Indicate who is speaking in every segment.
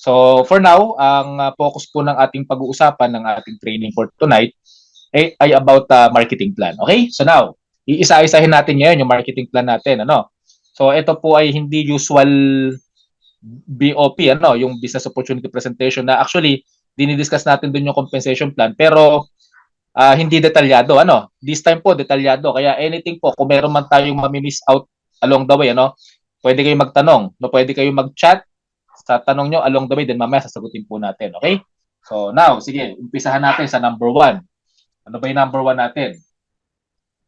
Speaker 1: So for now, ang focus po ng ating pag-uusapan ng ating training for tonight ay about marketing plan. Okay? So now, iisa-isahin natin ngayon yung marketing plan natin. Ano? So ito po ay hindi usual BOP, ano, yung business opportunity presentation na actually dinidiscuss natin dun yung compensation plan pero hindi detalyado. Ano? This time po detalyado. Kaya anything po, kung meron man tayong mamimiss out along the way, ano, pwede kayong magtanong, no, pwede kayong mag-chat sa tanong nyo along the way, then mamaya sasagutin po natin. Okay? So now, sige, umpisahan natin sa number 1. Ano ba yung number 1 natin?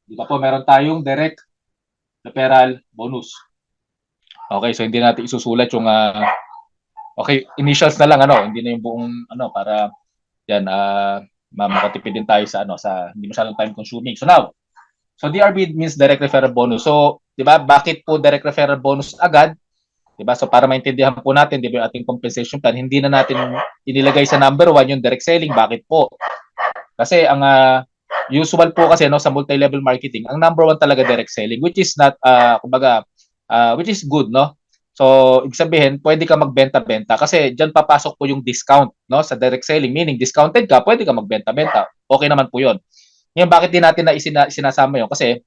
Speaker 1: Di ba po, meron tayong direct referral bonus. Okay, so hindi natin isusulat yung okay, initials na lang, ano, hindi na yung buong ano para yan makatipid din tayo sa ano sa hindi masyadong time consuming. So now, so DRB means direct referral bonus. So, 'di ba, bakit po direct referral bonus agad? 'Di ba? So para maintindihan po natin, 'di ba, yung ating compensation plan, hindi na natin inilagay sa number 1 yung direct selling. Bakit po? Kasi ang usual po kasi no sa multi-level marketing, ang number 1 talaga direct selling, which is not kumbaga which is good, no? So, ibig sabihin, pwede ka magbenta-benta kasi diyan papasok po yung discount, no, sa direct selling, meaning discounted ka, pwede ka magbenta-benta. Okay naman po 'yon. Ngayon, bakit din natin na sinasama 'yon? Kasi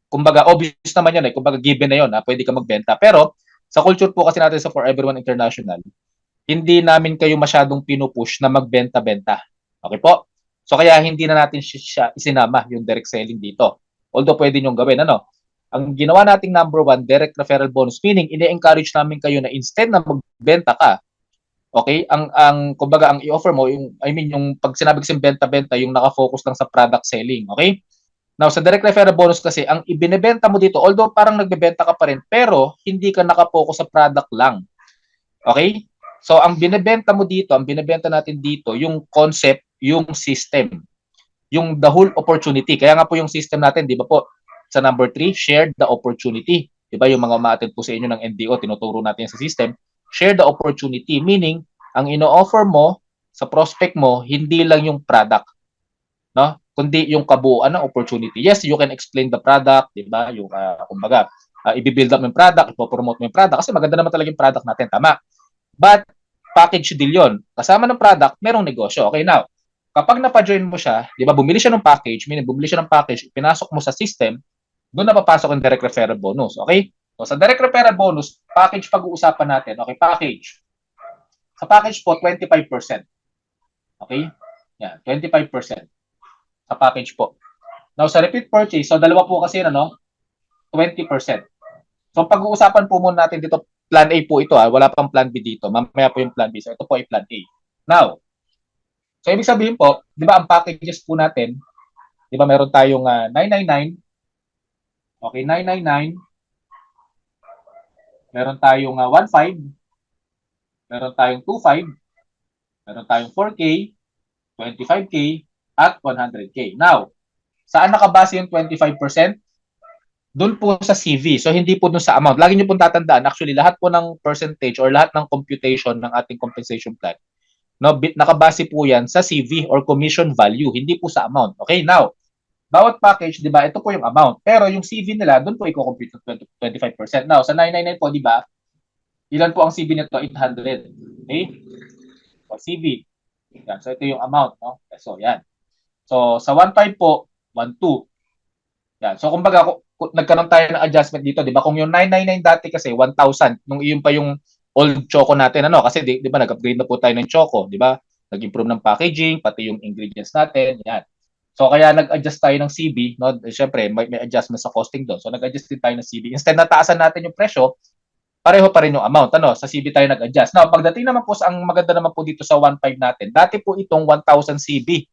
Speaker 1: kumbaga obvious naman 'yon, kumbaga given na 'yon, pwede ka magbenta. Pero sa culture po kasi natin sa For Everyone International, hindi namin kayo masyadong pinupush na magbenta-benta. Okay po? So kaya hindi na natin siya isinama yung direct selling dito. Although pwede nyo gawin, ano? Ang ginawa nating number 1, direct referral bonus, meaning ini-encourage namin kayo na instead na magbenta ka, okay, kumbaga ang i-offer mo, yung, I mean, yung pag sinabi kasi benta-benta, yung naka-focus lang sa product selling, okay? Now, sa direct referral bonus kasi, ang ibinebenta mo dito, although parang nagbebenta ka pa rin, pero hindi ka naka-focus sa product lang. Okay? So, ang binebenta mo dito, ang binebenta natin dito, yung concept, yung system, yung the whole opportunity. Kaya nga po yung system natin, di ba po, sa number 3, share the opportunity. Di ba yung mga ma-attend po sa inyo ng NDO, tinuturo natin sa system, share the opportunity, meaning, ang ino-offer mo sa prospect mo, hindi lang yung product, no? Kundi yung kabuuan ng opportunity. Yes, you can explain the product, di ba? Yung, kumbaga, i-build up yung product, ipopromote mo yung product, kasi maganda naman talaga yung product natin, tama? But, package deal yun. Kasama ng product, merong negosyo. Okay, now, kapag napa-join mo siya, di ba, bumili siya ng package, meaning bumili siya ng package, pinasok mo sa system, doon na papasok ang direct referral bonus. Okay? So, sa direct referral bonus, package pag-uusapan natin. Okay, package. Sa package po, 25%. Okay? Yan, 25% sa package po. Now, sa repeat purchase, so dalawa po kasi, ano, 20%. So, pag-uusapan po muna natin dito, plan A po ito, wala pang plan B dito. Mamaya po yung plan B. So, ito po ay plan A. Now, so ibig sabihin po, di ba ang packages po natin, di ba meron tayong 999, okay, 999, meron tayong 15, meron tayong 25, meron tayong 4K, 25K, at 100K. Now, saan nakabase yung 25%? Doon po sa CV. So, hindi po doon sa amount. Lagi niyo pong tatandaan, actually, lahat po ng percentage or lahat ng computation ng ating compensation plan, no, nakabase po yan sa CV or commission value, hindi po sa amount. Okay, now, bawat package, di ba, ito po yung amount. Pero yung CV nila, doon po i-compute 25%. Now, sa 999 po, di ba, ilan po ang CV nito? 800. Okay? So, CV. Yan. So, ito yung amount, no? So, yan. So, sa 15 po, 12. Yan. So, kumbaga, nagkaroon tayo ng adjustment dito, di ba? Kung yung 999 dati kasi 1,000, nung iyon pa yung old choco natin, ano? Kasi di ba nag-upgrade na po tayo ng choco, di ba? Nag-improve ng packaging, pati yung ingredients natin, yan. So kaya nag-adjust tayo ng CB, no? Syempre, may adjustment sa costing doon. So nag-adjust din tayo ng CB. Instead na taasan natin yung presyo, pareho pa rin yung amount, ano? Sa CB tayo nag-adjust. Now, pagdating naman po sa ang maganda naman po dito sa 1.5 natin, dati po itong 1,000 CB.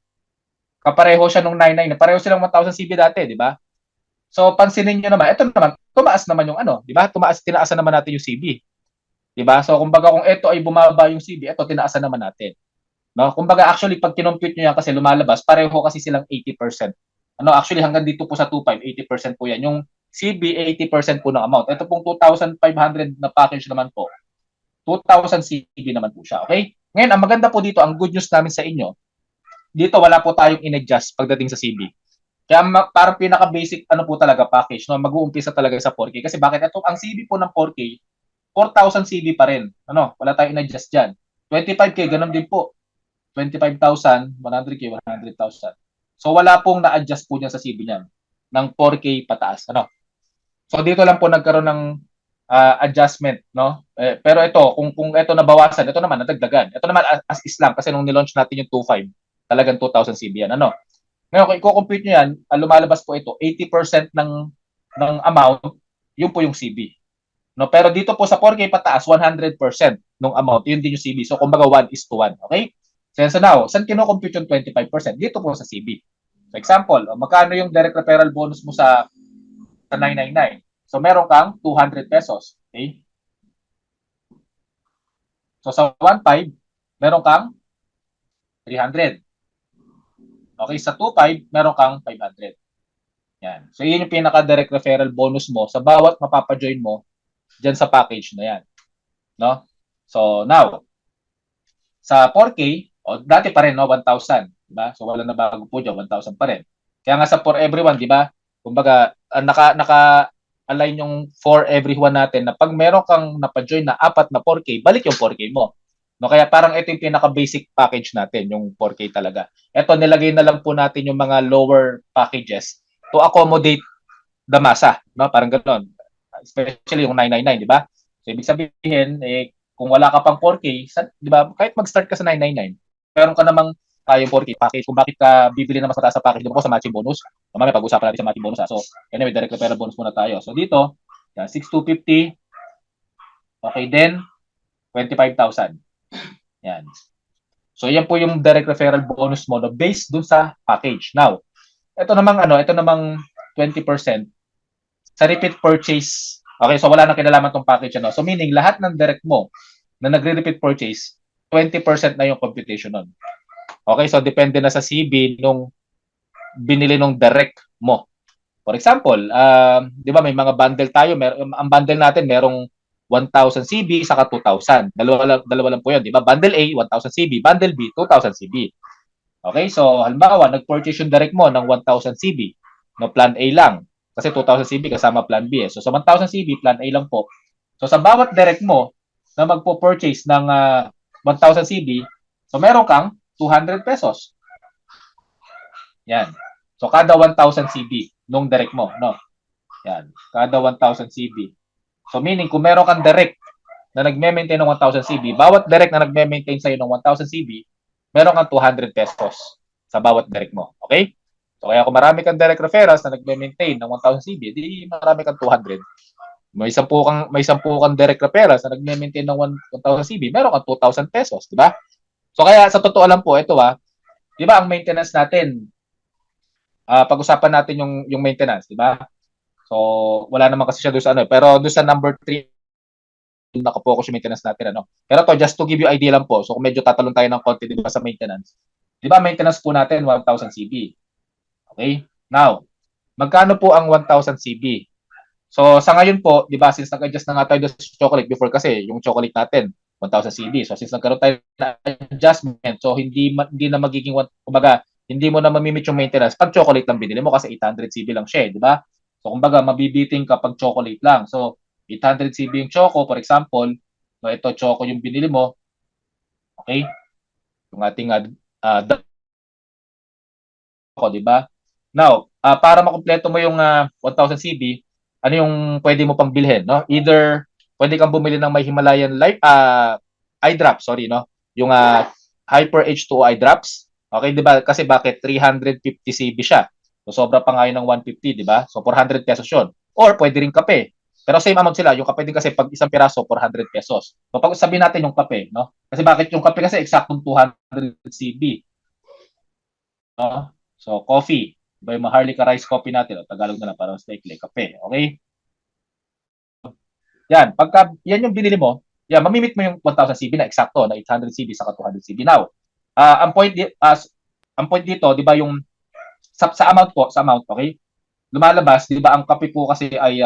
Speaker 1: Kapareho siya nung 99, pareho silang 1,000 CB dati, di ba? So, pansinin niyo naman, ito naman, tumaas naman yung ano, di ba? Tinaasan naman natin yung CB. Di ba? So, kumbaga kung ito ay bumaba yung CB, ito tinaasan naman natin. No? Kumbaga, actually, pag kinompute nyo yan kasi lumalabas, pareho kasi silang 80%. Ano, actually, hanggang dito po sa 2.5, 80% po yan. Yung CB, 80% po ng amount. Ito pong 2,500 na package naman po, 2,000 CB naman po siya. Okay? Ngayon, ang maganda po dito, ang good news namin sa inyo, dito wala po tayong in-adjust pagdating sa CB. Kaya parang pinaka-basic ano po talaga package, no? Mag-uumpisa talaga sa 4K. Kasi bakit ito ang CB po ng 4K, 4,000 CB pa rin. Ano, wala tayong in-adjust diyan. 25K, ganun din po. 25,000, 100K, 100,000. So wala pong na-adjust po niyan sa CB niyan ng 4K pataas. Ano? So dito lang po nagkaroon ng adjustment, no? Pero ito, kung ito nabawasan, ito naman nadagdagan. Ito naman as is lang kasi nung nilaunch natin yung 25, talagang 2,000 CB yan. Ano? Ngayon, kung i-compute nyo yan, lumalabas po ito, 80% ng amount, yun po yung CB. No, pero dito po sa 4K pataas, 100% ng amount, yun din yung CB. So, kumbaga 1:1. Okay? So now, saan kino-compute yung 25%? Dito po sa CB. So, example, magkano yung direct referral bonus mo sa 999? So, meron kang 200 pesos. Okay? So, sa 1.5, meron kang 300. Okay, sa 2.5, meron kang 500. Yan. So, yun yung pinaka-direct referral bonus mo sa bawat mapapa-join mo dyan sa package na yan. No? So, now, sa 4K, dati pa rin, no, 1,000. Diba? So, wala na bago po dyan, 1,000 pa rin. Kaya nga sa for everyone, di ba? Kumbaga, naka-align yung for everyone natin na pag meron kang napa-join na 4 na 4K, balik yung 4K mo. No, kaya parang ito yung pinaka-basic package natin, yung 4K talaga. Ito, nilagay na lang po natin yung mga lower packages to accommodate the masa. No? Parang ganoon. Especially yung 999, di ba? So, ibig sabihin, kung wala ka pang 4K, di ba, kahit mag-start ka sa 999, meron ka namang tayong 4K package. Kung bakit ka bibili na mas mataas sa package, di ba po sa matching bonus? Mamaya pag-usapan natin sa matching bonus. So, anyway, direct referral bonus muna tayo. So, dito, 6,250. Okay, then, 25,000. Yan. So, yan po yung direct referral bonus mo no, based dun sa package. Now, ito namang 20% sa repeat purchase. Okay, so wala nang kinalaman tong package ano. So meaning lahat ng direct mo na nagre-repeat purchase, 20% na yung computation nun. Okay, so depende na sa CB nung binili nung direct mo. For example, 'di ba may mga bundle tayo, ang bundle natin merong 1,000 CB saka 2,000. Dalawa lang po 'yon, 'di ba? Bundle A 1,000 CB, bundle B 2,000 CB. Okay, so halimbawa nag-purchase yung direct mo ng 1,000 CB, no plan A lang. Kasi 2,000 CB kasama plan B. So sa 1,000 CB, plan A lang po. So sa bawat direct mo na magpo-purchase ng 1,000 CB, so meron kang 200 pesos. Yan. So kada 1,000 CB nung direct mo, no? Yan. Kada 1,000 CB. So meaning kung meron kang direct na nagme-maintain ng 1,000 CB, bawat direct na nagme-maintain sa'yo ng 1,000 CB, meron kang 200 pesos sa bawat direct mo. Okay? So kaya kung marami kang direct referrals na nagme-maintain ng 1,000 CB, di marami kang 200. May 10 kang direct referrals na nagme-maintain ng 1,000 CB, meron kang 2,000 pesos, di ba? So kaya sa totoo lang po, ito di ba ang maintenance natin, pag-usapan natin yung maintenance, di ba? So wala naman kasi siya doon sa pero doon sa number 3 nakapokus yung maintenance natin Pero to just to give you idea lang po. So kung medyo tatalon tayo ng konti di ba sa maintenance. Di ba maintenance po natin 1,000 CB. Okay? Now, magkano po ang 1,000 CB? So sa ngayon po, di ba since nag-adjust na nga tayo sa chocolate before kasi yung chocolate natin 1,000 CB. So since nagkaroon tayo na adjustment, so hindi na magiging kumbaga hindi mo na mamimit yung maintenance pag chocolate lang binili mo kasi 800 CB lang siya, di ba? So kumbaga mabibiting kapag chocolate lang. So 800 CB yung choco, for example, no, ito choco yung binili mo. Okay? Yung ating di ba? Now, para makumpleto mo yung 1,000 CB, ano yung pwede mo pang bilhin, no? Either pwede kang bumili ng may Himalayan eye drops, sorry, no? Yung Hyper H2O eye drops. Okay, di ba? Kasi bakit 350 CB siya? So sobra pa nga yun ng 150, di ba? So 400 pesos yun. Or pwede rin kape. Pero same amount sila. Yung kape din kasi pag isang piraso, 400 pesos. So pag sabihin natin yung kape, no? Kasi bakit yung kape kasi eksaktong 200 CB. No? So coffee. Diba yung Maharlika rice coffee natin? O, Tagalog na lang para mas maikli. Kape. Okay? Yan. Pagka yan yung binili mo, yan, mamimit mo yung 1,000 CB na eksakto na 800 CB saka 200 CB. Now, ang point dito, di ba yung sa amount po, okay? Lumalabas, di ba ang kape po kasi ay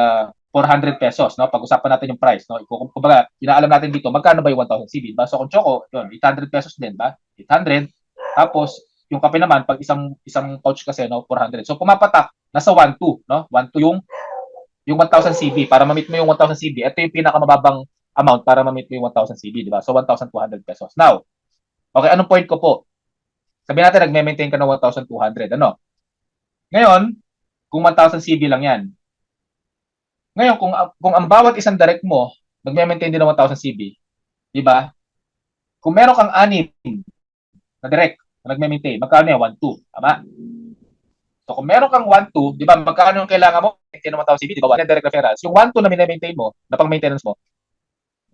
Speaker 1: 400 pesos, no? Pag-usapan natin yung price, no? Kumbaga, inaalam natin dito, magkano ba yung 1,000 CB, ba? So kung choco, yun, 800 pesos din, ba? 800. Tapos yung kape naman pag isang pouch kasi no, 400. So pumapatak nasa 1,2, no? 1,2 yung 1,000 CB para ma-meet mo yung 1,000 CB. Ito yung pinakamababang amount para ma-meet mo yung 1,000 CB, di ba? So, 1,200 pesos. Now, okay, anong point ko po? Sabihin natin, nagme-maintain ka ng 1,200, ano? Ngayon, kung 1,000 CB lang yan. Ngayon, kung ang bawat isang direct mo, nagme-maintain din ng 1,000 CB, di ba? Kung meron kang 6 na direct na nagme-maintain, magkano yan? 1,2, tama? So, kung meron kang 1,2, di ba, magkano yung kailangan mo? Maintain ng 1,000 CB, di ba? Direct referrals. Yung 1,2 na minamaintain mo, na pang-maintenance mo,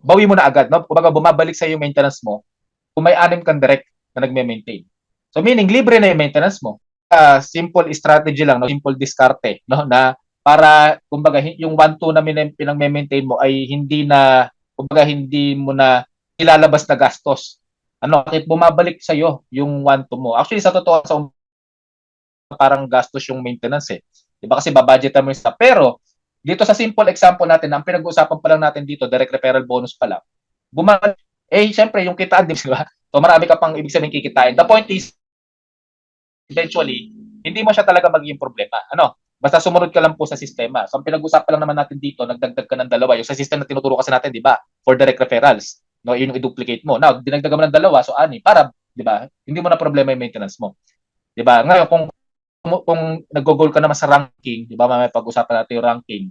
Speaker 1: bawi mo na agad, no? Kumbaga, bumabalik sa yung maintenance mo kung may 6 kang direct na nagme-maintain. So, meaning, libre na yung maintenance mo. Simple strategy lang, no? Simple diskarte, no? Na para, kumbaga, yung 1,2 na pinang-maintain mo ay hindi na, kumbaga, hindi mo na ilalabas na gastos. Ano, bakit bumabalik sa iyo yung 1,2 mo? Actually, sa totoo, sa parang gastos yung maintenance eh. Diba kasi babudgetan mo yung stuff. Pero, dito sa simple example natin, ang pinag-uusapan pa lang natin dito, direct referral bonus pa lang, bumalik, syempre, yung kitaan, di ba? So, marami ka pang ibig sabihin kikitain. The point is, eventually, hindi mo siya talaga magiging problema. Ano? Basta sumunod ka lang po sa sistema. So, ang pinag-usapan lang naman natin dito, nagdagdag ka ng dalawa. Yung sa system na tinuturo kasi natin, di ba? For direct referrals. No, yun yung i-duplicate mo. Now, dinagdagan mo ng dalawa, so ani, para, di ba? Hindi mo na problema yung maintenance mo. Di ba? Ngayon, kung nag-goal ka naman sa ranking, di ba? May pag-usapan natin yung ranking.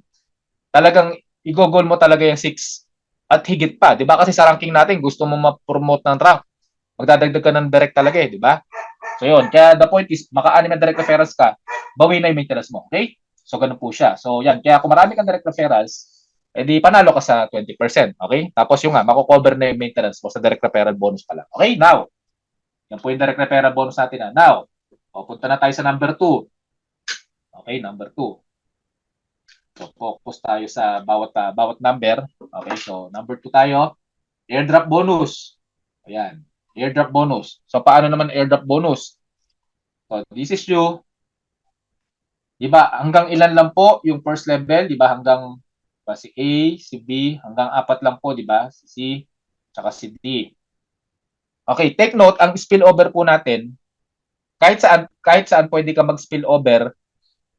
Speaker 1: Talagang i-goal mo talaga yung 6 at higit pa. Di ba? Kasi sa ranking natin, gusto mo ma-promote ng rank. Magdadagdag ka ng direct talaga eh, di ba? So yun, kaya the point is, maka-anim na direct referrals ka, bawi na yung maintenance mo. Okay? So ganun po siya. So yan, kaya kung marami kang direct referrals, edi panalo ka sa 20%. Okay? Tapos yung nga, mako-cover na yung maintenance mo sa direct referral bonus pa lang. Okay? Now, yan po yung direct referral bonus natin. Now, punta na tayo sa number 2. Okay, number 2. So focus tayo sa bawat number. Okay, so number 2 tayo. Airdrop bonus. Ayan. Airdrop bonus. So paano naman airdrop bonus? So this is you. Di ba? Hanggang ilan lang po yung first level, di ba? Hanggang diba, si A, si B, hanggang 4 lang po, di ba? Si C, tsaka si D. Okay, take note, ang spillover po natin, kahit saan pwede ka mag-spillover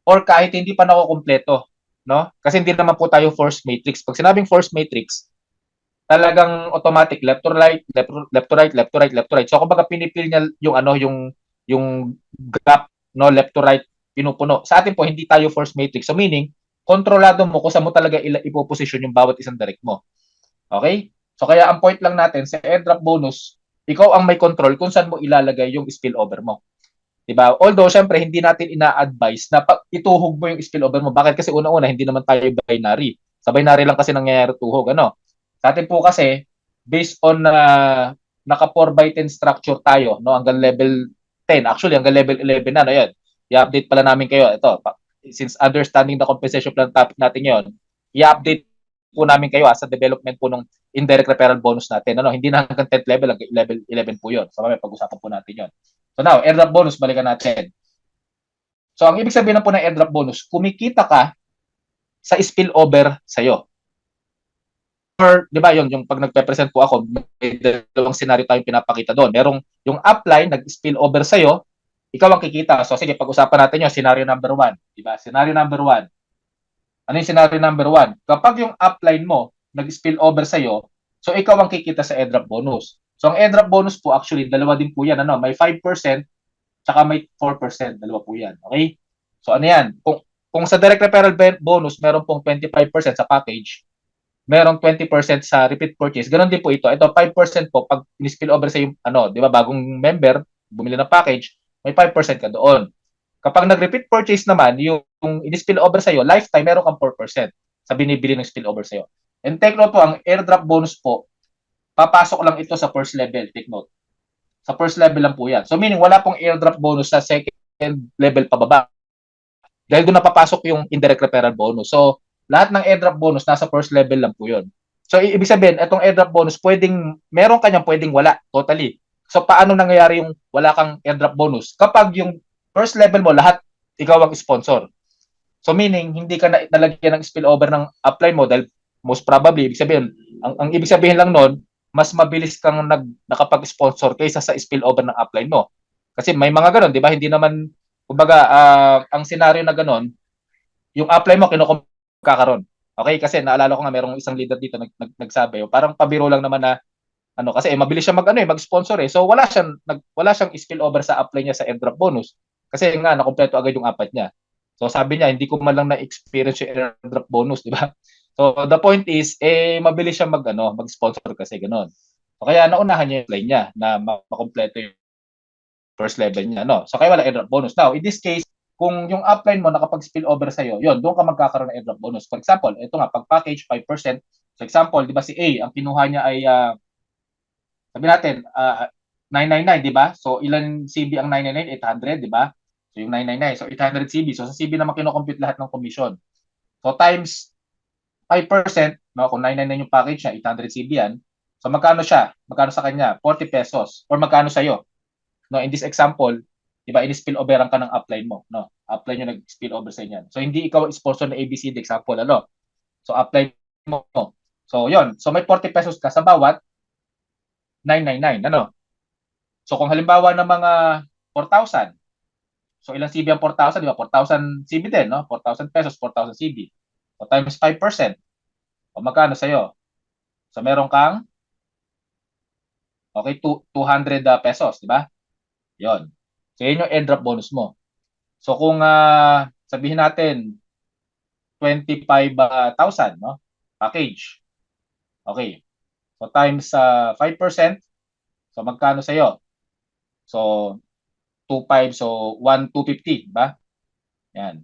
Speaker 1: or kahit hindi pa nakukumpleto, no? Kasi hindi naman po tayo force matrix. Pag sinabing force matrix, talagang automatic left to right, left to right, left to right, left to right. So kumbaga pinipil niya yung yung gap, no, left to right pinupuno. Sa atin po hindi tayo force matrix. So meaning kontrolado mo kung saan mo talaga ipoposition yung bawat isang direct mo. Okay? So kaya ang point lang natin sa airdrop bonus, ikaw ang may control kung saan mo ilalagay yung spillover mo. Diba? Although, syempre, hindi natin ina-advise na ituhog mo yung spillover mo. Bakit? Kasi una-una, hindi naman tayo binary. Sa binary lang kasi nangyayari tuhog. Ano? Sa atin po kasi, based on naka 4x10 structure tayo, no? Hanggang level 10. Actually, hanggang level 11 na. No, yan. I-update pala namin kayo. Ito, since understanding the compensation plan topic natin yon, i-update po namin kayo sa development po ng indirect referral bonus natin. Ano? Hindi na hanggang 10th level, hanggang level 11 po yun. So, may pag-usapan po natin yon. So now, airdrop bonus, balikan natin. So ang ibig sabihin na po ng airdrop bonus, kumikita ka sa spillover sa'yo. Or, di ba, yung pag nagpe-present po ako, may dalawang scenario tayong pinapakita doon. Merong yung upline, nag-spillover sa'yo, ikaw ang kikita. So sige, pag-usapan natin yung scenario number 1. Di ba? Scenario number 1. Ano yung scenario number 1? Kapag yung upline mo, nag-spillover sa'yo, so ikaw ang kikita sa airdrop bonus. So ang airdrop bonus po, actually, dalawa din po yan. Ano? May 5%, tsaka may 4%. Dalawa po yan. Okay? So ano yan? Kung sa direct referral bonus, meron pong 25% sa package, merong 20% sa repeat purchase. Ganon din po ito. Ito, 5% po, pag in-spill over sa yung, di ba, bagong member, bumili ng package, may 5% ka doon. Kapag nag-repeat purchase naman, yung in-spill over sa'yo, lifetime, meron kang 4% sa binibili ng spill over sa'yo. And take note po, ang airdrop bonus po, papasok lang ito sa first level. Take note. Sa first level lang po yan. So meaning, wala pong airdrop bonus sa second level pababa. Dahil doon napapasok yung indirect referral bonus. So, lahat ng airdrop bonus nasa first level lang po yun. So, ibig sabihin, itong airdrop bonus, meron kanyang pwedeng wala, totally. So, paano nangyayari yung wala kang airdrop bonus? Kapag yung first level mo, lahat ikaw ang sponsor. So, meaning, hindi ka nalagyan ng spillover ng upline mo dahil most probably, ibig sabihin, ang ibig sabihin lang nun, mas mabilis kang nakapag-sponsor kaysa sa spillover ng upline mo. Kasi may mga ganon, di ba? Hindi naman, kumbaga, ang senaryo na ganon, yung upline mo, kakaroon. Okay, kasi naalala ko nga merong isang leader dito nagsabi, parang pabiro lang naman na kasi mabilis siya mag-sponsor eh. So wala siyang spill over sa apply niya sa airdrop bonus kasi nga nakumpleto agad yung apat niya. So sabi niya hindi ko man lang na-experience yung airdrop bonus, di ba? So the point is mabilis siya mag-sponsor kasi ganoon. So kaya naunahan niya yung apply niya na makumpleto yung first level niya, no? So kaya wala airdrop bonus. Now, in this case, kung yung upline mo nakapag-spill over sa'yo, yun, doon ka magkakaroon ng airdrop bonus. For example, ito nga, pag package, 5%. So example, di ba si A, ang kinuha niya ay, sabi natin, 999, di ba? So ilan CB ang 999? 800, di ba? So yung 999, so 800 CB. So sa CB naman kinocompute lahat ng commission. So times 5%, no, kung 999 yung package niya, 800 CB yan. So magkano siya? Magkano sa kanya? 40 pesos. Or magkano sa'yo? No, in this example, 'di ba, ini-spill overan ka ng upline mo, no? Upline yung nag-spill over sa inyo. So hindi ikaw sponsor ng ABCD example, ano? So upline mo. So 'yon. So may 40 pesos ka sa bawat 999, ano? So kung halimbawa ng mga 4,000. So ilang CB ang 4,000, 'di ba? 4,000 CB din, no? 4,000 pesos, 4,000 CB. So times 5%. O magkano sa'yo? So meron kang 200 pesos, 'di ba? 'Yon. So yun yung airdrop bonus mo. So kung sabihin natin 25,000, no? Package. Okay. So times 5%, so magkano sa iyo? So 2,500, so 1,250, ba? Yan.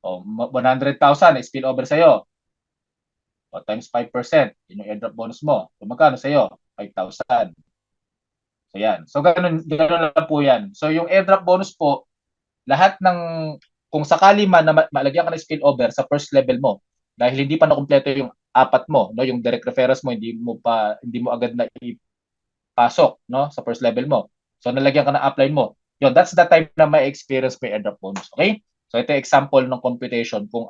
Speaker 1: O 100,000 spill over sa iyo. O times 5%, yun yung airdrop bonus mo. So magkano sa iyo? 5,000. So yan. So ganun lang po yan. So yung airdrop bonus po, lahat ng kung sakali man na malagyan ka ng spill over sa first level mo dahil hindi pa nakumpleto yung apat mo, no, yung direct referrals mo hindi mo agad na ipasok, no, sa first level mo. So nalagyan ka ng upline mo. Yun, that's the time na may experience may airdrop bonus. Okay? So ito yung example ng computation kung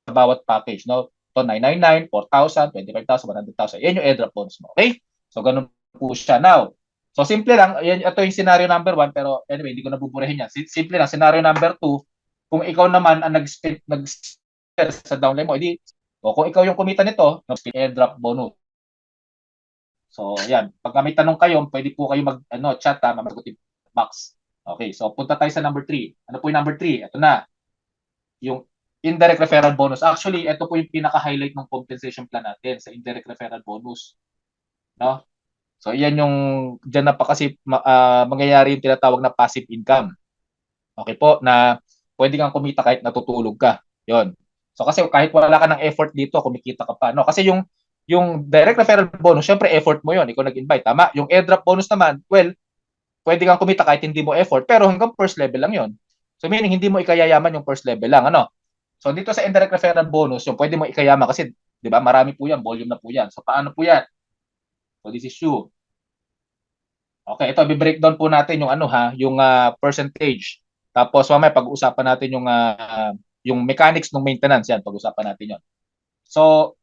Speaker 1: sa bawat package, no? So 999, 4,000, 25,000, 100,000. Yan yung airdrop bonus mo. Okay? So ganun po siya. Now, so simple lang, ito yung scenario number 1 pero anyway, hindi ko nabuburahin yan. Simple lang, scenario number 2, kung ikaw naman ang nag sa downline mo, o kung ikaw yung kumita nito, airdrop bonus. So, yan. Pag may tanong kayo, pwede po kayo chat mag-sagot box. Okay, so punta tayo sa number 3. Ano po yung number 3? Ito na. Yung indirect referral bonus. Actually, ito po yung pinaka-highlight ng compensation plan natin sa indirect referral bonus. No? So, yan yung, dyan na pa kasi mangyayari yung tinatawag na passive income. Okay po, na pwede kang kumita kahit natutulog ka. Yon. So, kasi kahit wala ka ng effort dito, kumikita ka pa. No? Kasi yung direct referral bonus, syempre effort mo yon, ikaw nag-invite, tama? Yung airdrop bonus naman, well, pwede kang kumita kahit hindi mo effort, pero hanggang first level lang yon. So, meaning, hindi mo ikayayaman yung first level lang, ano? So, dito sa indirect referral bonus, yung pwede mo ikayaman kasi, di ba, marami po yan, volume na po yan. So, paano po yan? So, this is you. Okay, ito, i-breakdown po natin yung yung percentage. Tapos, mamaya pag-uusapan natin yung mechanics ng maintenance yan, pag-usapan natin yon. So,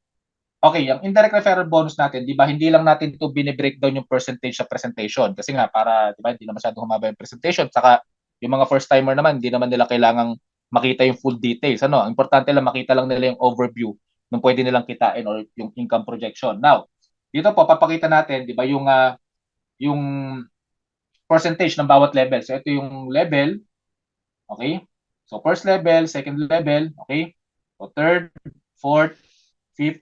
Speaker 1: okay, yung indirect referral bonus natin, di ba, hindi lang natin ito bine-breakdown yung percentage sa presentation. Kasi nga, para, di ba, hindi na masyadong humaba yung presentation. Saka, yung mga first-timer naman, hindi naman nila kailangang makita yung full details. Ang importante lang, makita lang nila yung overview ng pwede nilang kitain or yung income projection. Now, dito po, papakita natin, di ba, yung percentage ng bawat level. So, ito yung level. Okay? So, first level, second level. Okay? So, third, fourth, fifth,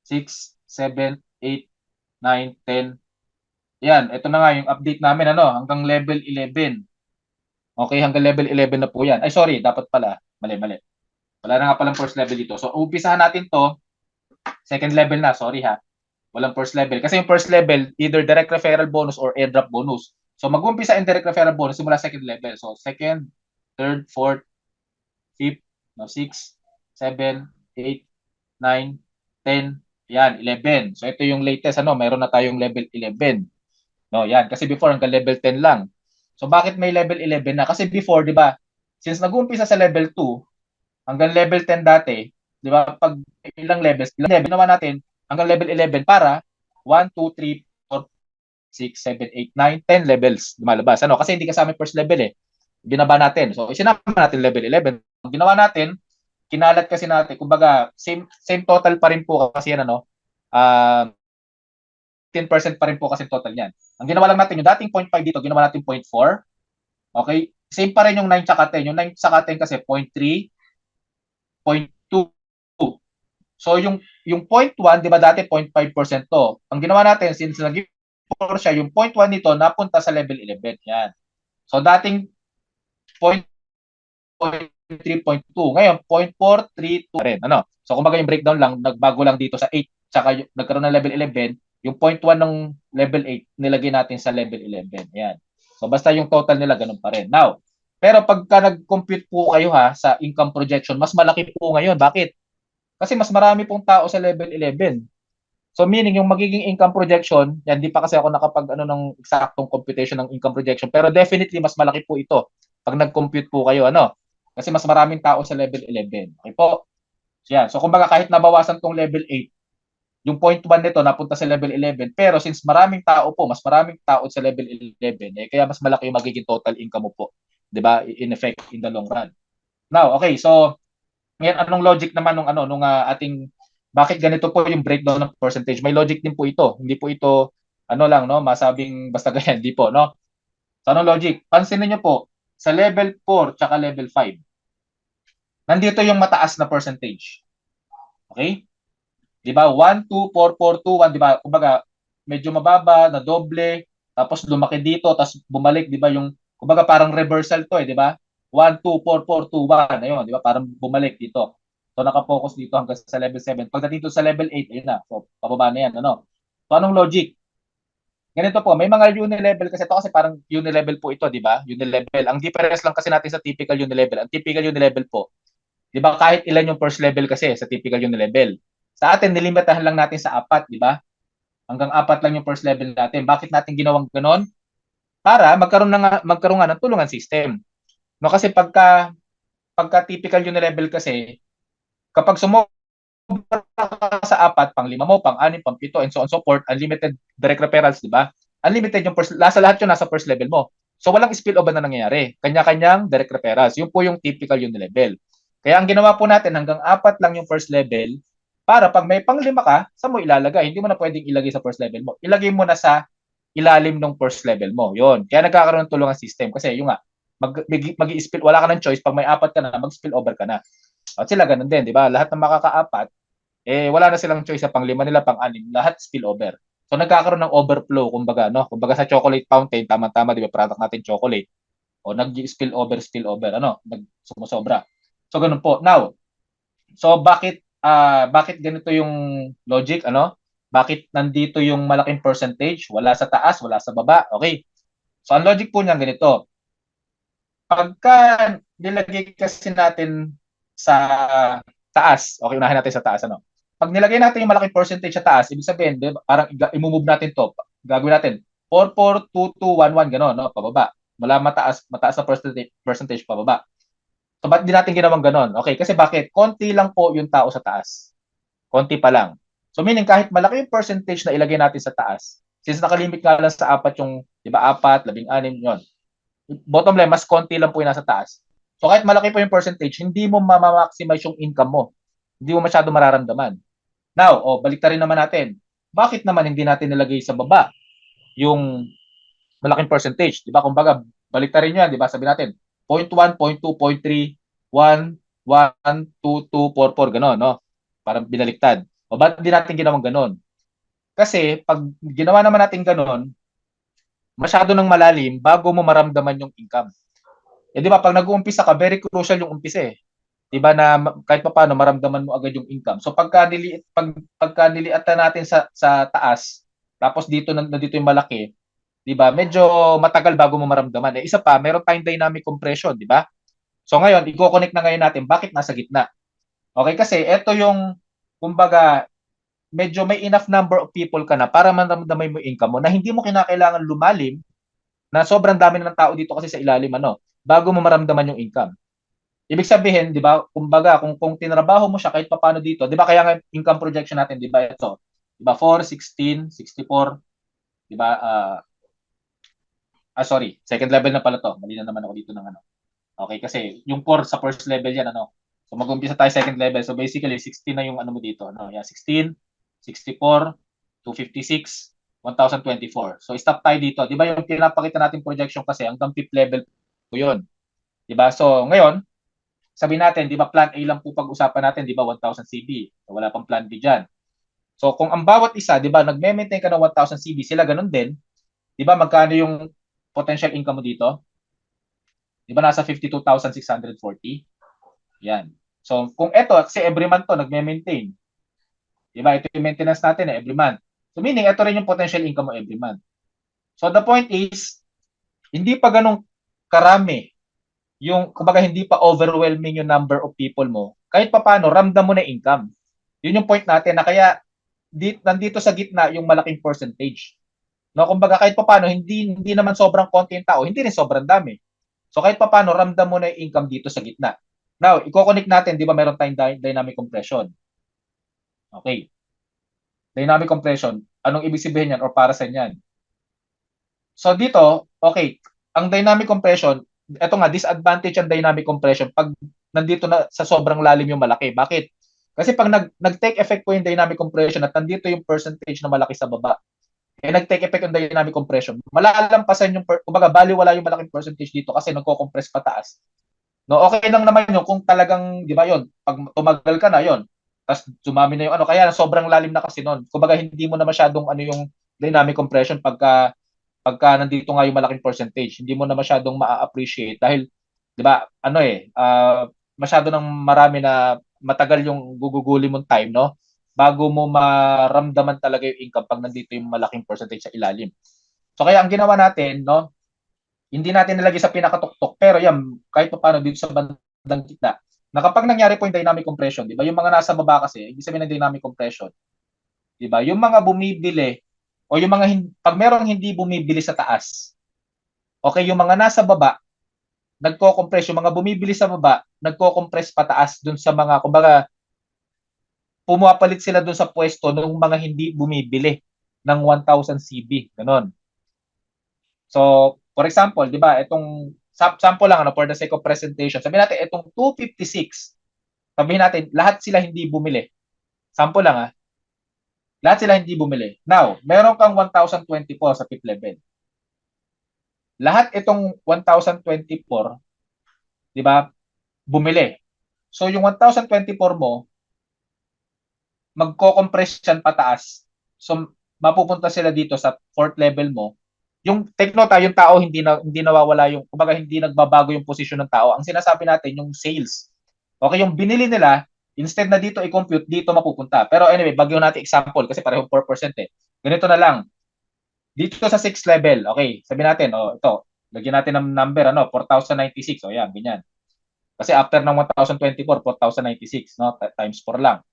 Speaker 1: 6, 7, 8, 9, 10. Yan, ito na nga yung update namin hanggang level 11. Okay, hanggang level 11 na po yan. Ay, sorry, dapat pala. Mali. Wala na nga palang first level dito. So, umpisahan natin to. Second level na, sorry ha. Walang first level. Kasi yung first level, either direct referral bonus or airdrop bonus. So, mag-umpisa yung direct referral bonus simula second level. So, second, third, fourth, fifth, 6, 7, 8, 9, 10, yan, 11. So, ito yung latest, mayroon na tayong level 11. No, yan. Kasi before, hanggang level 10 lang. So, bakit may level 11 na? Kasi before, di ba, since nag-uumpisa sa level 2, hanggang level 10 dati, di ba, pag ilang levels, ginawa natin, hanggang level 11 para 1, 2, 3, 4, 6, 7, 8, 9, 10 levels lumalabas. Kasi hindi kasama first level eh. Binaba natin. So, isinama natin level 11. Ang ginawa natin, kinalat kasi natin, kumbaga, same total pa rin po kasi yan, ano, 10% pa rin po kasi total yan. Ang ginawa lang natin, yung dating 0.5 dito, ginawa natin 0.4. Okay? Same pa rin yung 9 tsaka 10. Yung 9 tsaka 10 kasi 0.3, 0.2. So yung 0.1, 'di ba dati 0.5% to. Ang ginawa natin since naging 4 siya, yung 0.1 nito napunta sa level 11. Yan. So dating 0.3.2, ngayon 0.432 rin, ano? So kumbaga yung breakdown lang nagbago lang dito sa 8 tsaka yung, nagkaroon ng level 11, yung 0.1 ng level 8 nilagay natin sa level 11. Yan. So basta yung total nila ganun pa rin. Now, pero pagka nag-compute po kayo ha sa income projection, mas malaki po ngayon. Bakit? Kasi mas marami pong tao sa level 11. So meaning yung magiging income projection, yan di pa kasi ako nakapag ano ng eksaktong computation ng income projection, pero definitely mas malaki po ito pag nag-compute po kayo, ano? Kasi mas maraming tao sa level 11. Okay po? So, yan. So kumbaga kahit nabawasan tong level 8, yung 0.1 nito napunta sa level 11, pero since maraming tao po, mas maraming tao sa level 11, eh, kaya mas malaki yung magiging total income mo po. 'Di ba? In effect in the long run. Now, okay, so ngayon, anong logic naman nung ano nung ating bakit ganito po yung breakdown ng percentage? May logic din po ito. Hindi po ito ano lang no, masabing basta ganyan, hindi po no. So anong logic? Pansinin niyo po sa level 4 tsaka level 5. Nandito yung mataas na percentage. Okay? 'Di ba? 1 2 4 4 2 1, 'di ba? Kumbaga medyo mababa na doble, tapos lumaki dito, tapos bumalik, 'di ba? Yung kumbaga parang reversal 'to, eh, 'di ba? 1 2 4 4 2 1, ayun, 'di ba? Parang bumalik dito. So naka-focus dito hanggang sa level 7. Pagdating dito sa level 8, ayun na. So pababa na 'yan, ano? So anong logic? Ganito po, may mga unilevel kasi ito kasi parang unilevel po ito, 'di ba? Unilevel. Ang difference lang kasi natin sa typical unilevel. Ang typical unilevel po, 'di ba? Kahit ilan yung first level kasi sa typical unilevel. Sa atin nilimitahan lang natin sa 4, 'di ba? Hanggang 4 lang yung first level natin. Bakit natin ginawang ganon? Para magkaroon nga ng tulungan system. No, kasi pagka typical unilevel kasi, kapag sumobra ka sa 4, pang 5 mo, pang 6, pang 7, and so on so forth, unlimited direct referrals, di ba? Unlimited yung first, lahat yun nasa first level mo. So walang spillover na nangyayari. Kanya-kanyang direct referrals. Yun po yung typical unilevel. Kaya ang ginawa po natin, hanggang 4 lang yung first level, para pag may pang 5 ka, saan mo ilalagay? Hindi mo na pwedeng ilagay sa first level mo. Ilagay mo na sa ilalim ng first level mo. Yun. Kaya nagkakaroon ng tulungan system. Kasi yung nga, mag-spill, wala ka ng choice. Pag may 4 ka na, mag-spill over ka na. At sila ganun din, di ba? Lahat ng makaka-4, eh wala na silang choice sa pang-5 nila, pang-6, lahat spill over. So nagkakaroon ng overflow, kumbaga, no? Kumbaga sa chocolate fountain, tama-tama, di ba? Product natin chocolate. O spill over, ano? Sumusobra. So ganun po. Now, so bakit ganito yung logic, ano? Bakit nandito yung malaking percentage? Wala sa taas, wala sa baba. Okay. So ang logic po niyan ganito. Pagka nilagay kasi natin sa taas, okay, unahin natin sa taas, ano? Pag nilagay natin yung malaking percentage sa taas, ibig sabihin, di ba, parang i-move natin to. Gagawin natin 4 4 2 2 1 1 gano'n, no? Pababa. Mula mataas na percentage pababa. So, ba't di natin ginawang ganon? Okay, kasi bakit? Konti lang po yung tao sa taas. Konti pa lang. So, meaning kahit malaki yung percentage na ilagay natin sa taas, since nakalimit nga lang sa 4 yung, di ba, 4, 16, yun. Bottom line, mas konti lang po yung nasa taas. So, kahit malaki po yung percentage, hindi mo ma-maximize yung income mo. Hindi mo masyado mararamdaman. Now, baliktarin naman natin. Bakit naman hindi natin nilagay sa baba yung malaking percentage? Di ba? Kumbaga, baliktarin nyo yan, di ba? Sabi natin, 0.1, 0.2, 0.3, 1, 1, 2, 2, 4, 4, gano'n, no? Parang binaliktad. O ba't hindi natin ginawang gano'n? Kasi pag ginawa naman natin gano'n, masyado nang malalim bago mo maramdaman yung income. Eh di ba pag nag-uumpisa ka, very crucial yung umpisa eh. 'Di ba na kahit papaano maramdaman mo agad yung income. So pagka niliatan natin sa taas, tapos dito na dito yung malaki, 'di ba? Medyo matagal bago mo maramdaman. Eh isa pa, meron tayong dynamic compression, 'di ba? So ngayon, i-connect na ngayon natin bakit nasa gitna. Okay, kasi ito yung kumbaga medyo may enough number of people ka na para maramdaman mo yung income mo na hindi mo kinakailangan lumalim na sobrang dami na ng tao dito kasi sa ilalim, ano, bago mo maramdaman yung income. Ibig sabihin, 'di ba, kumbaga kung tinrabaho mo siya kahit papaano dito, 'di ba kaya nga income projection natin, 'di ba ito? 'Di ba 4, 16, 64, 'di ba? Sorry, second level na pala to. Mali na naman ako dito ng ano. Okay, kasi yung 4 sa first level yan, ano. So mag-umpisa tayo second level. So basically 16 na yung ano mo dito, no? Yeah, 16, 64, 256, 1024. So stop tayo dito. 'Di ba yung pinapakita natin projection kasi hanggang fifth level po 'yon. 'Di ba? So ngayon, sabihin natin, 'di ba plan A lang po pag-usapan natin, 'di ba 1000 CB. So wala pang plan B diyan. So kung ang bawat isa, 'di ba, nagme-maintain ka ng 1000 CB, sila ganun din. 'Di ba magkano yung potential income mo dito? 'Di ba nasa 52,640? Yan. So kung ito, kasi every month to nagme-maintain. 'Di ba? Ito yung maintenance natin every month. So meaning ito rin yung potential income mo every month. So the point is, hindi pa ganun karami yung, kumbaga hindi pa overwhelming yung number of people mo. Kahit pa paano, ramdam mo na income. Yun yung point natin na kaya nandito sa gitna yung malaking percentage. No, kumbaga kahit pa paano, hindi naman sobrang konti yung tao, hindi rin sobrang dami. So kahit pa paano, ramdam mo na yung income dito sa gitna. Now, i-connect natin, di ba meron tayong dynamic compression. Okay. Dynamic compression, anong ibig sabihin yan or para sa yan? So dito, okay, ang dynamic compression, eto nga, disadvantage ang dynamic compression pag nandito na sa sobrang lalim yung malaki. Bakit? Kasi pag nag-take effect po yung dynamic compression at nandito yung percentage na malaki sa baba, nag-take effect yung dynamic compression, malalampasan yung, kumbaga, baliwala yung malaking percentage dito kasi nagko-compress pataas. No, okay lang naman yun kung talagang, di ba yun, pag tumagal ka na yun, tapos dumami na yung ano, kaya sobrang lalim na kasi nun. Kumbaga, hindi mo na masyadong ano yung dynamic compression pagka nandito nga yung malaking percentage, hindi mo na masyadong ma-appreciate dahil, di ba, ano masyado nang marami na matagal yung guguguli mong time, no? Bago mo maramdaman talaga yung income pag nandito yung malaking percentage sa ilalim. So kaya ang ginawa natin, no, hindi natin nilagay sa pinakatuktok, pero yan, kahit pa paano dito sa bandang gitna, na kapag nangyari po yung dynamic compression, di ba, yung mga nasa baba kasi, ibig sabihin ng dynamic compression, di ba, yung mga bumibili, o yung mga, pag merong hindi bumibili sa taas, okay, yung mga nasa baba, nagko-compress, yung mga bumibili sa baba, nagko-compress pataas dun sa mga, kumbaga, pumapalit sila dun sa pwesto ng mga hindi bumibili ng 1,000 CB. Ganon. So, for example, di ba, itong sample lang, ano, for the sake of presentation, sabihin natin, itong 256, sabihin natin, lahat sila hindi bumili. Sample lang, lahat sila hindi bumili. Now, meron kang 1,024 sa fifth level. Lahat itong 1,024, di ba, bumili. So, yung 1,024 mo, magko-compress yan pataas. So, mapupunta sila dito sa fourth level mo. Yung take note, yung tao hindi nawawala yung, kumbaga hindi nagbabago yung posisyon ng tao. Ang sinasabi natin yung sales. Okay, yung binili nila, instead na dito i-compute, dito mapupunta. Pero anyway, bagyo natin example kasi parehong 4% eh. Ganito na lang. Dito sa 6th level, okay, sabi natin, ito, lagyan natin ng number, 4,096. Yan, ganyan. Kasi after ng 1,024, 4,096, no? Times 4 lang.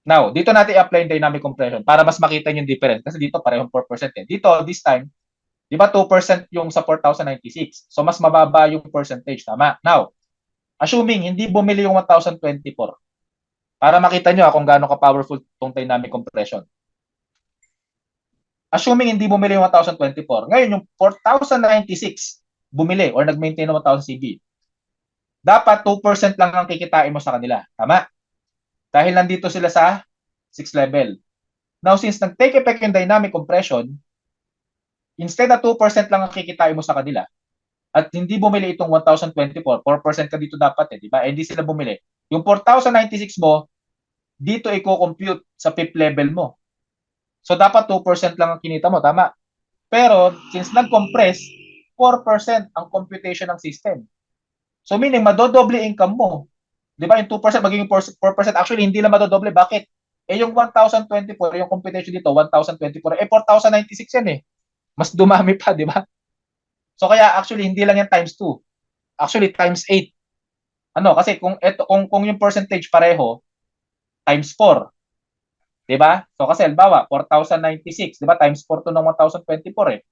Speaker 1: Now, dito natin i-apply yung dynamic compression para mas makita yung difference. Kasi dito parehong 4% eh. Dito, this time, di ba 2% yung sa 4,096? So, mas mababa yung percentage. Tama. Now, assuming hindi bumili yung 1,024, para makita nyo kung gaano ka-powerful itong dynamic compression. Assuming hindi bumili yung 1,024, ngayon yung 4,096 bumili or nag-maintain ng 1,000 CB, dapat 2% lang ang kikitain mo sa kanila. Tama? Dahil nandito sila sa 6th level. Now, since nag-take effect yung dynamic compression, instead na 2% lang ang kikitain mo sa kanila, at hindi bumili itong 1,024, 4% ka dito dapat di ba? Hindi sila bumili. Yung 4,096 mo, dito i-compute sa fifth level mo. So, dapat 2% lang ang kinita mo, tama? Pero, since nag-compress, 4% ang computation ng system. So, meaning, madodoble income mo. Di ba? Yung 2% magiging 4%. Actually, hindi lang madodoble. Bakit? Yung 1,024, yung computation dito, 1,024, 4,096 yan eh. Mas dumami pa, di ba? So kaya actually hindi lang yan times 2. Actually times 8. Kasi kung yung percentage pareho times 4. 'Di ba? So kasi halimbawa 4,096, 'di ba? Times 4 to ng 1,024 eh.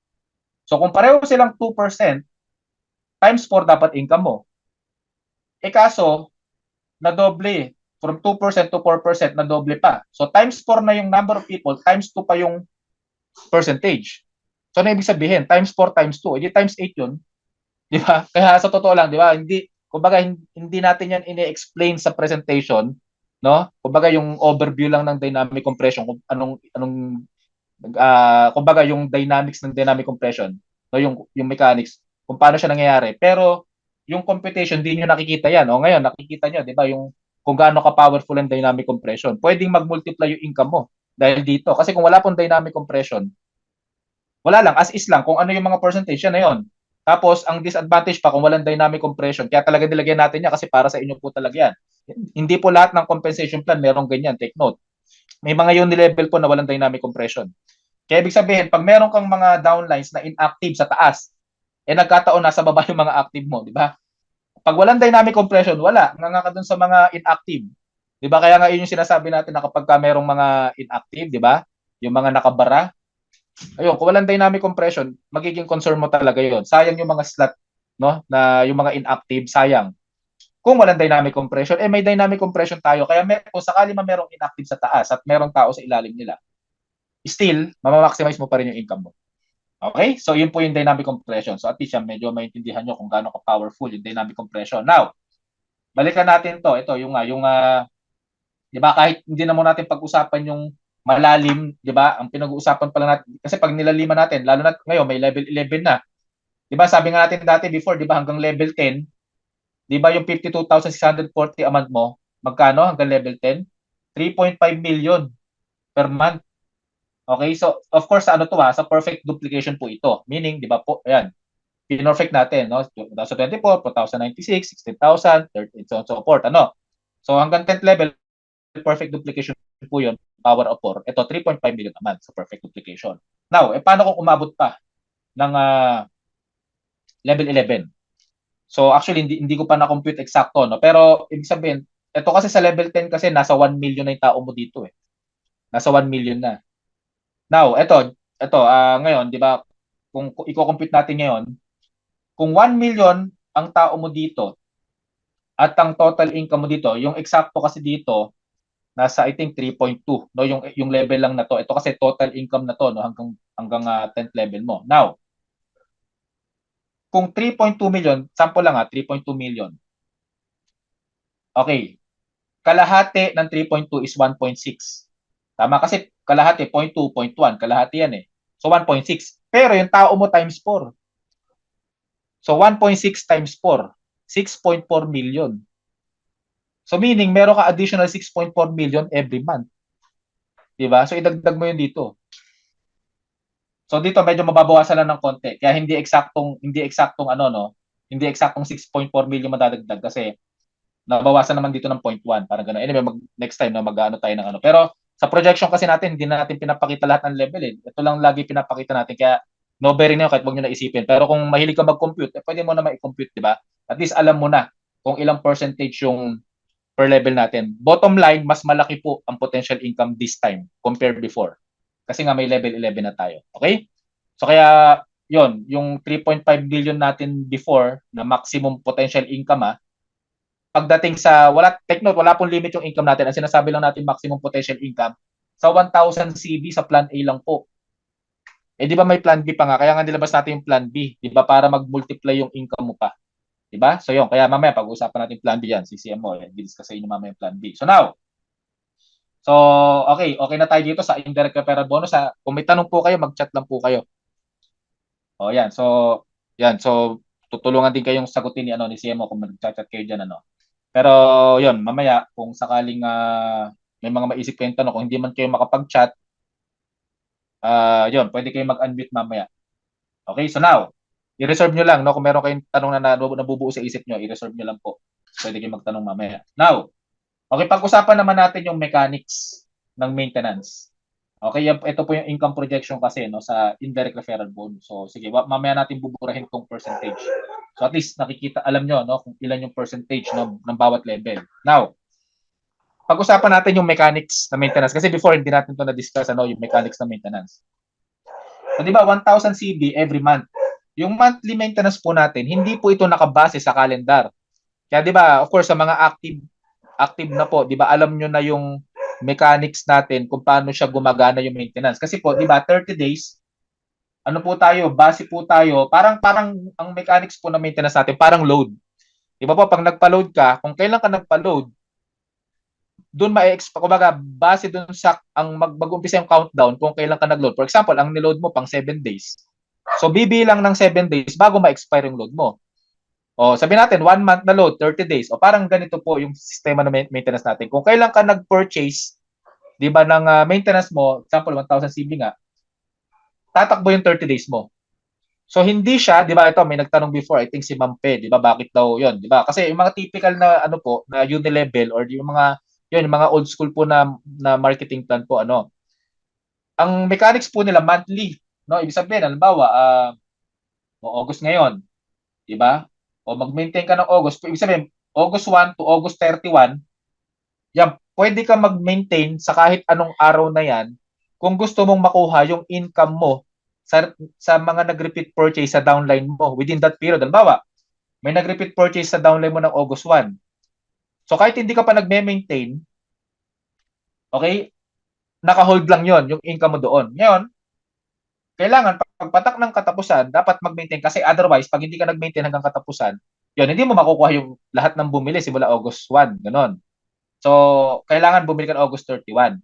Speaker 1: So kung pareho silang 2%, times 4 dapat income mo. Kaso na doble from 2% to 4% na doble pa. So times 4 na yung number of people, times 2 pa yung percentage. So, ano ibig sabihin? Times 4 times 2. Hindi times 8 yun. Di ba? Kaya sa totoo lang, di ba? Hindi, kumbaga hindi natin yan ini-explain sa presentation, no? Kumbaga yung overview lang ng dynamic compression kung anong kumbaga yung dynamics ng dynamic compression, no, yung mechanics, kung paano siya nangyayari. Pero yung computation, hindi niyo nakikita yan. O ngayon, nakikita niyo, di ba, yung kung gaano ka-powerful ang dynamic compression. Pwedeng mag-multiply yung income mo dahil dito. Kasi kung wala pong dynamic compression, wala lang, as is lang. Kung ano yung mga percentage, yan na yun. Tapos, ang disadvantage pa kung walang dynamic compression, kaya talaga nilagyan natin yan kasi para sa inyo po talaga yan. Hindi po lahat ng compensation plan merong ganyan. Take note. May mga uni-level po na walang dynamic compression. Kaya ibig sabihin, pag meron kang mga downlines na inactive sa taas, nagkataon nasa baba yung mga active mo, di ba? Pag walang dynamic compression, wala. Nga ka dun sa mga inactive. Di ba? Kaya nga yun yung sinasabi natin na kapag merong mga inactive, di ba? Yung mga nakabara, ayun, kung walang dynamic compression, magiging concern mo talaga yun. Sayang yung mga slot, no? Na yung mga inactive, sayang. Kung walang dynamic compression, may dynamic compression tayo. Kaya kung sakali merong inactive sa taas at merong tao sa ilalim nila, still, mamaximize mo pa rin yung income mo. Okay? So, yun po yung dynamic compression. So, at least yan, medyo maintindihan nyo kung gaano ka-powerful yung dynamic compression. Now, balikan natin to. Ito, di ba, kahit hindi na muna natin pag-usapan yung malalim, di ba? Ang pinag-uusapan pa lang natin, kasi pag nilaliman natin, lalo na ngayon, may level 11 na. Di ba, sabi nga natin dati before, di ba, hanggang level 10, di ba, yung 52,640 a month mo, magkano hanggang level 10? 3.5 million per month. Okay, so of course sa sa perfect duplication po ito. Meaning, 'di ba po, ayan, pinorfect natin, no? 2024, 4,096, 16,000, 13, so on so forth, ano? So hanggang 10th level, perfect duplication po 'yon, power of 4. Ito 3.5 million a month sa perfect duplication. Now, paano kung umabot pa ng level 11? So actually hindi ko pa na-compute eksakto, no? Pero ibig sabihin, ito kasi sa level 10 kasi nasa 1 million na 'yung tao mo dito eh. Nasa 1 million na. Now, ito ngayon, 'di ba? Kung i-compute natin ngayon, kung 1 million ang tao mo dito at ang total income mo dito, yung eksakto kasi dito nasa I think 3.2, no, yung level lang na to. Ito kasi total income na to, no, hanggang 10th level mo. Now, kung 3.2 million, sample lang 3.2 million. Okay. Kalahati ng 3.2 is 1.6. Tama kasi kalahati 0.2, 0.1, kalahati yan eh. So 1.6. Pero yung tao mo times 4. So 1.6 times 4, 6.4 million. So meaning meron ka additional 6.4 million every month. 'Di ba? So idagdag mo 'yun dito. So dito medyo mababawasan lang ng konti. Kaya hindi eksaktong hindi eksaktong 6.4 million madadagdag kasi nabawasan naman dito ng 0.1, parang gano'n. Anyway, next time mag-aano tayo ng ano. Pero sa projection kasi natin, hindi na natin pinapakita lahat ng level eh. Ito lang lagi pinapakita natin. Kaya no bearing na yun, kahit wag nyo na isipin. Pero kung mahilig ka mag-compute, pwede mo na ma-compute, di ba? At least alam mo na kung ilang percentage yung per level natin. Bottom line, mas malaki po ang potential income this time compared before. Kasi nga may level 11 na tayo. Okay? So kaya, yung 3.5 billion natin before na maximum potential income pagdating sa, take note, wala pong limit yung income natin. Ang sinasabi lang natin maximum potential income sa 1,000 CV sa plan A lang po. Di ba may plan B pa nga? Kaya nga nilabas natin yung plan B, di ba? Para mag-multiply yung income mo pa. Di ba? So yun, kaya mamaya pag-uusapan natin plan B yan, CCM mo. Bilis kasi yun mamaya yung plan B. So now, okay na tayo dito sa indirect referral bonus. Kung may tanong po kayo, mag-chat lang po kayo. Yan. So, tutulungan din kayong sagutin ni CMO kung mag-chat kayo dyan, Pero yun, mamaya kung sakaling may mga maisip kayong tanong, kung hindi man kayo makapag-chat, yun, pwede kayo mag-unmute mamaya. Okay, so now, i-reserve nyo lang, kung meron kayong tanong na nabubuo sa isip nyo, i-reserve nyo lang po. Pwede kayo magtanong mamaya. Now, okay, pag-usapan naman natin yung mechanics ng maintenance. Okay, ito po yung income projection kasi sa indirect referral bonus. So sige, mamaya natin buburahin tong percentage. So at least nakikita, alam nyo kung ilan yung percentage ng bawat level. Now, pag-usapan natin yung mechanics ng maintenance kasi before hindi natin to na-discuss yung mechanics ng maintenance. So di ba 1,000 CB every month. Yung monthly maintenance po natin, hindi po ito nakabase sa calendar. Kaya di ba, of course sa mga active na po, di ba alam nyo na yung mechanics natin kung paano siya gumagana yung maintenance. Kasi po, di ba, 30 days, base po tayo, parang ang mechanics po ng maintenance natin, parang load. Di ba po, pag nagpa-load ka, kung kailan ka nagpa-load, doon kumbaga, base doon sa, mag-umpisa yung countdown kung kailan ka nag-load. For example, ang niload mo pang 7 days. So, bibilang ng 7 days bago ma-expire yung load mo. O, sabi natin, 1 month na load, 30 days. O, parang ganito po yung sistema ng maintenance natin. Kung kailan ka nag-purchase, di ba, ng maintenance mo, example, 1,000 CB nga, tatakbo yung 30 days mo. So hindi siya, 'di ba? Ito may nagtanong before, I think si Ma'am Pe, 'di ba? Bakit daw 'yon, 'di ba? Kasi yung mga typical na ano po, na unilevel or yung mga 'yon, yung mga old school po na marketing plan po ano. Ang mechanics po nila monthly, no? Ibig sabihin, halimbawa, August ngayon, 'di ba? O mag-maintain ka ng August, ibig sabihin August 1 to August 31, yan, pwede ka mag-maintain sa kahit anong araw na 'yan kung gusto mong makuha yung income mo sa mga nag-repeat purchase sa downline mo within that period. Halimbawa, may nag-repeat purchase sa downline mo ng August 1. So kahit hindi ka pa nagme-maintain, okay, naka-hold lang yon yung income mo doon. Ngayon, kailangan pagpatak ng katapusan, dapat mag-maintain kasi otherwise, pag hindi ka nag-maintain hanggang katapusan, yun, hindi mo makukuha yung lahat ng bumili simula August 1, ganon. So, kailangan bumili ka ng August 31.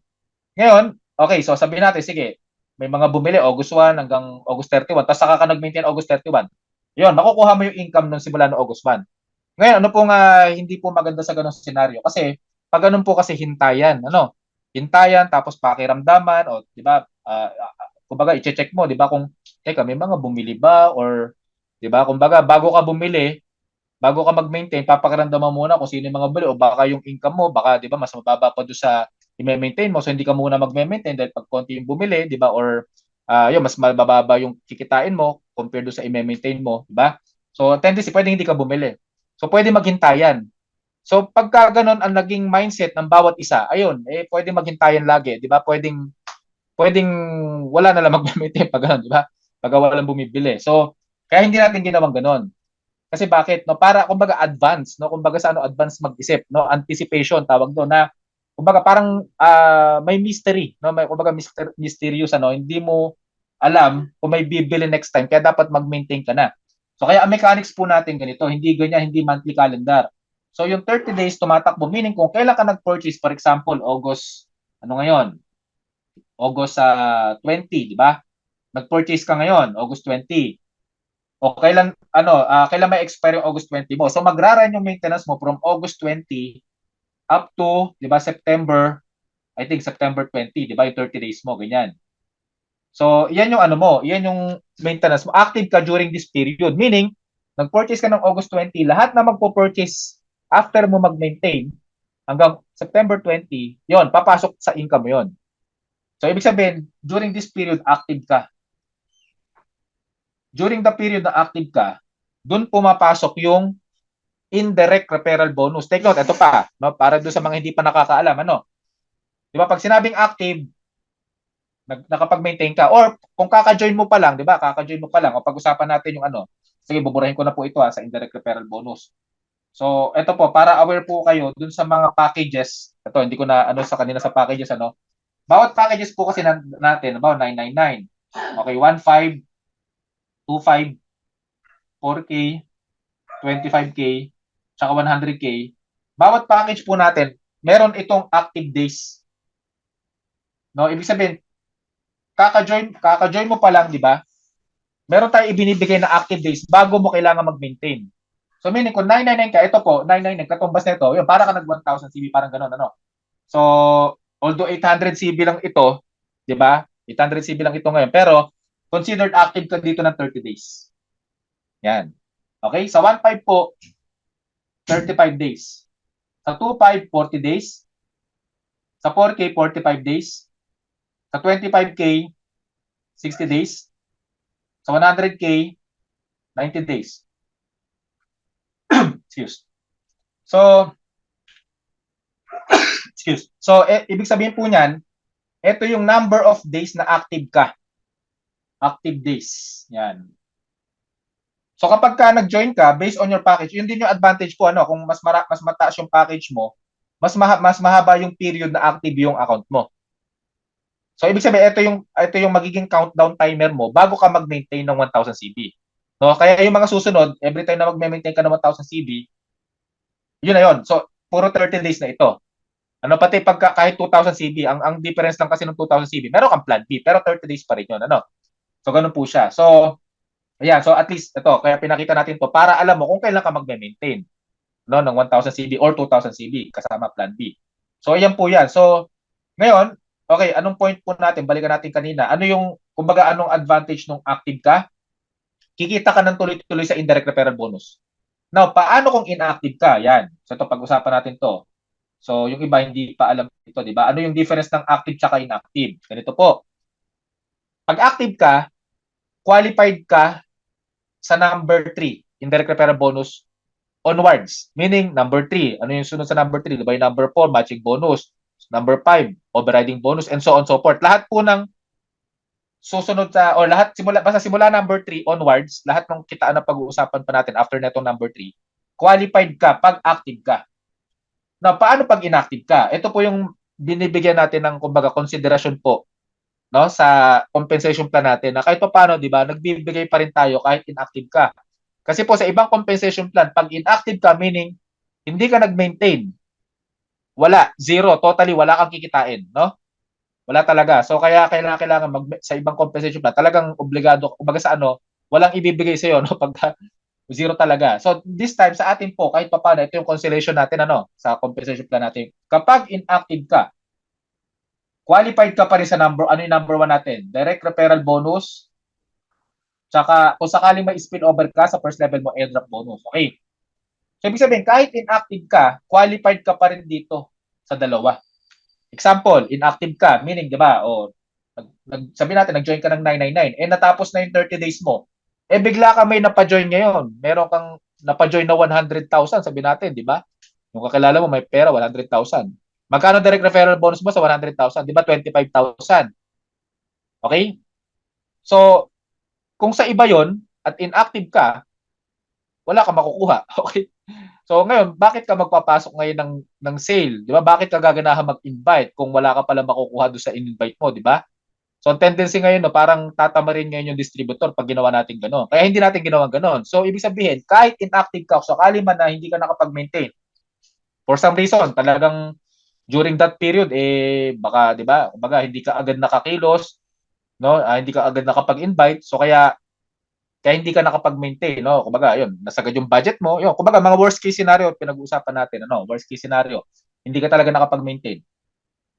Speaker 1: Ngayon, okay, so sabihin natin, sige, may mga bumili August 1 hanggang August 31, tapos saka ka nag-maintain August 31. Yun, makukuha mo yung income nung simula no August 1. Ngayon, ano pong hindi po maganda sa ganung senaryo? Kasi, pag ganun po kasi hintayan, ano? Hintayan, tapos pakiramdaman, o, di ba, kumbaga, i-check mo, di ba, kung, teka, may mga bumili ba? Or, di ba, kumbaga, bago ka mag-maintain, papakiramdaman mo muna kung sino yung mga bumili, o baka yung income mo, baka, di ba, mas mababa pa doon sa i-maintain mo. So, hindi ka muna mag-maintain dahil pag konti yung bumili, di ba, or, yun, mas mababa yung kikitain mo compared doon sa i-maintain mo, di ba? So, tendency, pwedeng hindi ka bumili. So, pwede maghintayan. So, pagka ganun ang naging mindset ng bawat isa, ayun, pwede maghintayan lagi, di ba? Pwedeng wala na lang mag-maintain pag ganun, di ba? Pag walang bumibili. So, kaya hindi natin ginawang ganun. Kasi bakit? No, para kumbaga advance, no? Kumbaga sa ano, advance mag-isip, no? Anticipation tawag doon na kumbaga parang may mystery, no? May kumbaga mysterious ano, hindi mo alam kung may bibili next time, kaya dapat mag-maintain ka na. So kaya ang mechanics po natin ganito, hindi ganyan, hindi monthly calendar. So yung 30 days tumatakbo, meaning kung kailan ka nag-purchase, for example, August, ano ngayon? August 20, di ba? Nag-purchase ka ngayon, August 20. O kailan may expire yung August 20 mo. So magra-run yung maintenance mo from August 20 up to, 'di ba, September, I think September 20, 'di ba, yung 30 days mo, ganyan. So, yan yung ano mo, yan yung maintenance mo. Active ka during this period. Meaning, nag-purchase ka ng August 20, lahat na magpo-purchase after mo mag-maintain hanggang September 20, yon, papasok sa income mo yon. So, ibig sabihin, during this period, active ka. During the period na active ka, doon pumapasok yung indirect referral bonus. Take note, ito pa, no, para doon sa mga hindi pa nakakaalam, ano? 'Di ba, pag sinabing active, nakapag-maintain ka, or kung kaka-join mo pa lang, 'di ba? Kaka-join mo pa lang, o pag-usapan natin yung ano. Sige, buburahin ko na po ito sa indirect referral bonus. So, ito po, para aware po kayo dun sa mga packages. Ito, hindi ko na ano sa kanina sa packages, ano. Bawat packages po kasi natin, about 999. Okay, 15, 25, 4K, 25K, tsaka 100K. Bawat package po natin, meron itong active days. No, ibig sabihin, kaka-join mo pa lang, di ba? Meron tayong ibinibigay na active days bago mo kailangan mag-maintain. So meaning kung 999 ka, ito po, 999, katumbas na ito, yun, para ka nag 1,000 CB, parang gano'n, ano. So, although 800 CB lang ito, di ba? 800 CB lang ito ngayon, pero considered active ka dito ng 30 days. Yan. Okay? Sa 1.5 po, 35 days. Sa 2.5, 40 days. Sa 4K, 45 days. Sa 25K, 60 days. Sa 100K, 90 days. Excuse. So, ibig sabihin po niyan, ito yung number of days na active ka. Active days. Yan. So kapag ka nag-join ka, based on your package, yun din yung advantage po, ano, kung mas mataas yung package mo, mas mahaba yung period na active yung account mo. So ibig sabihin, ito yung magiging countdown timer mo bago ka mag-maintain ng 1,000 CB. No, kaya yung mga susunod, every time na mag-maintain ka ng 1,000 CB, Yun na yun. So, puro 30 days na ito. Ano, pati pagka kahit 2,000 CB, ang difference lang kasi ng 2,000 CB, meron kang plan B, pero 30 days pa rin yun. Ano? So, ganun po siya. So, ayan. So, at least, ito, kaya pinakita natin to para alam mo kung kailan ka magme-maintain, no, ng 1,000 CB or 2,000 CB kasama plan B. So, ayan po yan. So, ngayon, okay, anong point po natin? Balikan natin kanina. Ano yung, kumbaga, anong advantage nung active ka? Kikita ka ng tuloy-tuloy sa indirect referral bonus. Now, paano kung inactive ka? Yan. So, ito, pag-usapan natin to. So, yung iba hindi pa alam ito, di ba? Ano yung difference ng active tsaka inactive? Ganito po. Pag active ka, qualified ka sa number 3, indirect referral bonus onwards. Meaning, number 3. Ano yung sunod sa number 3? Di ba yung number 4, matching bonus. Number 5, overriding bonus, and so on so forth. Lahat po ng susunod sa, o lahat, basta simula number 3 onwards, lahat ng kitaan na pag-uusapan pa natin after netong number 3, qualified ka pag active ka. Na paano pag inactive ka? Ito po yung binibigyan natin ng kumbaga konsiderasyon po, no, sa compensation plan natin na kahit pa paano, 'di ba, nagbibigay pa rin tayo kahit inactive ka. Kasi po sa ibang compensation plan, pag inactive ka meaning hindi ka nag-maintain, wala, zero, totally wala kang kikitain, no? Wala talaga. So kaya kailangan sa ibang compensation plan, talagang obligado, kumbaga sa ano, walang ibibigay sa iyo no pag zero talaga. So this time sa atin po kahit papaano ito yung consideration natin ano sa compensation plan natin. Kapag inactive ka, qualified ka pa rin sa number, ano yung number 1 natin? Direct referral bonus, tsaka kung sakaling may spin over ka sa first level mo, airdrop bonus. Okay. So ibig sabihin kahit inactive ka, qualified ka pa rin dito sa dalawa. Example, inactive ka, meaning 'di ba? O sabi natin nag-join ka ng 999, eh natapos na yung 30 days mo. Eh bigla ka may napa-join ngayon. Meron kang napa-join na 100,000, sabi natin, 'di ba? Yung kakilala mo may pera 100,000. Magkano direct referral bonus mo sa 100,000? 'Di ba 25,000? Okay? So, kung sa iba 'yon at inactive ka, wala kang makukuha. Okay? So ngayon, bakit ka magpapasok ngayon ng sale? 'Di ba? Bakit ka gaganahan mag-invite kung wala ka pala makukuha doon sa in-invite mo, 'di ba? So, ang tendency ngayon, no, parang tatamarin ngayon yung distributor pag ginawa natin gano'n. Kaya hindi natin ginawa gano'n. So, ibig sabihin, kahit inactive ka, sakali man na hindi ka nakapag-maintain, for some reason, talagang during that period, eh, baka, di ba, kumbaga, hindi ka agad nakakilos, no? Hindi ka agad nakapag-invite, so kaya hindi ka nakapag-maintain, no? Kumbaga, yun, nasagad yung budget mo, yun, kumbaga, mga worst case scenario, pinag-uusapan natin, ano, worst case scenario, hindi ka talaga nakapag-maintain.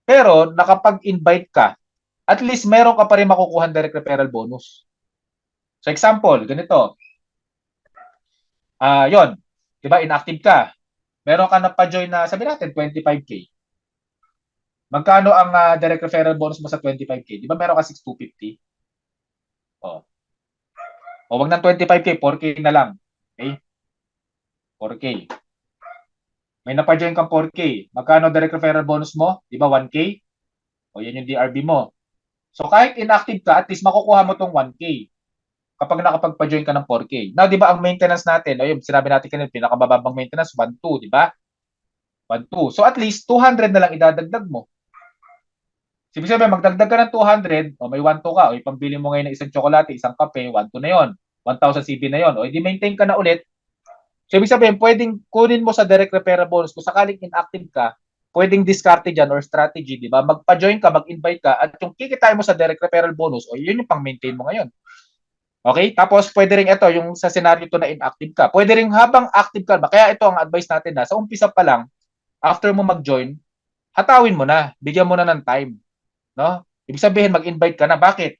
Speaker 1: Pero, nakapag-invite ka, at least meron ka pa rin makukuha direct referral bonus. So example, ganito. Yon, 'di ba, inactive ka. Meron ka na pa-join na sabi natin 25k. Magkano ang direct referral bonus mo sa 25k? 'Di ba meron ka 6,250? Oh. O wag nang 25k, 4k na lang. Okay? 4k. May napa-join kang 4k. Magkano direct referral bonus mo? 'Di ba 1k? O yan yung DRB mo. So kahit inactive ka, at least makukuha mo tong 1k. Kapag nakapagpa-join ka ng 4K. Now, di ba, ang maintenance natin, ayun, sinabi natin kanina, pinakamababang maintenance, 1,2, di ba? 1,2. So, at least, 200 na lang idadagdag mo. Ibig sabihin, magdagdag ka ng 200, o may 1,2 ka, o ipambili mo ngayon ng isang tsokolate, isang kape, 1,2 na yon, 1,000 CB na yon, o hindi maintain ka na ulit. So, ibig sabihin, pwedeng kunin mo sa direct referral bonus, kung sakaling inactive ka, pwedeng discarte dyan or strategy, di ba? Magpa-join ka, mag-invite ka, at yung kikitain mo sa direct referral bonus, o yun yung pang-maintain mo ngayon. Okay? Tapos pwede rin ito, yung sa scenario to na inactive ka. Pwede rin habang active ka, kaya ito ang advice natin na sa umpisa pa lang, after mo mag-join, hatawin mo na, bigyan mo na ng time, no? Ibig sabihin mag-invite ka na. Bakit?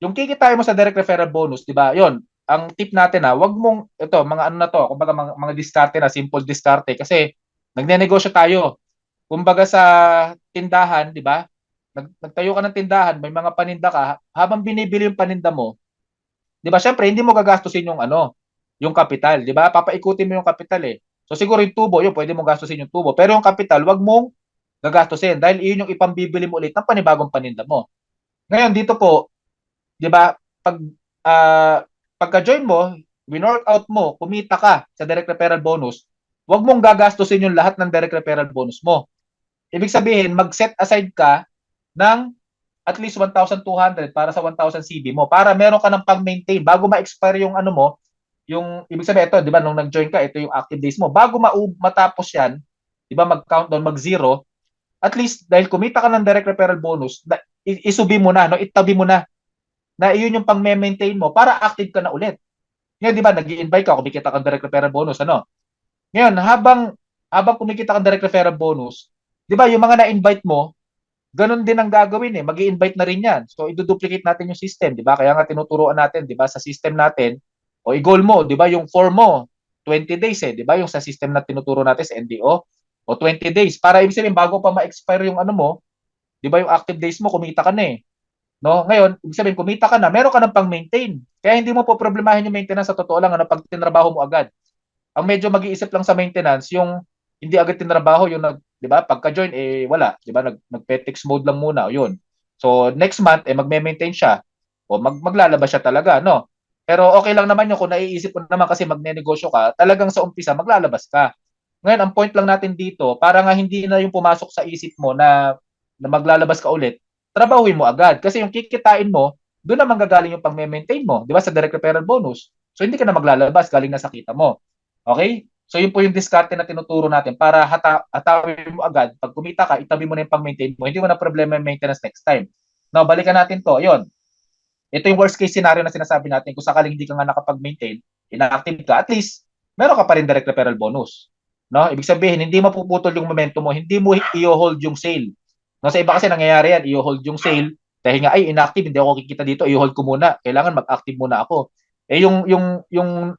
Speaker 1: Yung kikitain mo sa direct referral bonus, 'di ba? 'Yon, ang tip natin na, wag mong ito, mga ano na to, kumbaga mga diskarte na, simple diskarte kasi nagnenegosyo tayo. Kumbaga sa tindahan, 'di ba? Nagtayo ka ng tindahan, may mga paninda ka, habang binibili yung paninda mo, 'di ba? Syempre hindi mo gagastusin yung ano, yung kapital, 'di ba? Papaikutin mo yung kapital eh. So siguro yung tubo, yun pwede mong gastusin yung tubo. Pero yung kapital, wag mong gagastusin dahil iyon yung ipambibili mo ulit ng panibagong paninda mo. Ngayon dito po, 'di ba? Pag pagka-join mo, win-workout mo, kumita ka sa direct referral bonus, wag mong gagastusin yung lahat ng direct referral bonus mo. Ibig sabihin, mag-set aside ka ng at least 1,200 para sa 1,000 CB mo para meron ka ng pang-maintain bago ma-expire yung ano mo, yung ibig sabihin ito, 'di ba, nung nag-join ka, ito yung active days mo. Bago matapos 'yan, 'di ba, mag-countdown, mag-zero, at least dahil kumita ka ng direct referral bonus, isubi mo na, no, itabi mo na iyon yung pang-maintain mo para active ka na ulit. Ngayon, 'di ba, nag-i-invite ka, kumikita kang direct referral bonus, ano? Ngayon, habang kumikita kang direct referral bonus, 'di ba, yung mga na-invite mo, ganun din ang gagawin eh. Mag-i-invite na rin 'yan. So i-duplicate natin yung system, 'di ba? Kaya nga tinuturuan natin, 'di ba, sa system natin, o i-goal mo, 'di ba, yung form mo 20 days eh, 'di ba? Yung sa system na tinuturo natin sa NDO, o 20 days para ibig sabihin bago pa ma-expire yung ano mo, 'di ba, yung active days mo kumita ka na eh. No? Ngayon, ibig sabihin kumita ka na, meron ka nang pang-maintain. Kaya hindi mo po problemahin yung maintenance sa totoo lang ano, pag tinrabaho mo agad. Ang medyo mag-iisip lang sa maintenance yung hindi agad tinrabaho yung 'di ba? Pagka-join eh wala, 'di ba? Nag-petix mode lang muna, o yun. So next month eh magme-maintain siya o maglalabas siya talaga, no? Pero okay lang naman yun kung naiisip mo naman kasi magnenegosyo ka, talagang sa umpisa maglalabas ka. Ngayon, ang point lang natin dito, para nga hindi na yung pumasok sa isip mo na maglalabas ka ulit, trabahuin mo agad. Kasi yung kikitain mo, doon naman gagaling yung pag-maintain mo. Di ba? Sa direct referral bonus. So, hindi ka na maglalabas, galing na sa kita mo. Okay? So, yun po yung diskarte na tinuturo natin para hatawin mo agad. Pag kumita ka, itabi mo na yung pang-maintain mo. Hindi mo na problema yung maintenance next time. Now, balikan natin to. Yun. Ito yung worst case scenario na sinasabi natin. Kung sakaling hindi ka nga nakapag-maintain, inactive ka, at least, meron ka pa rin direct referral bonus. No? Ibig sabihin, hindi mapuputol yung momentum mo, hindi mo i-hold yung sale. No, sa iba kasi nangyayari yan, i-hold yung sale dahil nga ay inactive, hindi ako kikita dito, i-hold ko muna. Kailangan mag-active muna ako. Eh yung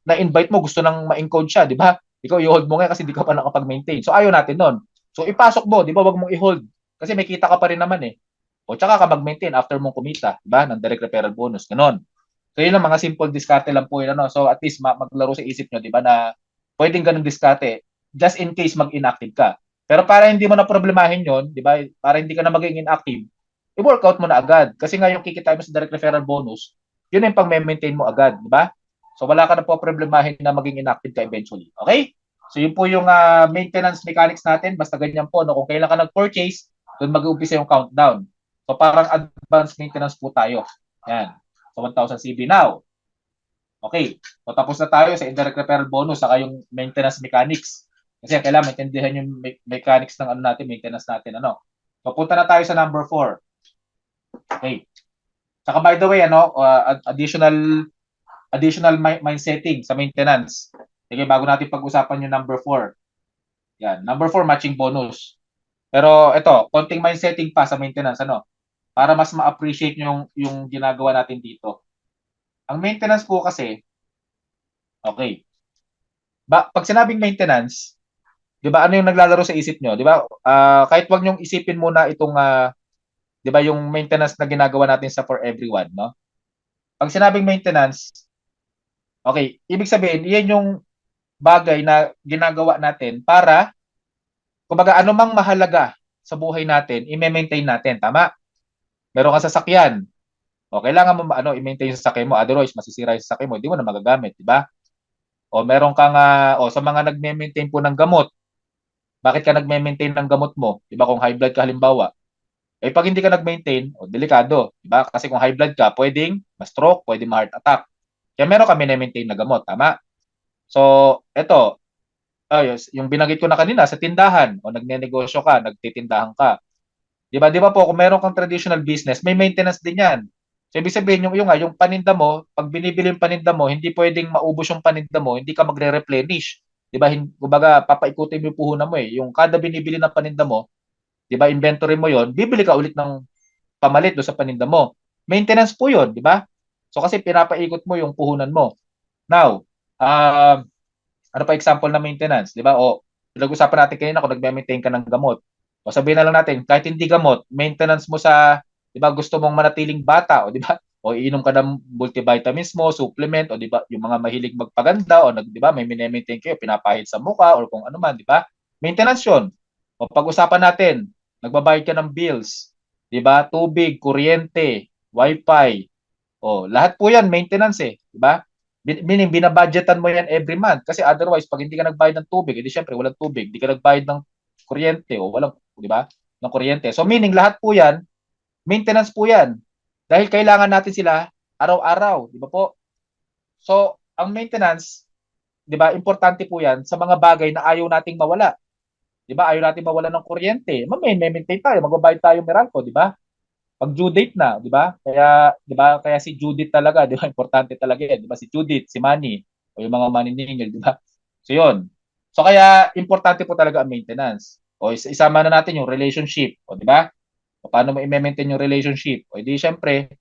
Speaker 1: na-invite mo gusto nang ma-encode siya, di ba? Ikaw i-hold mo nga kasi hindi ka pa nakapag-maintain. So ayaw natin noon. So ipasok mo, di ba, wag mong i-hold kasi may kita ka pa rin naman eh. O tsaka ka mag-maintain after mong kumita, di ba? Ng direct referral bonus, ganon. So yun ang mga simple diskarte lang po yun, ano. So at least maglaro sa isip nyo, di ba, na pwedeng ganung diskarte just in case mag-inactive ka. Pero para hindi mo na problemahin yon, di ba? Para hindi ka na maging inactive, i-workout mo na agad. Kasi nga yung kikita mo sa direct referral bonus, yun yung pang-maintain mo agad, di ba? So wala ka na po problemahin na maging inactive ka eventually. Okay? So yun po yung maintenance mechanics natin. Basta ganyan po, no? Kung kailan ka nag-purchase, doon mag-uumpisa yung countdown. So parang advanced maintenance po tayo. Yan. So 1,000 CB now. Okay. So tapos na tayo sa indirect referral bonus saka yung maintenance mechanics. Kasi kailangan maintindihan yung mechanics ng ano natin, maintenance natin, ano. So punta na tayo sa number 4. Okay. Saka by the way, ano, additional mind setting sa maintenance. Sige, bago natin pag-usapan yung number 4. Yan, number 4 matching bonus. Pero ito, konting mind setting pa sa maintenance, ano, para mas ma-appreciate yung ginagawa natin dito. Ang maintenance po kasi, okay. Pag sinabing maintenance, 'di ba, ano yung naglalaro sa isip nyo? 'Di ba? Kahit wag niyo isipin muna itong 'di ba, yung maintenance na ginagawa natin sa For Everyone, no? Pag sinabing maintenance, okay, ibig sabihin, iyan yung bagay na ginagawa natin para kumbaga anumang mahalaga sa buhay natin, i-maintain natin, tama? Meron kang sasakyan. O kailangan mo i-maintain yung sasakyan mo, otherwise masisira yung sasakyan mo, hindi mo na magagamit, 'di ba? O meron kang sa mga nagme-maintain po ng gamot, bakit ka nagme-maintain ng gamot mo? 'Di ba, kung high blood ka halimbawa, eh pag hindi ka nag-maintain, delikado, 'di ba? Kasi kung high blood ka, pwedeng ma-stroke, pwedeng ma-heart attack. Kaya meron kami na-maintain na gamot, tama? So, eto, yung binanggit ko na kanina sa tindahan o nagnenegosyo ka, nagtitindahan ka. 'Di ba po, kung meron kang traditional business, may maintenance din 'yan. So, ibig sabihin yung paninda mo, pag binibili yung paninda mo, hindi pwedeng maubos yung paninda mo, hindi ka magre-replenish. 'Di ba? Kumbaga, papaikutin mo yung puhunan mo eh. Yung kada binibili ng paninda mo, 'di ba, inventory mo 'yon, bibili ka ulit ng pamalit do sa paninda mo. Maintenance po 'yon, 'di ba? So kasi pinapaikot mo yung puhunan mo. Now, ano pa example na maintenance, 'di ba? O pinag-usapan natin kanina kung nagme-maintain ka ng gamot. O sabihin na lang natin, kahit hindi gamot, maintenance mo sa, 'di ba, gusto mong manatiling bata, o 'di ba? O iinom ka ng multivitamins mo, supplement, o 'di ba, yung mga mahilig magpaganda o 'di ba, may mine-maintain kayo, pinapahid sa mukha or kung ano man, 'di ba? Maintenance 'yon. O pag-usapan natin, nagbabayad ka ng bills, 'di ba? Tubig, kuryente, wifi. O lahat po 'yan maintenance eh, 'di ba? Meaning binabudgetan mo yan every month kasi otherwise pag hindi ka nagbayad ng tubig, edi syempre walang tubig, hindi ka nagbayad ng kuryente o walang, 'di ba? Ng kuryente. So meaning lahat po 'yan, maintenance po 'yan. Dahil kailangan natin sila araw-araw, 'di ba po? So ang maintenance, 'di ba, importante po 'yan sa mga bagay na ayaw nating mawala. 'Di ba? Ayaw nating mawala ng kuryente. Maintain tayo, magbabayad tayo Meralco, 'di ba? Pag due date na, 'di ba? Kaya 'di ba, kaya si Judith talaga, 'di ba? Importante talaga 'yan, 'di ba? Si Judith, si Manny, o yung mga maniningil, 'di ba? So 'yun. So kaya importante po talaga ang maintenance. O isama na natin yung relationship, o 'di ba? O paano mo i-maintain yung relationship? O di syempre,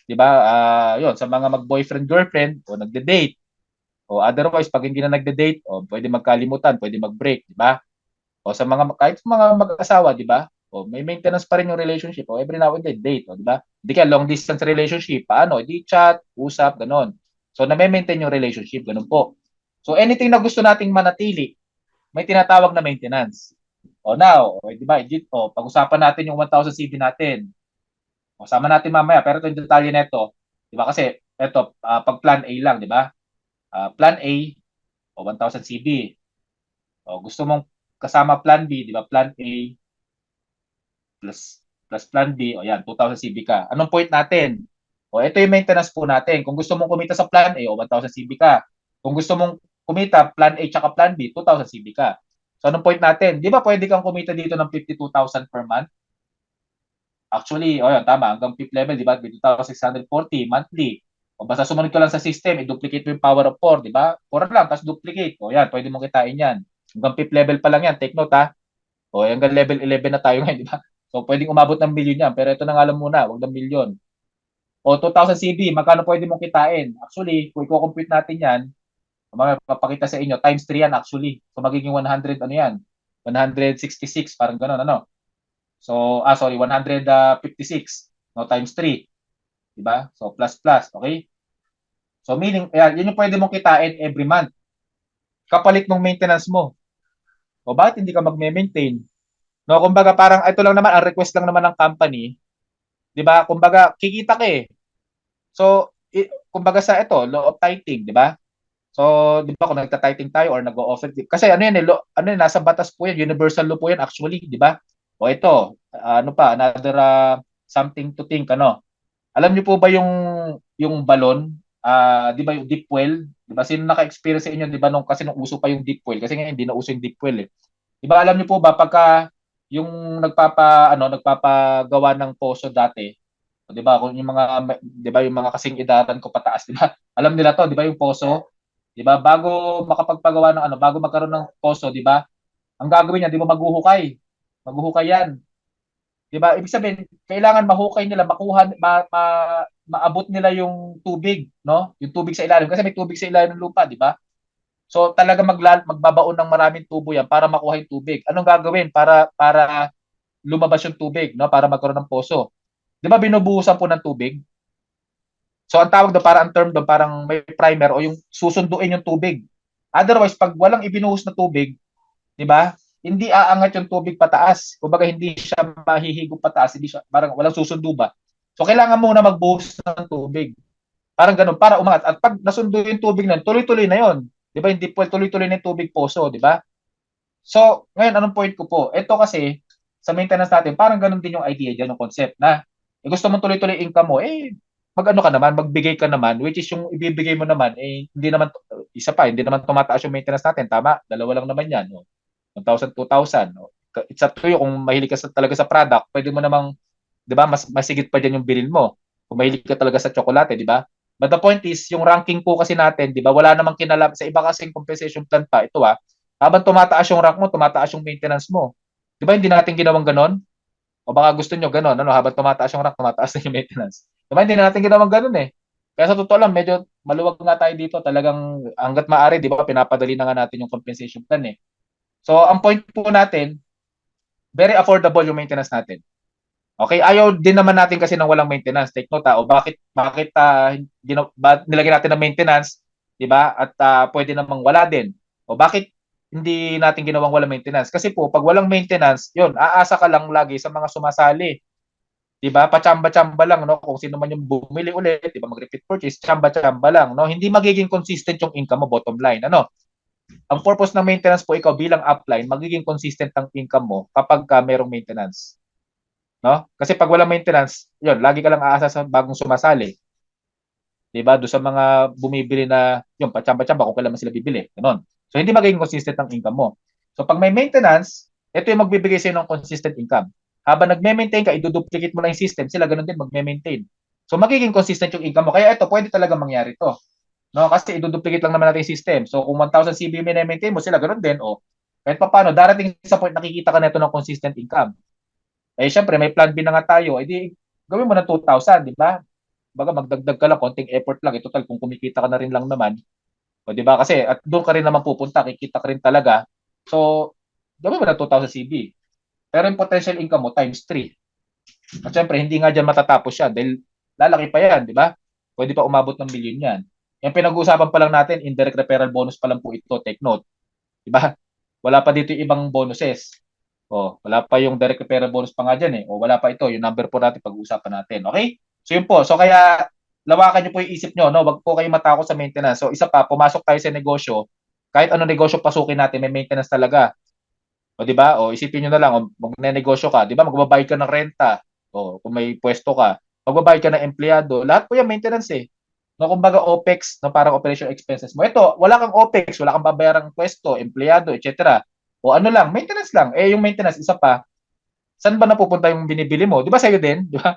Speaker 1: 'di ba? 'Yun sa mga mag-boyfriend girlfriend o nagde-date. O otherwise pag hindi na nagde-date, o pwede magkalimutan, pwede mag-break, 'di ba? O sa mga kahit sa mga mag-asawa, 'di ba? O may maintenance pa rin yung relationship. O every now and then date, o 'di ba? Hindi ka long distance relationship, paano? Di chat, usap, ganon. So na-maintain yung relationship, ganun po. So anything na gusto nating manatili, may tinatawag na maintenance. O now, o, 'di ba? O pag-usapan natin yung 1000 CV natin. O sama natin mamaya, pero ito yung detalye nito, 'di ba? Kasi ito pag plan A lang, 'di ba? Plan A o 1000 CV. O gusto mong kasama plan B, 'di ba? Plan A plus plan B, o yan, 2,000 CB ka. Anong point natin? O ito yung maintenance po natin. Kung gusto mong kumita sa plan A, o 1,000 CB ka. Kung gusto mong kumita plan A tsaka plan B, 2,000 CB ka. So anong point natin? Di ba pwede kang kumita dito ng 52,000 per month? Actually, o yan, tama, hanggang fifth level, di ba? 2,640 monthly. O basta sumunod ka lang sa system, i-duplicate mo yung power of 4, di ba? 4 lang, tapos duplicate. O yan, pwede mong kitain yan. Hanggang fifth level pa lang yan, take note ha. O hanggang level 11 na tayo ngayon, di ba? So pwedeng umabot ng milyon yan, pero ito na nga lang muna, wag ng milyon. O 2,000 CB, magkano pwede mong kitain? Actually, kung i-compute natin yan, mapapakita sa inyo, times 3 yan actually. So magiging 100, ano yan? 166, parang gano'n, ano? So, sorry, 156, no, times 3. Diba? So, plus, okay? So, meaning, yun yung pwede mong kitain every month. Kapalit ng maintenance mo. O bakit hindi ka magme-maintain? No, kumbaga parang ito lang naman, ang request lang naman ng company, 'di ba? Kumbaga kikita ka eh. So, kumbaga sa ito, law of tithing, 'di ba? So, 'di ba kung nagta-tithing tayo or nag-o-offer, kasi ano yan eh, ano yan, nasa batas po yan, universal law po yan actually, 'di ba? O ito, ano pa, another something to think, ano. Alam niyo po ba yung balon, 'di ba yung deep well, 'di ba? Sino naka-experience sa inyo, 'di ba, nung uso pa yung deep well, kasi ngayon hindi na uso yung deep well eh. 'Di ba alam niyo po ba pagka yung nagpapagawa ng poso dati, 'di ba? Kung yung mga 'di ba yung mga kasing edaran ko pataas, 'di ba? Alam nila 'to, 'di ba yung poso? 'Di ba? Bago makapagpagawa ng bago magkaroon ng poso, 'di ba? Ang gagawin niya, 'di ba, maghuhukay. Maghuhukay 'yan. 'Di ba? Ibig sabihin, kailangan mahukay nila, maabot nila yung tubig, no? Yung tubig sa ilalim kasi may tubig sa ilalim ng lupa, 'di ba? So talaga magbabaon ng maraming tubo 'yan para makuha yung tubig. Anong gagawin para lumabas yung tubig, no? Para magkaroon ng poso. 'Di ba binubuhusan po ng tubig? So ang tawag doon, para ang term doon, parang may primer o yung susunduin yung tubig. Otherwise, pag walang ibinuhos na tubig, 'di ba? Hindi aangat yung tubig pataas. Kumbaga hindi siya mahihigop pataas, hindi siya, parang walang susundo ba. So kailangan muna magbuhos ng tubig. Parang ganun para umangat. At pag nasundo yung tubig nun, tuloy-tuloy na 'yon. 'Di ba? Hindi po tuloy-tuloy na yung tubig poso, 'di ba? So, ngayon anong point ko po? Ito kasi sa maintenance natin, parang ganun din yung idea diyan, yung concept na gusto mo tuloy-tuloy income mo, mag-ano ka naman, magbigay ka naman, which is yung ibibigay mo naman, hindi naman, isa pa, hindi naman tumataas yung maintenance natin, tama? Dalawa lang naman yan, no? 1,000, 2,000. No? It's up to you, kung mahilig ka talaga sa product, pwede mo namang, di ba, mas masigit pa dyan yung bilhin mo. Kung mahilig ka talaga sa tsokolate, di ba? But the point is, yung ranking po kasi natin, di ba, wala namang kinalab, sa iba kasing compensation plan pa, ito habang tumataas yung rank mo, tumataas yung maintenance mo. Di ba, hindi natin ginawang ganon? O baka gusto nyo ganon, ano, habang tumataas yung rank, tumataas na yung maintenance. Di ba, hindi natin ginawang ganon eh. Kaya sa totoo lang, medyo maluwag nga tayo dito. Talagang hanggat maaari, di ba, pinapadali na nga natin yung compensation plan eh. So, ang point po natin, very affordable yung maintenance natin. Okay, ayaw din naman natin kasi ng walang maintenance. Take note o bakit nilagyan natin ng maintenance, 'di ba? At pwede namang wala din. O bakit hindi natin ginawang walang maintenance? Kasi po pag walang maintenance, 'yun, aasa ka lang lagi sa mga sumasali. 'Di ba? Pachamba-chamba lang, no? Kung sino man yung bumili ulit, 'di ba? Mag-repeat purchase, chamba-chamba lang, no? Hindi magiging consistent yung income mo, bottom line, ano? Ang purpose ng maintenance po, ikaw bilang upline, magiging consistent ang income mo kapag merong maintenance. No? Kasi pag walang maintenance, 'yun, lagi ka lang aasa sa bagong sumasali. 'Di ba? Doon sa mga bumibili na yung patsamba-tsamba kung kailan man sila bibili, gano'n. So hindi magiging consistent ang income mo. So pag may maintenance, ito yung magbibigay sa'yo ng consistent income. Habang nagme-maintain ka, iduduplicate mo na yung system, sila gano'n din magme-maintain. So magiging consistent yung income mo. Kaya ito, pwede talaga mangyari to. No, kasi iduduplicate lang naman natin yung system. So kung 1,000 CB maintain mo, sila ganoon din. O, kahit pa paano, darating sa point nakikita ka nito ng consistent income. Eh, syempre, may plan B na nga tayo. Eh, di, gawin mo na 2,000, di ba? Baga, magdagdag ka lang, konting effort lang. Eh, total, kung kumikita ka na rin lang naman. O, di ba? Kasi, at doon ka rin naman pupunta, kikita ka rin talaga. So, gawin mo na 2,000 CB. Pero yung potential income mo, times 3. At syempre, hindi nga dyan matatapos siya dahil lalaki pa yan, di ba? Pwede pa umabot ng milyon yan. Yung pinag-uusapan pa lang natin, indirect referral bonus pa lang po ito, take note. Di ba? Wala pa dito yung ibang bonuses. O, wala pa yung direct referral bonus pa nga dyan eh. O, wala pa ito, yung number po natin pag-uusapan natin. Okay? So, yun po. So, kaya, lawakan nyo po yung isip nyo, no? Wag po kayo matakot sa maintenance. So, isa pa, pumasok tayo sa negosyo. Kahit ano negosyo pasukin natin, may maintenance talaga. O, di ba? O, isipin nyo na lang, o, magne-negosyo ka, di ba? Magbabayad ka ng renta. O, kung may pwesto ka, magbabayad ka ng empleyado. Lahat po yan maintenance eh. No, kumbaga OPEX, no, parang operation expenses mo. Ito, wala kang OPEX, wala kang babayarang pwesto, empleyado, etc. O ano lang, maintenance lang. Eh, yung maintenance, isa pa, saan ba napupunta yung binibili mo? Di ba sa'yo din? Di ba?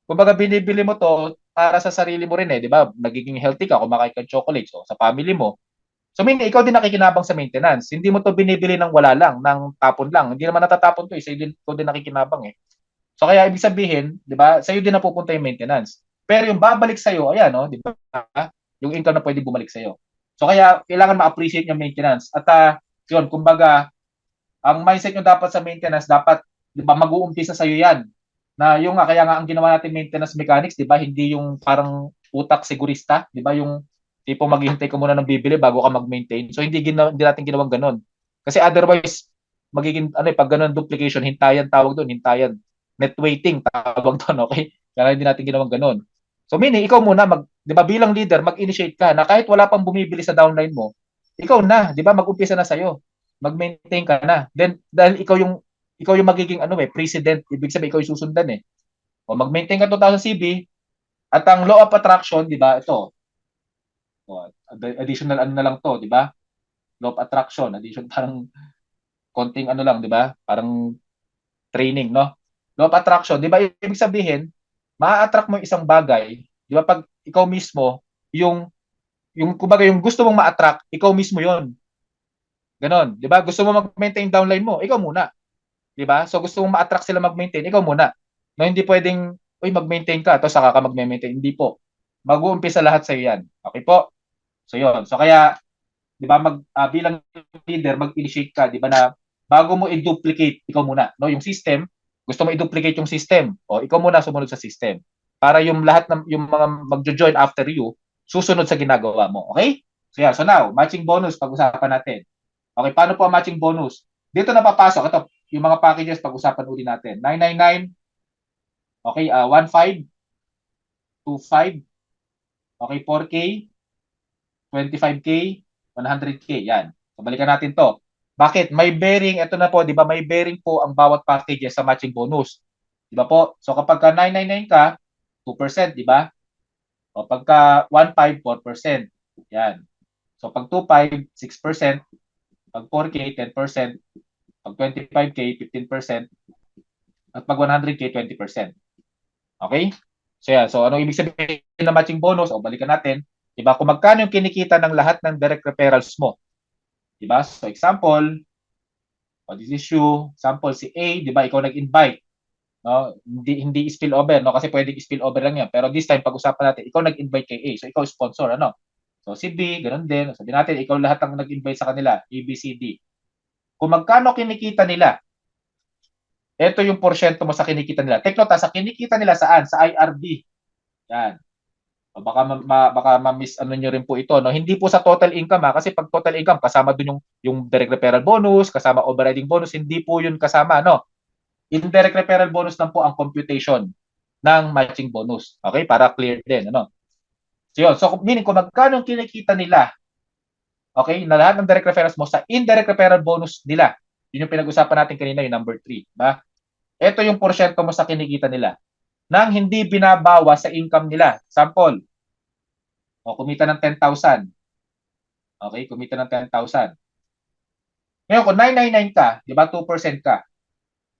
Speaker 1: Kumbaga, binibili mo to para sa sarili mo rin eh. Di ba? Nagiging healthy ka, kumakain ka ng chocolates, o sa family mo. So, meaning, ikaw din nakikinabang sa maintenance. Hindi mo to binibili ng wala lang, ng tapon lang. Hindi naman natatapon to eh. Sa'yo din, ikaw din nakikinabang eh. So, kaya ibig sabihin, di ba, sa'yo din napupunta yung maintenance. Pero yung babalik sa'yo, ayan, no, di ba, yung income na pwede bumalik sa'yo. So, kaya kailangan ma-appreciate yung maintenance. At, yun, kumbaga, ang mindset nyo dapat sa maintenance, dapat, di ba, mag-uumpisa sa'yo yan. Na yung kaya nga ang ginawa natin maintenance mechanics, di ba, hindi yung parang utak sigurista, di ba, yung tipo maghihintay ka muna ng bibili bago ka mag-maintain. So, hindi natin ginawang ganun. Kasi otherwise, magiging, ano pag ganun duplication, hintayan tawag doon, hintayan. Net waiting tawag doon, okay? Kaya hindi natin ginawang ganun. So, meaning, ikaw muna, di ba, bilang leader, mag-initiate ka na kahit wala pang bumibili sa downline mo, ikaw na, di ba, mag-umpisa na sa'yo, mag-maintain ka na. Then, dahil ikaw yung magiging president, ibig sabihin ikaw yung susundan eh. O mag-maintain ka 2,000 CB at ang law of attraction, 'di ba? Ito. O, additional ano na lang 'to, 'di ba? Law of attraction, addition parang konting ano lang, 'di ba? Parang training, no? Law of attraction, 'di ba? Ibig sabihin, maa-attract mo yung isang bagay, 'di ba? Pag ikaw mismo yung kumbaga yung gusto mong ma-attract, ikaw mismo 'yon. Ganon, 'di ba? Gusto mo mag-maintain downline mo, ikaw muna. 'Di ba? So gusto mong ma-attract sila mag-maintain, ikaw muna. No, hindi pwedeng, uy, mag-maintain ka, tapos saka ka mag-maintain. Hindi po. Mag-uumpisa lahat sa iyo yan. Okay po? So, yun. So, kaya, di ba, bilang leader, mag-initiate ka, di ba, na bago mo i-duplicate, ikaw muna. No, yung system, gusto mo i-duplicate yung system, o ikaw muna sumunod sa system. Para yung lahat ng, yung mga magjo-join after you, susunod sa ginagawa mo. Okay? So, yeah. So, now, matching bonus, pag-usapan natin. Okay, paano po ang matching bonus? Dito na papasok, ito, yung mga packages, pag-usapan uli natin. 999, okay, 15, 25, okay, 4K, 25K, 100K, yan. So, balikan natin to. Bakit? May bearing, ito na po, di ba, may bearing po ang bawat packages sa matching bonus. Di ba po? So, kapag ka 999 ka, 2%, di ba? O pagka 15, 4%. Yan. So, pag 25, 6%. Pag 4K, 10%. Pag 25K, 15%. At pag 100K, 20%. Okay? So, yan. So, anong ibig sabihin ng matching bonus? O, balikan natin. Diba? Kung magkano yung kinikita ng lahat ng direct referrals mo. Diba? So, example, this is you. Example, si A, diba? Ikaw nag-invite. No? Hindi spillover, no? Kasi pwedeng spillover lang yan. Pero this time, pag-usapan natin, ikaw nag-invite kay A. So, ikaw sponsor, ano? So, si B, ganun din. Sabi natin, ikaw lahat ang nag-invite sa kanila. A, B, C, D. Kung magkano kinikita nila, ito yung porsyento mo sa kinikita nila. Take note, sa kinikita nila saan? Sa IRB. Yan. O baka ma-miss ano nyo rin po ito, no? Hindi po sa total income, kasi pag total income kasama dun yung direct referral bonus, kasama overriding bonus, hindi po yun kasama, no? Indirect referral bonus lang po ang computation ng matching bonus. Okay? Para clear din, ano? So yun. So meaning kung magkano kinikita nila, okay, na lahat ng direct referrals mo sa indirect referral bonus nila. Yun yung pinag-usapan natin kanina, yung number 3, ba? Ito yung porsyento mo sa kinikita nila nang hindi binabawa sa income nila. Sample, O, kumita ng 10,000. Okay, kumita ng 10,000. Ngayon, kung 999 ka, di ba, 2% ka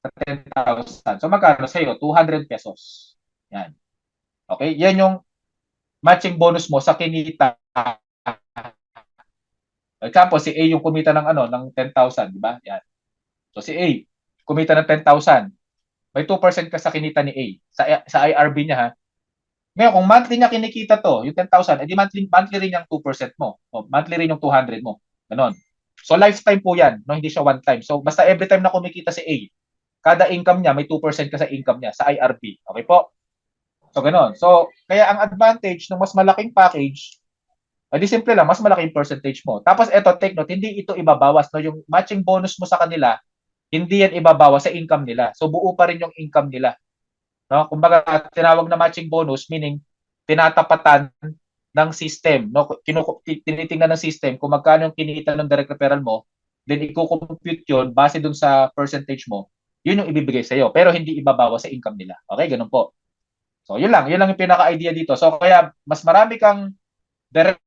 Speaker 1: sa 10,000. So, magkano sa'yo? 200 pesos. Yan. Okay, yan yung matching bonus mo sa kinita. Example, si A yung kumita ng ano, ng 10,000, di ba? Yan. So, si A, kumita ng 10,000. May 2% ka sa kinita ni A. Sa IRB niya, ha? Ngayon, kung monthly niya kinikita to, yung 10,000, edi monthly rin yung 2% mo. O, monthly rin yung 200 mo. Ganon. So, lifetime po yan, no? Hindi siya one time. So, basta every time na kumikita si A, kada income niya, may 2% ka sa income niya, sa IRB. Okay po? So, ganon. So, kaya ang advantage ng mas malaking package, di simple lang, mas malaking percentage mo. Tapos, eto, take note, hindi ito ibabawas. No? Yung matching bonus mo sa kanila, hindi yan ibabawas sa income nila. So, buo pa rin yung income nila. No? Kumbaga, tinawag na matching bonus, meaning tinatapatan ng system. No? Tinitingnan ng system kung magkano yung kinita ng direct referral mo, then i-compute yun base dun sa percentage mo, yun yung ibibigay sa'yo. Pero hindi ibabawas sa income nila. Okay, ganun po. So, yun lang. Yun lang yung pinaka-idea dito. So, kaya mas marami kang direct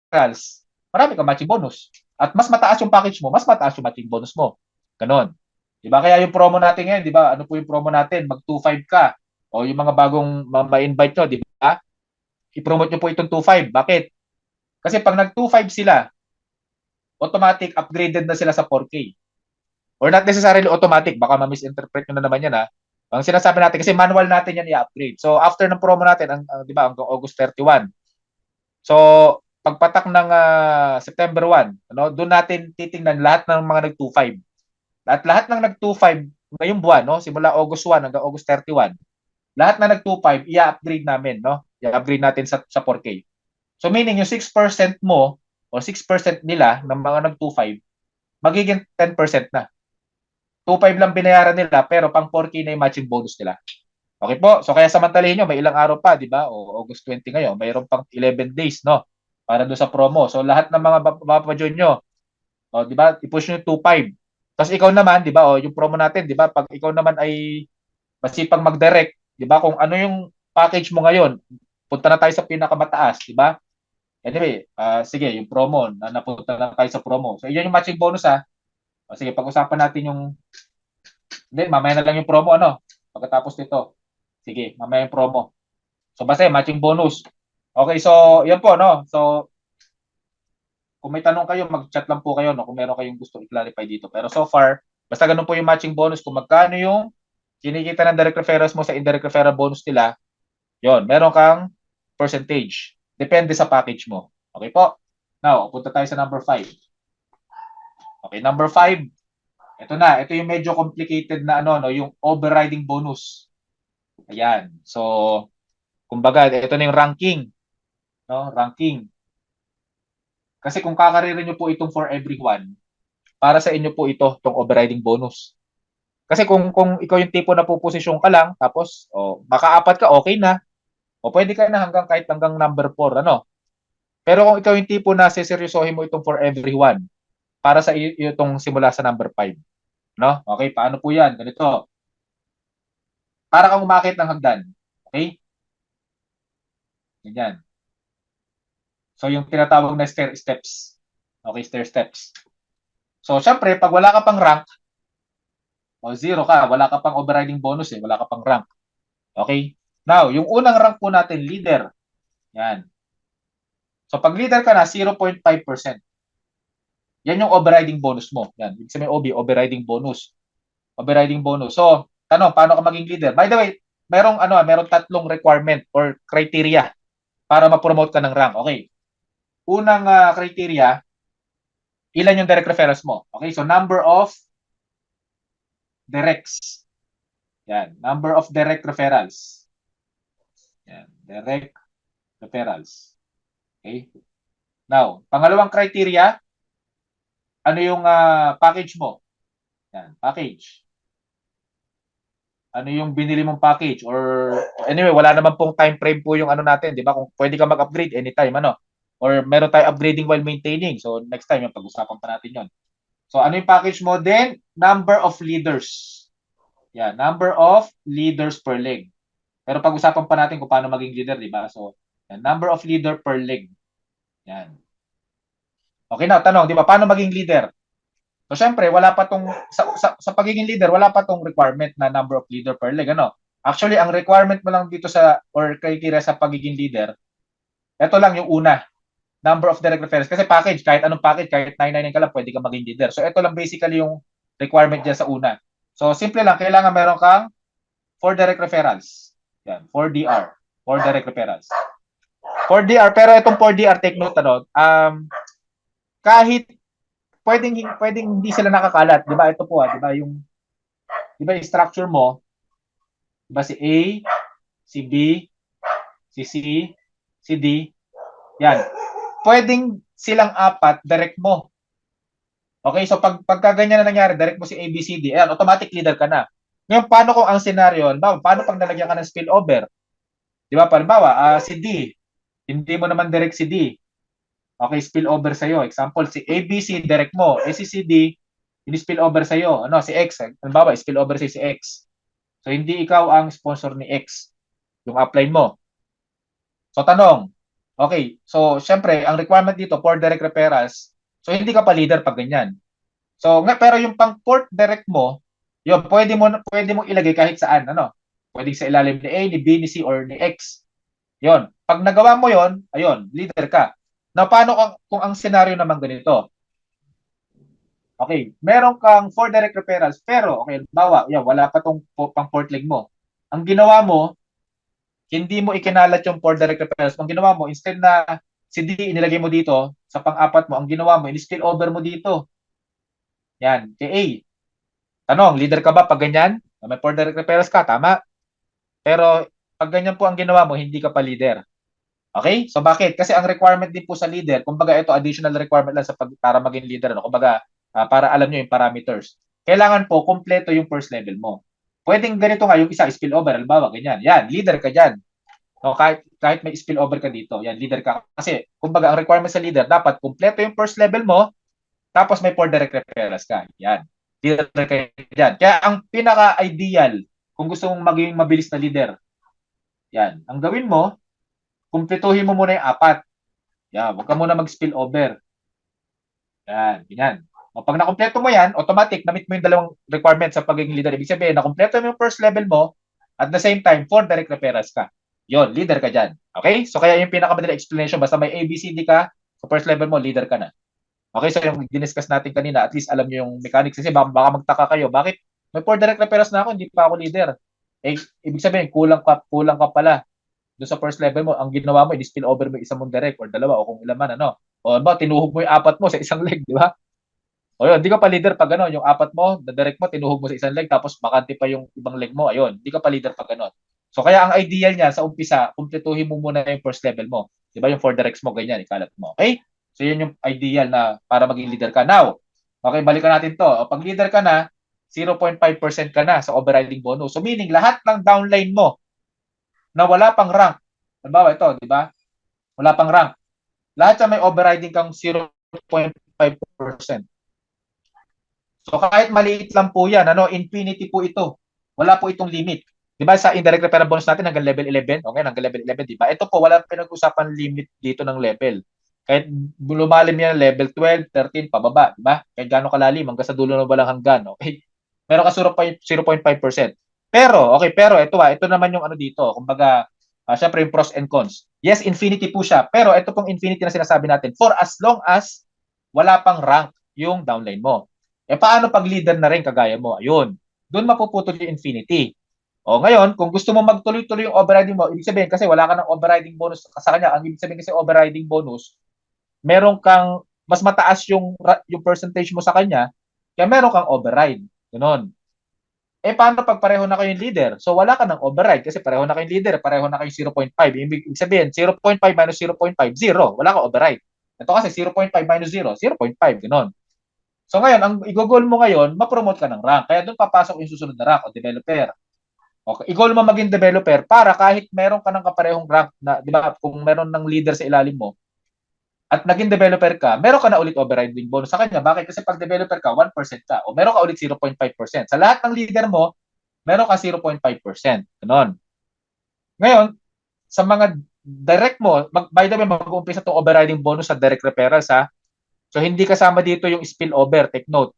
Speaker 1: referrals, marami kang matching bonus. At mas mataas yung package mo, mas mataas yung matching bonus mo. Ganon. Diba? Kaya yung promo natin ngayon, diba? Ano po yung promo natin? Mag 2.5 ka. O yung mga bagong ma-invite nyo, diba? I-promote nyo po itong 2.5. Bakit? Kasi pag nag 2.5 sila, automatic upgraded na sila sa 4K. Or not necessarily automatic. Baka ma-misinterpret nyo na naman yan, ha? Ang sinasabi natin, kasi manual natin yan i-upgrade. So, after ng promo natin, diba, hanggang August 31. So, pagpatak ng September 1, ano, doon natin titingnan lahat ng mga nag-25. At lahat ng nag-25 ngayong buwan, no, simula August 1 hanggang August 31, lahat na nag-25, i-upgrade namin, no? I-upgrade natin sa 4K. So, meaning yung 6% mo o 6% nila ng mga nag-25, magiging 10% na. 2.5 lang binayaran nila pero pang 4K na yung matching bonus nila. Okay po? So kaya samantalahin nyo, may ilang araw pa, di ba? O August 20 ngayon, mayroon pang 11 days, no? Para doon sa promo. So lahat ng mga mapapajoin nyo, o, di ba? I-push nyo 2.5. Tapos ikaw naman, di ba? O yung promo natin, di ba? Pag ikaw naman ay masipag mag-direct, di ba? Kung ano yung package mo ngayon, punta na tayo sa pinakamataas, di ba? Anyway, sige, yung promo, napunta na tayo sa promo. So, yun yung matching bonus, ha? O, sige, pag-usapan natin yung, hindi, mamaya na lang yung promo, ano? Pagkatapos nito. Sige, mamaya yung promo. So, basta matching bonus. Okay, so, yan po, no? So, kung may tanong kayo, mag-chat lang po kayo, no? Kung meron kayong gusto i-clarify dito. Pero so far, basta ganun po yung matching bonus. Kung magkano yung kinikita ng direct referrals mo sa indirect referral bonus nila, yon, meron kang percentage. Depende sa package mo. Okay po? Now, punta tayo sa number 5. Okay, number 5. Ito na, ito yung medyo complicated na ano, no, yung overriding bonus. Ayan. So, kumbaga, ito na yung ranking, no? Ranking. Kasi kung kakaririn nyo po itong for everyone, para sa inyo po ito, itong overriding bonus. Kasi kung ikaw yung tipo na puposisyon ka lang, tapos makaapat ka, okay na. O pwede ka na kahit hanggang number 4, ano? Pero kung ikaw yung tipo na seseryosohin mo itong for everyone, para sa iyo itong simula sa number 5. No? Okay, paano po yan? Ganito. Para kang umakit ng hagdan. Okay? Ganyan. So, yung tinatawag na stair steps. Okay, stair steps. So, syempre, pag wala ka pang rank, o zero ka, wala ka pang overriding bonus wala ka pang rank. Okay? Now, yung unang rank po natin, leader. Yan. So, pag leader ka na, 0.5%. Yan yung overriding bonus mo. Yan. Ibig sabihin OB, overriding bonus. Overriding bonus. So, tanong, paano ka maging leader? By the way, merong tatlong requirement or criteria para ma-promote ka ng rank. Okay. Unang criteria, ilan yung direct referrals mo? Okay, so number of directs. Yan, number of direct referrals. Yan, direct referrals. Okay. Now, pangalawang criteria, ano yung package mo? Yan, package. Ano yung binili mong package? Or anyway, wala naman pong time frame po yung ano natin, di ba? Kung pwede ka mag-upgrade anytime, ano? Or meron tayo upgrading while maintaining. So, next time, yung pag-usapan pa natin yon. So, ano yung package mo? Then, number of leaders. Yan, number of leaders per leg. Pero pag-usapan pa natin kung paano maging leader, di ba? So, Yan, number of leader per leg. Yan. Okay na, tanong, di ba, paano maging leader? So, syempre, wala pa tong, sa pagiging leader, wala pa tong requirement na number of leader per leg, ano? Actually, ang requirement mo lang dito or criteria sa pagiging leader, ito lang yung una, number of direct referrals. Kasi package, kahit anong package, kahit 999 ka lang, pwede ka maging leader. So, ito lang basically yung requirement dyan sa una. So, simple lang, kailangan meron kang 4 direct referrals. Yan, 4DR, 4 direct referrals. 4DR, pero itong 4DR, take note, ano, kahit pwedeng hindi sila nakakalat, 'di ba? Ito po, 'di ba, yung 'di ba yung structure mo, 'di ba si A, si B, si C, si D. Yan. Pwedeng silang apat direct mo. Okay, so pagka ganyan na nangyari, direct mo si A, B, C, D, ayan, automatic leader ka na. Ngayon, paano kung ang scenario, paano pag nalagyan ka ng spillover? 'Di ba? Halimbawa, si D, hindi mo naman direct si D. Okay, spillover sa'yo. Example, si ABC, direct mo. Si CD, ini-spillover sa'yo. Ano, si X. Halimbawa, spillover sa'yo si X. So, hindi ikaw ang sponsor ni X. Yung upline mo. So, tanong. Okay, so, syempre, ang requirement dito for direct referrals, so, hindi ka pa leader pag ganyan. So, pero yung pang port direct mo, yun, pwede mo ilagay kahit saan. Ano? Pwede sa ilalim ni A, ni B, ni C, or ni X. Yun. Pag nagawa mo yon, ayun, leader ka. Na paano kung ang senaryo naman ganito? Okay, meron kang 4 direct referrals, pero okay, bawa, yan, wala pa tong pang port leg mo. Ang ginawa mo, hindi mo ikinalat yung 4 direct referrals. Ang ginawa mo, instead na si D inilagay mo dito sa pang-apat mo, ang ginawa mo, in-spill over mo dito. Yan, kay A. Tanong, leader ka ba pag ganyan? May 4 direct referrals ka, tama. Pero pag ganyan po ang ginawa mo, hindi ka pa leader. Okay? So bakit? Kasi ang requirement din po sa leader, kumbaga ito additional requirement lang para maging leader, ano? Kumbaga para alam niyo yung parameters. Kailangan po kumpleto yung first level mo. Pwedeng ganito nga yung isa spillover, halimbawa ganyan. Yan, leader ka diyan. No, kahit may spillover ka dito, yan leader ka. Kasi kumbaga ang requirement sa leader dapat kumpleto yung first level mo, tapos may 4 direct referrals ka. Yan. Leader ka diyan. Kaya ang pinaka-ideal kung gusto mong maging mabilis na leader, yan. Ang gawin mo, kumpletuhin mo muna yung apat. Yan, huwag ka muna mag-spill over. Yan, ganyan. O, pag nakompleto mo yan, automatic, na-meet mo yung dalawang requirements sa pagiging leader. Ibig sabihin, nakompleto mo yung first level mo, at the same time, 4 direct referrals ka. Yon, leader ka dyan. Okay? So, kaya yung pinakamadali explanation, basta may ABCD ka, sa first level mo, leader ka na. Okay, so yung diniscuss natin kanina, at least alam nyo yung mechanics. Kasi baka magtaka kayo, bakit may 4 direct referrals na ako, hindi pa ako leader? Eh, ibig sabihin, kulang ka pala doon sa first level mo. Ang ginawa mo, i-spill over mo isang mong direct or dalawa o kung ilan man, ano. O ba, tinuhog mo yung apat mo sa isang leg, di ba? O yun, di ka pa leader pag ano, yung apat mo, the direct mo, tinuhog mo sa isang leg, tapos bakante pa yung ibang leg mo, ayun, di ka pa leader pag ano. So kaya ang ideal niya sa umpisa, kumpletuhin mo muna yung first level mo. Di ba yung 4 directs mo, ganyan, ikalat mo. Okay? So yun yung ideal na para maging leader ka. Now, okay, balikan natin to. O, pag leader ka na, 0.5% ka na sa overriding bonus. So meaning, lahat ng downline mo na wala pang rank, halimbawa ito, di ba? Wala pang rank. Lahat sa may overriding kang 0.5%. So kahit maliit lang po yan, ano, infinity po ito. Wala po itong limit. Di ba sa indirect referral bonus natin hanggang level 11? Okay, hanggang level 11, di ba? Ito po, wala pinag-usapan limit dito ng level. Kahit lumalim yan level 12, 13, pababa, di ba? Kahit gano'ng kalalim, hanggang sa dulo na walang hanggan, okay? Meron ka 0.5%. Pero ito naman yung ano dito, kumbaga, syempre yung pros and cons. Yes, infinity po siya, pero ito pong infinity na sinasabi natin, for as long as wala pang rank yung downline mo. Paano pag leader na rin kagaya mo? Ayun, doon mapuputol yung infinity. O ngayon, kung gusto mo magtuloy-tuloy yung overriding mo, ibig sabihin kasi wala ka ng overriding bonus sa kanya. Ang ibig sabihin kasi overriding bonus, meron kang mas mataas yung percentage mo sa kanya, kaya meron kang override. Ganon. Paano pag pareho na kayong leader? So, wala ka ng override kasi pareho na kayong leader, pareho na kayong 0.5. Ibig sabihin, 0.5 minus 0.5, 0. Wala kang override. Ito kasi 0.5 minus 0, 0.5. Ganon. So ngayon, ang i-goal mo ngayon, ma-promote ka ng rank. Kaya doon papasok yung susunod na rank o developer. Okay, i-goal mo maging developer para kahit meron ka ng kaparehong rank na, di ba, kung meron ng leader sa ilalim mo at naging developer ka, meron ka na ulit overriding bonus sa kanya. Bakit? Kasi pag developer ka, 1% ka o meron ka ulit 0.5%. Sa lahat ng leader mo, meron ka 0.5%. Ganon. Ngayon, sa mga direct mo, by the way, mag-uumpisa itong overriding bonus sa direct referrals, ha? So, hindi kasama dito yung spillover, take note.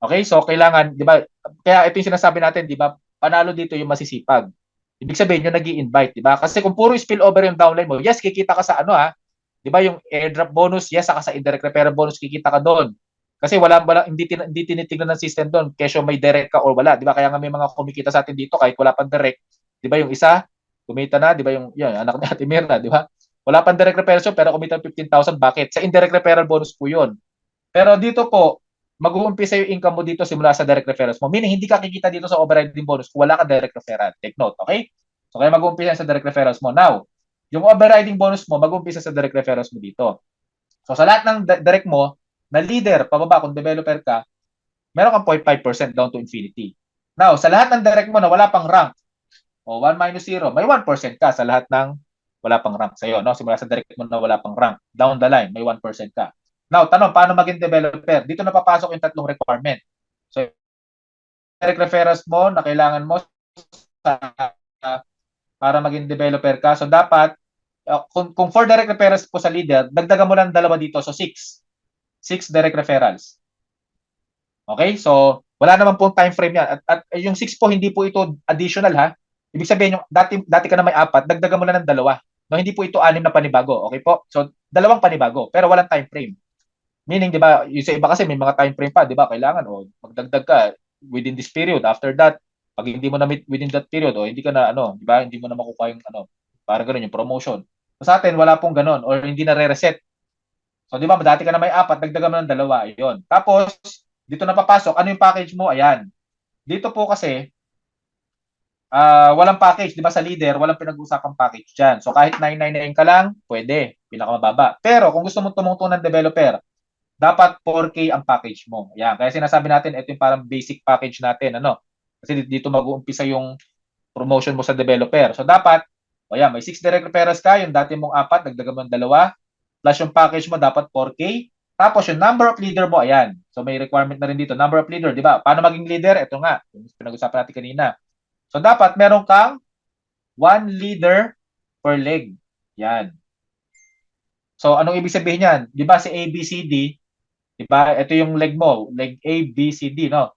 Speaker 1: Okay? So, kailangan, di ba, kaya ito yung sinasabi natin, di ba, panalo dito yung masisipag. Ibig sabihin, yung nag-i-invite, di ba? Kasi kung puro spillover yung downline mo, yes, kikita ka sa ano, ha? Di ba, yung airdrop bonus, yes, saka sa indirect referral bonus, kikita ka doon. Kasi hindi tinitingnan ng system doon, kesyo may direct ka or wala. Di ba? Kaya nga may mga kumikita sa atin dito kahit wala pang direct. Di ba, yung isa, kumita na, di ba, yung anak ni Ate Mirna, di ba? Wala pang direct referral pero kumita 15,000. Bakit? Sa indirect referral bonus po yun. Pero dito po, mag-uumpisa yung income mo dito simula sa direct referrals mo. Meaning, hindi ka kikita dito sa overriding bonus kung wala ka direct referral. Take note, okay? So, kaya mag-uumpisa sa direct referrals mo. Now, yung overriding bonus mo, mag-uumpisa sa direct referrals mo dito. So, sa lahat ng direct mo, na leader, pababa, kung developer ka, meron kang 0.5% down to infinity. Now, sa lahat ng direct mo na wala pang rank, o 1 minus 0, may 1% ka sa lahat ng wala pang rank sa'yo. No? Simula sa direct mo na wala pang rank. Down the line, may 1% ka. Now, tanong, paano maging developer? Dito na papasok yung tatlong requirement. So, direct referrals mo na kailangan mo sa, para maging developer ka. So, dapat, kung 4 direct referrals po sa leader, dagdagan mo lang dalawa dito. So, 6. 6 direct referrals. Okay? So, wala naman pong time frame yan. At yung 6 po, hindi po ito additional, ha? Ibig sabihin, yung dati ka na may 4, dagdagan mo lang ng dalawa. No, hindi po ito 6 na panibago. Okay po? So, dalawang panibago, pero walang time frame. Meaning, di ba, yung sa iba kasi may mga time frame pa, di ba? Kailangan, magdagdag ka within this period. After that, pag hindi mo na meet within that period, hindi ka na, di ba? Hindi mo na makukuha yung, para ganun, yung promotion. So, sa atin, wala pong ganun, or hindi na re-reset. So, di ba, dati ka na may 4, dagdagan mo ng dalawa. Ayun. Tapos, dito na papasok, ano yung package mo? Ayan. Dito po kasi, walang package, di ba sa leader, walang pinag-usapang package dyan. So kahit 999 ka lang, pwede, pinakamababa. Pero kung gusto mong tumungtong ng developer, dapat 4K ang package mo. Ayan, kaya sinasabi natin, ito yung parang basic package natin, ano? Kasi dito mag-uumpisa yung promotion mo sa developer. So dapat, ayan, may 6 direct referrals ka, yung dati mong 4, dagdagan mo ng dalawa, plus yung package mo dapat 4K. Tapos yung number of leader mo, ayan. So may requirement na rin dito, number of leader, di ba? Paano maging leader? Ito nga, yung pinag-usapan natin kanina. So dapat meron kang 1 leader per leg. Yan. So anong ibig sabihin niyan? 'Di ba si ABCD, 'di ba? Ito yung leg mo, leg A, B, C, D, no?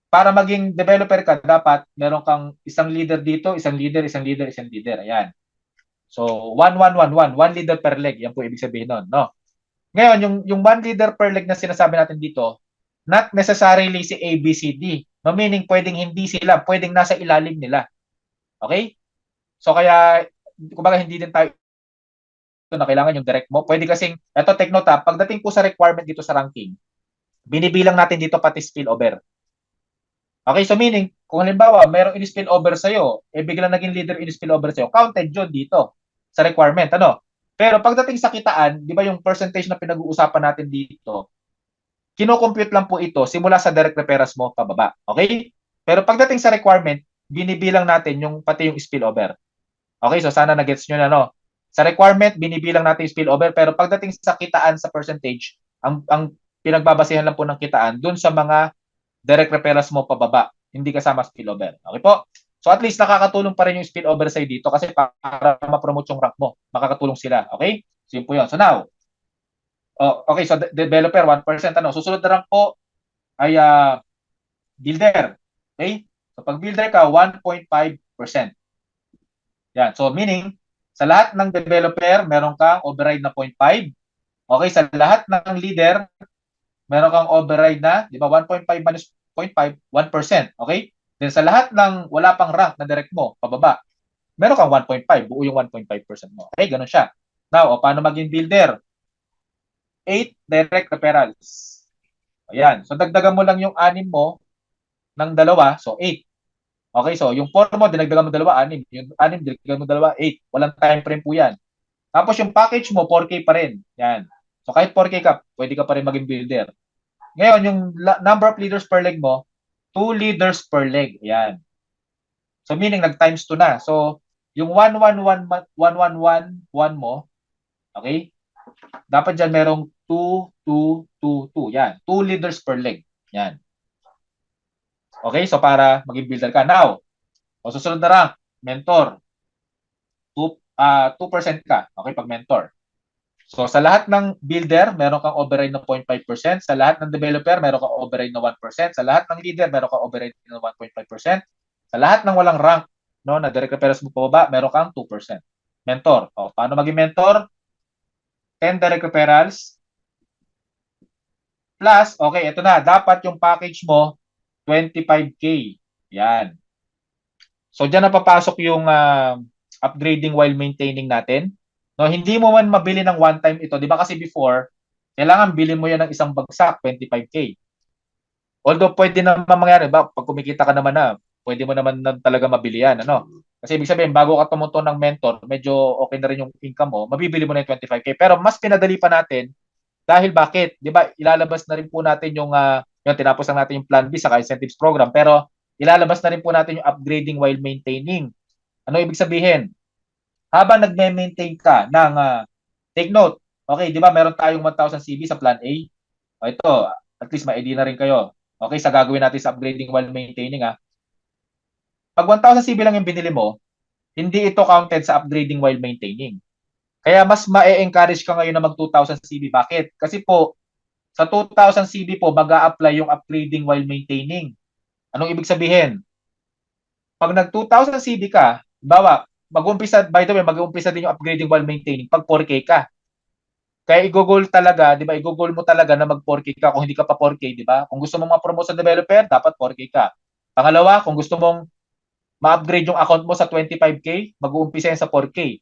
Speaker 1: Para maging developer ka, dapat meron kang isang leader dito, isang leader, isang leader, isang leader. Ayan. So 1 leader per leg. Yan po ibig sabihin nun, no? Ngayon, yung 1 leader per leg na sinasabi natin dito, not necessarily si ABCD. No, meaning pwedeng hindi sila, pwedeng nasa ilalim nila. Okay? So kaya, kumbaga hindi din tayo na kailangan yung direct mo. Pwede kasing, eto take note ha, pagdating po sa requirement dito sa ranking, binibilang natin dito pati spillover. Okay, so meaning, kung halimbawa, mayroong in-spillover sa'yo, biglang naging leader in-spillover sa'yo, counted yun dito sa requirement, ano? Pero pagdating sa kitaan, di ba yung percentage na pinag-uusapan natin dito, kino-compute lang po ito simula sa direct referrals mo pababa. Okay? Pero pagdating sa requirement, binibilang natin yung pati yung spillover. Okay, so sana na-gets nyo na, no? Sa requirement, binibilang natin yung spillover, pero pagdating sa kitaan sa percentage, ang pinagbabasehan lang po ng kitaan dun sa mga direct referrals mo pababa, hindi kasama spillover. Okay po? So at least nakakatulong pa rin yung spillover sa'yo dito kasi para ma-promote yung rank mo, makakatulong sila. Okay? So yun po yun. So now, okay, so developer 1%, ano? Susunod na rank po ay builder. Okay? So pag builder ka, 1.5%. Yan. So meaning, sa lahat ng developer, meron kang override na 0.5. Okay, sa lahat ng leader, meron kang override na, di ba, 1.5 minus 0.5, 1%. Okay? Then sa lahat ng wala pang rank na direct mo, pababa, meron kang 1.5, buo yung 1.5% mo. Okay, ganun siya. Now, paano maging builder? 8 direct referrals. Ayan. So, dagdagan mo lang yung 6 mo ng dalawa, so 8. Okay, so yung 4 mo, dinagdagan mo dalawa, 6. Yung 6, dinagdagan mo dalawa, 8. Walang time frame po yan. Tapos yung package mo, 4K pa rin. Yan. So kahit 4K ka, pwede ka pa rin maging builder. Ngayon, yung number of leaders per leg mo, 2 leaders per leg. Yan. So meaning, nag-times 2 na. So, yung 1-1-1-1 mo, okay? Dapat dyan merong 2-2-2-2. Yan. 2 leaders per leg. Yan. Okay? So, para maging builder ka. Now, susunod na rank, mentor. 2% ka, okay, pag mentor. So sa lahat ng builder, meron kang override na 0.5%, sa lahat ng developer, meron kang override na 1%, sa lahat ng leader, meron kang override na 1.5%, sa lahat ng walang rank, no, na direct referrals mo pababa, meron kang 2%. Mentor. O, paano maging mentor? 10 direct referrals plus, okay, ito na, dapat yung package mo 25K. Yan. So diyan na papasok yung upgrading while maintaining natin. No, hindi mo man mabili ng one time ito, 'di ba? Kasi before, kailangan bilhin mo 'yan ng isang bagsak, 25K. Although pwede naman mangyari ba pag kumikita ka naman na, pwede mo naman na talaga mabili 'yan, ano? Kasi ibig sabihin bago ka tumunto ng mentor, medyo okay na rin yung income mo, mabibili mo na yung 25K. Pero mas pinadali pa natin dahil bakit? 'Di ba? Ilalabas na rin po natin yung tinapos lang natin yung plan B sa incentives program, pero ilalabas na rin po natin yung upgrading while maintaining. Ano ibig sabihin? Habang nagme-maintain ka ng take note. Okay, 'di ba? Meron tayong 1,000 CB sa plan A. O ito, at least may ID na rin kayo. Okay, sa gagawin natin sa upgrading while maintaining Pag 1,000 CB lang yung binili mo, hindi ito counted sa upgrading while maintaining. Kaya mas ma-encourage ka ngayon na mag 2,000 CB. Bakit? Kasi po, sa 2,000 CB po, mag-a-apply yung upgrading while maintaining. Anong ibig sabihin? Pag nag 2,000 CB ka, bawa, mag-umpisa, by the way, mag-umpisa din yung upgrading while maintaining pag 4K ka. Kaya i-goal talaga, 'di ba? I-goal mo talaga na mag 4K ka kung hindi ka pa 4K, 'di ba? Kung gusto mong ma-promote sa developer, dapat 4K ka. Pangalawa, kung gusto mong ma-upgrade yung account mo sa 25K, mag-uumpisa yan sa 4K.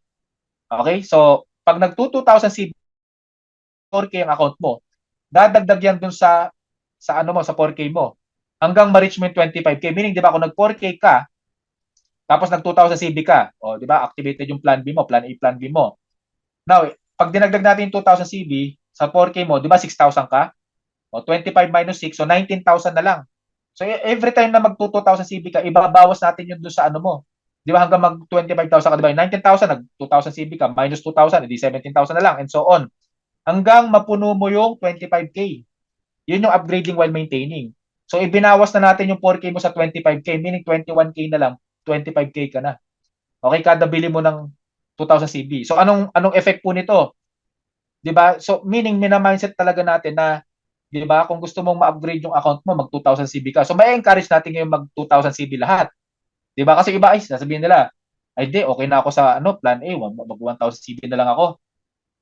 Speaker 1: Okay? So, pag nag 2,000 CB 4K ang account mo, dadagdag yan dun sa ano mo, sa 4K mo. Hanggang ma-reach mo yung 25K. Meaning, 'di ba, kung nag 4K ka, tapos nag 2,000 CB ka, o 'di ba, activated yung plan B mo, plan A, plan B mo. Now, pag dinagdag natin yung 2,000 CB sa 4K mo, 'di ba 6,000 ka? O 25 minus 6, so 19,000 na lang. So every time na mag 2,000 CB ka, ibabawas natin yun doon sa ano mo. 'Di ba hanggang mag 25,000 ka, 'di ba? 19,000 nag 2,000 CB ka, minus 2,000, edi 17,000 na lang and so on. Hanggang mapuno mo yung 25K. Yun yung upgrading while maintaining. So ibinawas na natin yung 4K mo sa 25K, meaning 21K na lang, 25K ka na. Okay, kada bili mo ng 2,000 CB. So anong effect po nito? 'Di ba? So meaning mina-mindset talaga natin na 'di ba, kung gusto mong ma-upgrade yung account mo, mag 2,000 CB ka. So may encourage natin ngayon mag 2,000 CB lahat. 'Di ba? Kasi iba ay sasabihin nila, ay di okay na ako sa ano, plan A, mag 1,000 CB na lang ako.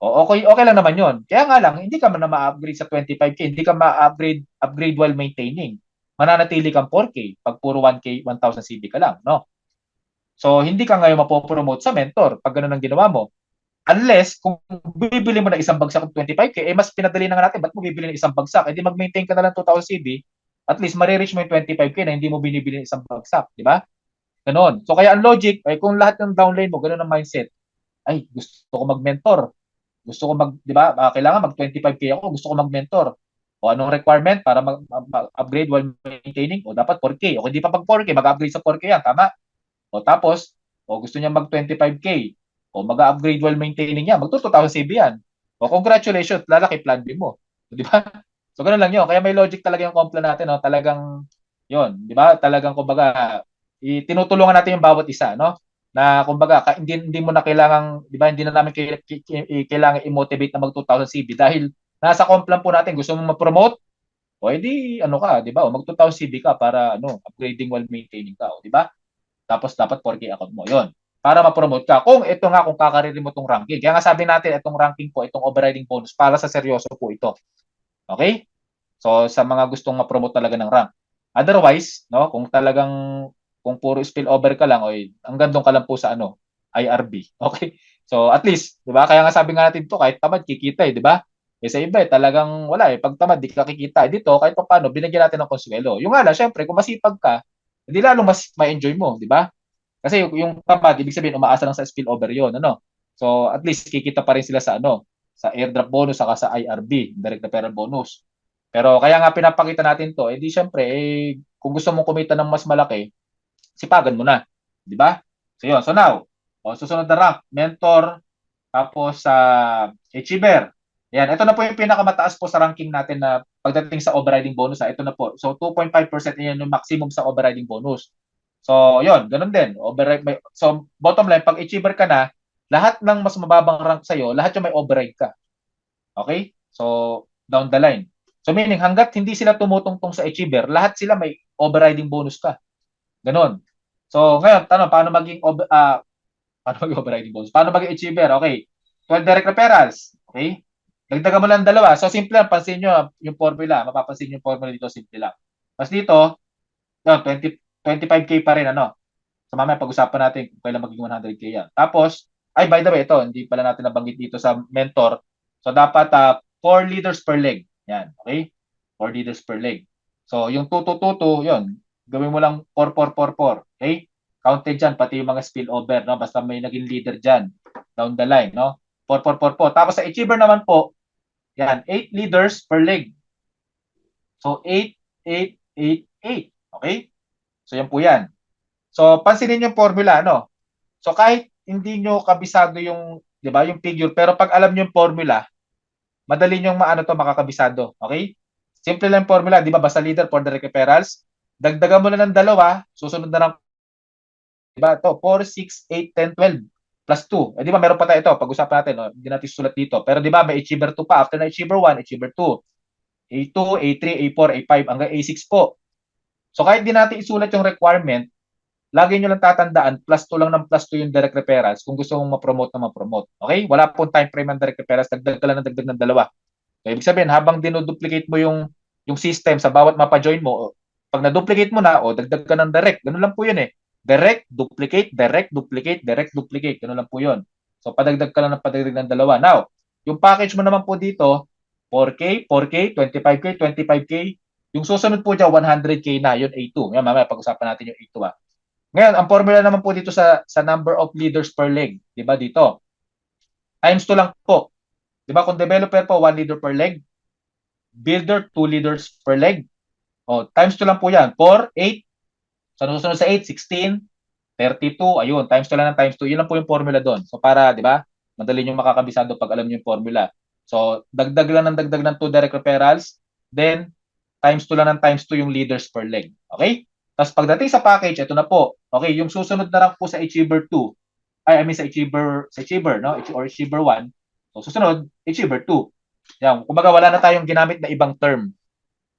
Speaker 1: O okay, okay lang naman 'yon. Kaya nga lang hindi ka man na ma-upgrade sa 25K, hindi ka ma-upgrade while maintaining. Mananatili kang 4K pag puro 1K, 1,000 CB ka lang, no? So hindi ka ngayon mapopromote sa mentor pag ganun ang ginawa mo. Unless, kung bibili mo na isang bagsak ng 25K, mas pinadali na nga natin, ba't mo bibili ng isang bagsak? Eh di mag-maintain ka na lang 2,000 CB, at least marireach mo yung 25K na hindi mo binibili ng isang bagsak, di ba? Ganon. So kaya ang logic, ay kung lahat ng downline mo, ganun ang mindset, ay gusto ko mag-mentor, gusto ko di ba, kailangan mag-25K ako, gusto ko mag-mentor. O anong requirement para mag-upgrade while maintaining? O dapat 4K. O hindi pa pag 4K, mag-upgrade sa 4K yan, tama? O tapos, o gusto niya mag 25K, o mag-upgrade while maintaining niya, mag 2,000 CB yan. O congratulations, lalaki plan B mo. Di ba? So ganun lang yun. Kaya may logic talaga yung compla natin, no? Talagang yun, di ba? Talagang kumbaga, tinutulungan natin yung bawat isa, no? Na kumbaga, hindi mo na kailangang, di ba, hindi na namin kailangan i-motivate na mag 2,000 CB dahil nasa complan po natin, gusto mo ma-promote, o edi ano ka, di ba? O mag 2,000 CB ka para ano, upgrading while maintaining ka, o di ba? Tapos dapat 4K account mo. Yon. Para ma-promote ka. Kung ito nga, kung kakaririn mo itong ranking. Kaya nga sabi natin, itong ranking po, itong overriding bonus, para sa seryoso po ito. Okay? So, sa mga gustong ma-promote talaga ng rank. Otherwise, no, kung talagang, kung puro spillover ka lang, oy, hanggang doon ka lang po sa ano, IRB. Okay? So, at least, di ba? Kaya nga sabi nga natin to, kahit tamad, kikita di ba? Eh, sa iba, talagang wala Pag tamad, di ka kikita. Dito, kahit pa paano, binigyan natin ng konsuelo. Yung nga lang, syempre, kung masipag ka, hindi lalo mas ma-enjoy mo, di ba? Kasi yung tamad, ibig sabihin, umaasa lang sa spillover yon ano? So, at least, kikita pa rin sila sa ano, sa airdrop bonus, saka sa IRB, direct referral bonus. Pero kaya nga pinapakita natin to, di syempre, kung gusto mong kumita ng mas malaki, sipagan mo na. Di ba? So, yun. So, now, susunod na rank, mentor, tapos sa achiever. Yan, ito na po yung pinakamataas po sa ranking natin na pagdating sa overriding bonus. Ito na po. So 2.5% yan yung maximum sa overriding bonus. So, yun, ganun din. So, bottom line, pag achiever ka na, lahat ng mas mababang rank sa'yo, lahat yung may override ka. Okay? So, down the line. So, meaning, hanggat hindi sila tumutungtong sa achiever, lahat sila may overriding bonus ka. Ganon. So, ngayon, paano maging paano maging overriding bonus? Paano maging achiever? Okay. 12 direct referrals. Okay? Dagdagan mo lang dalawa. So, simple lang. Pansin nyo yung formula. Mapapansin nyo yung formula dito. Simple lang. Tapos dito, 25K pa rin, ano? So, mamaya pag-usapan natin kung kailan maging 100K yan. Tapos, by the way, ito, hindi pala natin nabanggit dito sa mentor. So, dapat 4 leaders per leg. Yan, okay? 4 leaders per leg. So, yung 2-2-2-2, yun. Gawin mo lang 4-4-4-4. Okay? Counted dyan, pati yung mga spillover, no? Basta may naging leader dyan. Down the line, no? 4-4-4-4. Tapos sa achiever naman po, yan, 8 leaders per leg. So, 8, 8, 8, 8. Okay? So, yan po yan. So, pansinin yung formula, no? So, kahit hindi nyo kabisado yung, di ba, yung figure, pero pag alam nyo yung formula, madali nyo makakabisado. Okay? Simple lang yung formula, di ba? Basta leader for the referrals. Dagdagan mo na ng dalawa, susunod na lang, di ba? Ito, 4, 6, 8, 10, 12 plus 2. Eh, di ba, meron pa tayo ito. Pag-usapan natin, no? Hindi natin sulat dito. Pero di ba, may achiever 2 pa. After na achiever 1, achiever 2. A2, A3, A4, A5, hanggang A6 po. So, kahit di natin isulat yung requirement, lagi nyo lang tatandaan, plus 2 lang ng plus 2 yung direct referrals kung gusto mong ma-promote na ma-promote. Okay? Wala pong time frame ang direct referrals, dagdag ka lang ng dagdag ng dalawa. So, ibig sabihin, habang dinoduplicate mo yung system sa bawat mapa-join mo, pag na-duplicate mo na, dagdag ka ng direct. Ganun lang po yun eh. Direct, duplicate, direct, duplicate, direct, duplicate. Ganun lang po yun. So, padagdag ka lang ng padagdag ng dalawa. Now, yung package mo naman po dito, 4K, 4K, 25K, 25K. Yung susunod po dyan, 100K na. Yun, A2. Yan, mamaya pag-usapan natin yung A2 ah. Ngayon, ang formula naman po dito sa number of leaders per leg, 'di ba dito? Times 2 lang po. 'Di ba kung developer po 1 leader per leg, builder 2 leaders per leg. Times 2 lang po 'yan. 4, 8. Sa susunod sa 8, 16, 32. Ayun, times 2 lang ng times 2. 'Yun lang po yung formula doon. So para, 'di ba? Madali niyo makakabisado pag alam niyo yung formula. So dagdag lang ng dagdag ng 2 direct referrals, then times 2 lang ng times 2 yung leaders per leg. Okay? Tapos pagdating sa package, ito na po. Okay, yung susunod na rank po sa Achiever 2, I mean sa Achiever, no? Or Achiever 1. So susunod, Achiever 2. Yan, kumbaga wala na tayong ginamit na ibang term.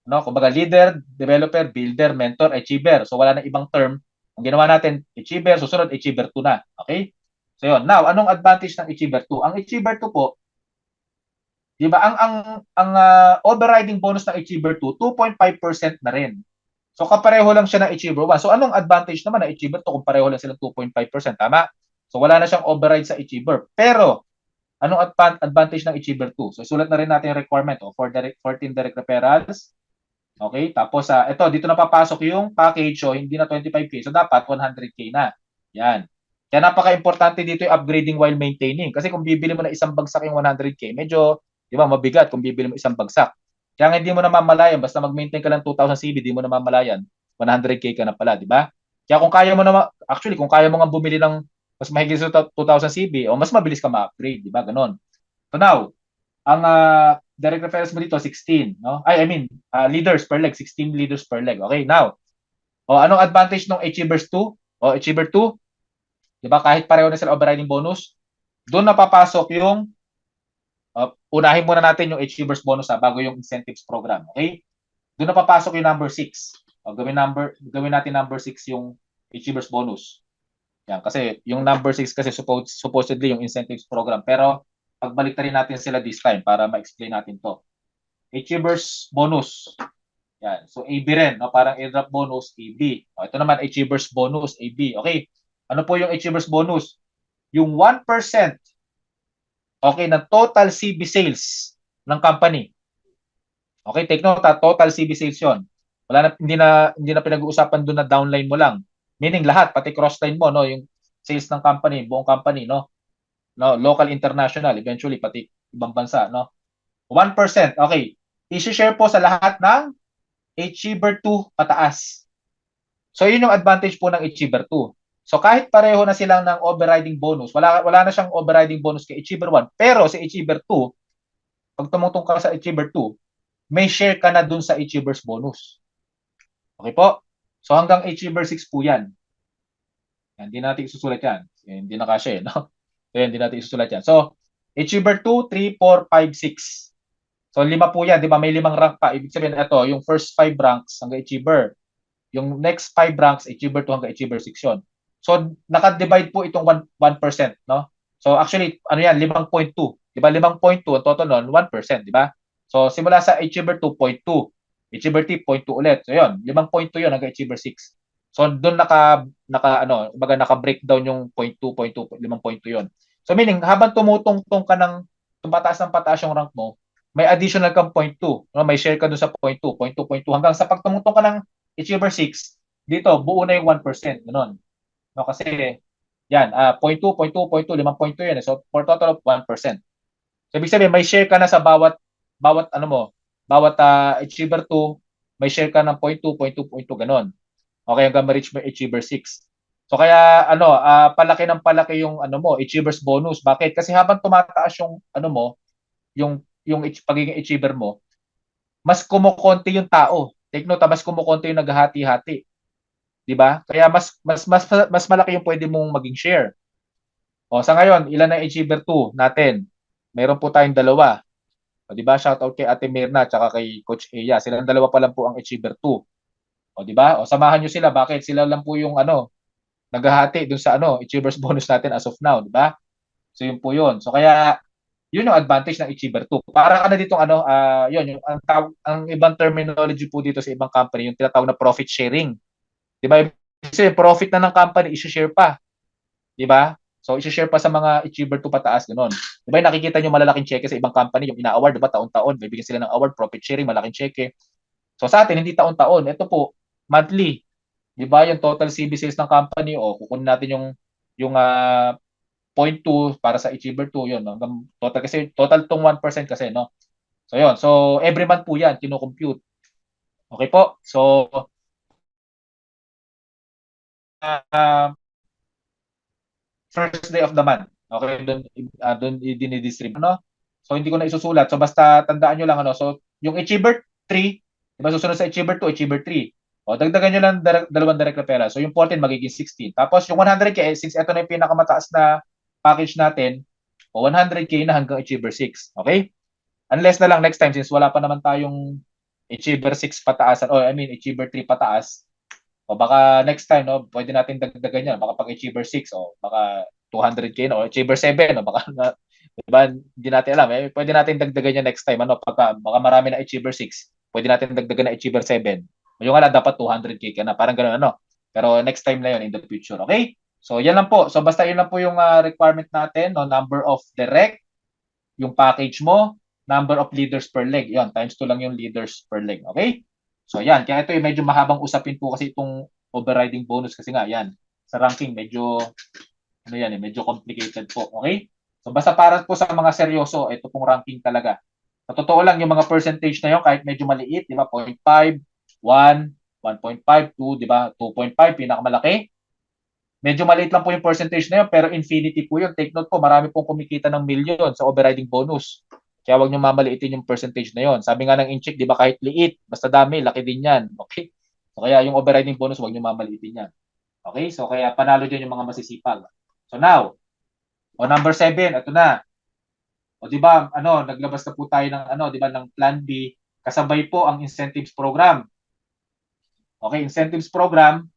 Speaker 1: No? Kumbaga leader, developer, builder, mentor, achiever. So wala na ibang term. Ang ginawa natin, achiever, susunod Achiever 2 na. Okay? So yun. Now, anong advantage ng Achiever 2? Ang Achiever 2 po, 'di ba? Ang overriding bonus ng Achiever 2, 2.5% na rin. So kapareho lang siya ng Achiever 1. So anong advantage naman ng Achiever 2 kung pareho lang silang 2.5%, tama? So wala na siyang override sa Achiever. Pero anong advantage ng Achiever 2? So sulat na rin natin yung requirement for 14 direct referrals. Okay? Tapos ito dito na papasok yung package, so hindi na 25K. So dapat 100K na. Yan. Kaya napaka-importante dito yung upgrading while maintaining. Kasi kung bibili mo na isang bagsak yung 100K, medyo, di ba, mabigat kung bibili mo isang bagsak. Kaya hindi mo na mamalayan, basta mag-maintain ka lang 2,000 CB, di mo na mamalayan, 100K ka na pala, di ba? Kaya kung kaya mo na, actually, kung kaya mo nga bumili ng mas mahigit sa 2,000 CB, o mas mabilis ka ma-upgrade, di ba? Ganon. So now, ang direct referrals mo dito, 16, no? Leaders per leg, 16 leaders per leg. Okay, now, anong advantage ng Achievers 2? Achiever 2, di ba? Kahit pareho na sila overriding bonus, doon napapasok yung unahin muna natin yung Achievers bonus bago yung incentives program. Okay? Doon na papasok yung number 6. Gawin natin number 6 yung Achievers bonus. Yan, kasi yung number 6 kasi supposedly yung incentives program. Pero pagbalik rin natin sila this time para ma-explain natin to. Achievers bonus. Yan. So AB rin, no? Parang airdrop bonus, AB. Ito naman Achievers bonus, AB. Okay. Ano po yung Achievers bonus? Yung 1%, okay, ng total CB sales ng company. Okay, take note, total CB sales 'yon. Hindi na pinag-uusapan doon na downline mo lang. Meaning lahat, pati crossline mo, no, yung sales ng company, buong company, no. No, local, international, eventually pati ibang bansa, no. 1%, okay. I-share po sa lahat ng Achiever 2 pataas. So yun yung advantage po ng Achiever 2. So kahit pareho na silang ng overriding bonus, wala na siyang overriding bonus kay Achiever 1, pero si Achiever 2, pag tumutong ka sa Achiever 2, may share ka na dun sa Achievers bonus. Okay po? So hanggang Achiever 6 po yan. Hindi natin isusulat yan. Hindi na kasya no? So yan, hindi natin isusulat yan. So, achiever 2, 3, 4, 5, 6. So, 5 po yan, di ba? May 5 rank pa. Ibig sabihin, ito, yung first 5 ranks hanggang achiever. Yung next 5 ranks, achiever 2 hanggang achiever 6 yun. So, naka-divide po itong 1%, no? So, actually, ano yan, 5.2. Di ba? 5.2, ang total nun, 1%, di ba? So, simula sa achiever 2.2. Achiever 3, 0.2 ulit. So, yun, 5.2 yun hanggang achiever 6. So, doon baga naka-breakdown yung 0.2, 0.2, 5.2 yun. So, meaning, habang tumutungtong ka ng tumataas ng pataas yung rank mo, may additional kang 0.2. No? May share ka doon sa 0.2, 0.2, 0.2, hanggang sa pagtumutong ka ng achiever 6, dito, buo na yung 1%. Ganun. No, kasi, yan, 0.2, 0.2, 0.2, 5.2 yan. So, for total of 1%. So, ibig sabihin, may share ka na sa bawat ano mo, bawat achiever 2, may share ka ng 0.2, 0.2, 0.2, ganun. Okay, hanggang ma-reach mo achiever 6. So, kaya, palaki ng palaki yung, mo, achievers bonus. Bakit? Kasi habang tumataas yung, mo, yung pagiging achiever mo, mas kumukonti yung tao. Take note, mas kumukonti yung naghahati-hati. 'Di ba? Kaya mas malaki yung pwede mong maging share. O sa ngayon, ilan ang achiever 2 natin? Meron po tayong dalawa. O 'di ba? Shout out kay Ate Mirna at kay Coach Eya. Silang dalawa pa lang po ang achiever 2. O 'di ba? O samahan niyo sila. Bakit? Sila lang po yung naghahati dun sa achievers bonus natin as of now, 'di ba? So yun po yun. So kaya yun yung advantage ng achiever 2. Para ka na ditong yun yung ang ibang terminology po dito sa ibang company, yung tinatawag na profit sharing. 'Di ba? Kasi profit na ng company, i-share pa. 'Di ba? So, i-share pa sa mga achiever 2 pataas, ganoon. 'Di ba? Nakikita niyo malalaking cheque sa ibang company, yung ina-award, 'di ba? Taon-taon, bibigyan sila ng award, profit sharing, malaking cheque. So, sa atin, hindi taon-taon. Ito po, monthly. 'Di ba? Yung total CB sales ng company, o kukunin natin yung 0.2 para sa achiever 2, yun. No? Total kasi, total tong 1% kasi, no? So, yun. So, every month po yan, kino-compute. Okay po? So, uh, first day of the month. Okay, doon i-distribute, no? So hindi ko na isusulat. So basta tandaan niyo lang So yung achiever 3, 'di ba susunod sa achiever 2, achiever 3. O dagdagan niyo lang dalawang direct na pera. So yung 14 magiging 16. Tapos yung 100k, since ito na yung pinakamataas na package natin, o 100k na hanggang achiever 6. Okay? Unless na lang next time, since wala pa naman tayong achiever 6 pataasan, o I mean achiever 3 pataas, o baka next time, no, pwede natin dagdagan yan. Baka pag achiever 6, o baka 200k na, o achiever 7, o baka, diba, hindi natin alam. Pwede natin dagdagan yan next time. Baka marami na achiever 6, pwede natin dagdagan na achiever 7. O yung nga dapat 200k ka na. Parang gano'n, Pero next time na yun in the future, okay? So, yan lang po. So, basta yun lang po yung requirement natin, no? Number of direct, yung package mo, number of leaders per leg. Yun, times 2 lang yung leaders per leg. Okay? So, yan. Kaya ito medyo mahabang usapin po kasi itong overriding bonus kasi nga, yan. Sa ranking, medyo, medyo complicated po. Okay? So, basta para po sa mga seryoso, ito pong ranking talaga. Sa totoo lang, yung mga percentage na yun, kahit medyo maliit, di ba? 0.5, 1, 1.5, 2, di ba? 2.5, pinakamalaki. Medyo maliit lang po yung percentage na yun, pero infinity po yun. Take note po, marami pong kumikita ng million sa overriding bonus. Kaya wag nyo mamaliitin yung percentage na yun. Sabi nga ng Incheck, di ba kahit liit, basta dami, laki din yan. Okay? So kaya yung overriding bonus, wag nyo mamaliitin yan. Okay? So kaya panalo dyan yung mga masisipag. So now, number 7, ito na. O di ba, naglabas na po tayo ng di ba, ng Plan B, kasabay po ang incentives program. Okay, incentives program,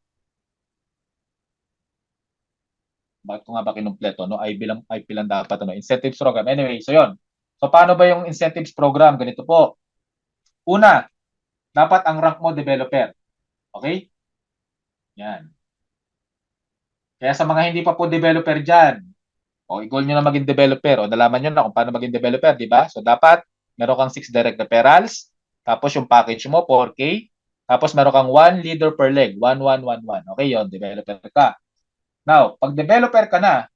Speaker 1: bakit ko nga ba kinumpleto, no? IP lang dapat, incentives program. Anyway, so yon. So, paano ba yung incentives program? Ganito po. Una, dapat ang rank mo developer. Okay? Yan. Kaya sa mga hindi pa po developer dyan, i-goal nyo na maging developer, o nalaman nyo na kung paano maging developer, di ba? So, dapat meron kang 6 direct referrals, tapos yung package mo, 4K, tapos meron kang 1 leader per leg, 1, 1, 1, 1. Okay, yon, developer ka. Now, pag developer ka na,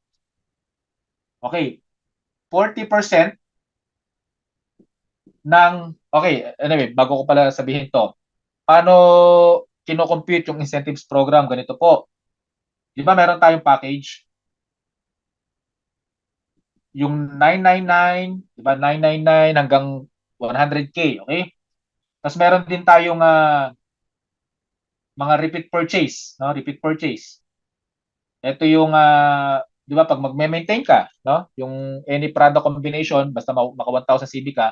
Speaker 1: okay, 40% anyway, bago ko pala sabihin to, paano kino-compute yung incentives program? Ganito po. Di ba meron tayong package? Yung 999, di ba 999 hanggang 100k, okay? Tapos meron din tayong mga repeat purchase, no? Repeat purchase. Ito yung di ba, pag magme-maintain ka, no? Yung any product combination, basta maka 1,000 CB ka,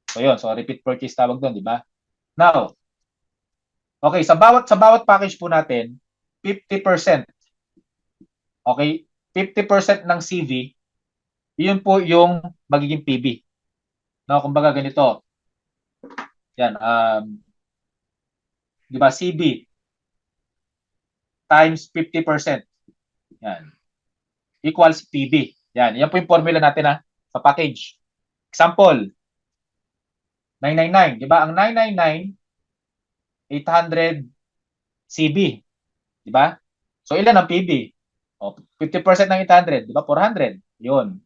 Speaker 1: so yun, so repeat purchase tawag doon, di ba? Now, okay, sa bawat package po natin, 50%, okay? 50% ng CV, yun po yung magiging PB. No, kumbaga ganito. Yan, di ba, CB times 50%. Yan. Equals PB. Yan po yung formula natin sa package. Example, 999, di ba? Ang 999, 800 CB, di ba? So ilan ang PB? O, 50% ng 800, di ba? 400. Yun.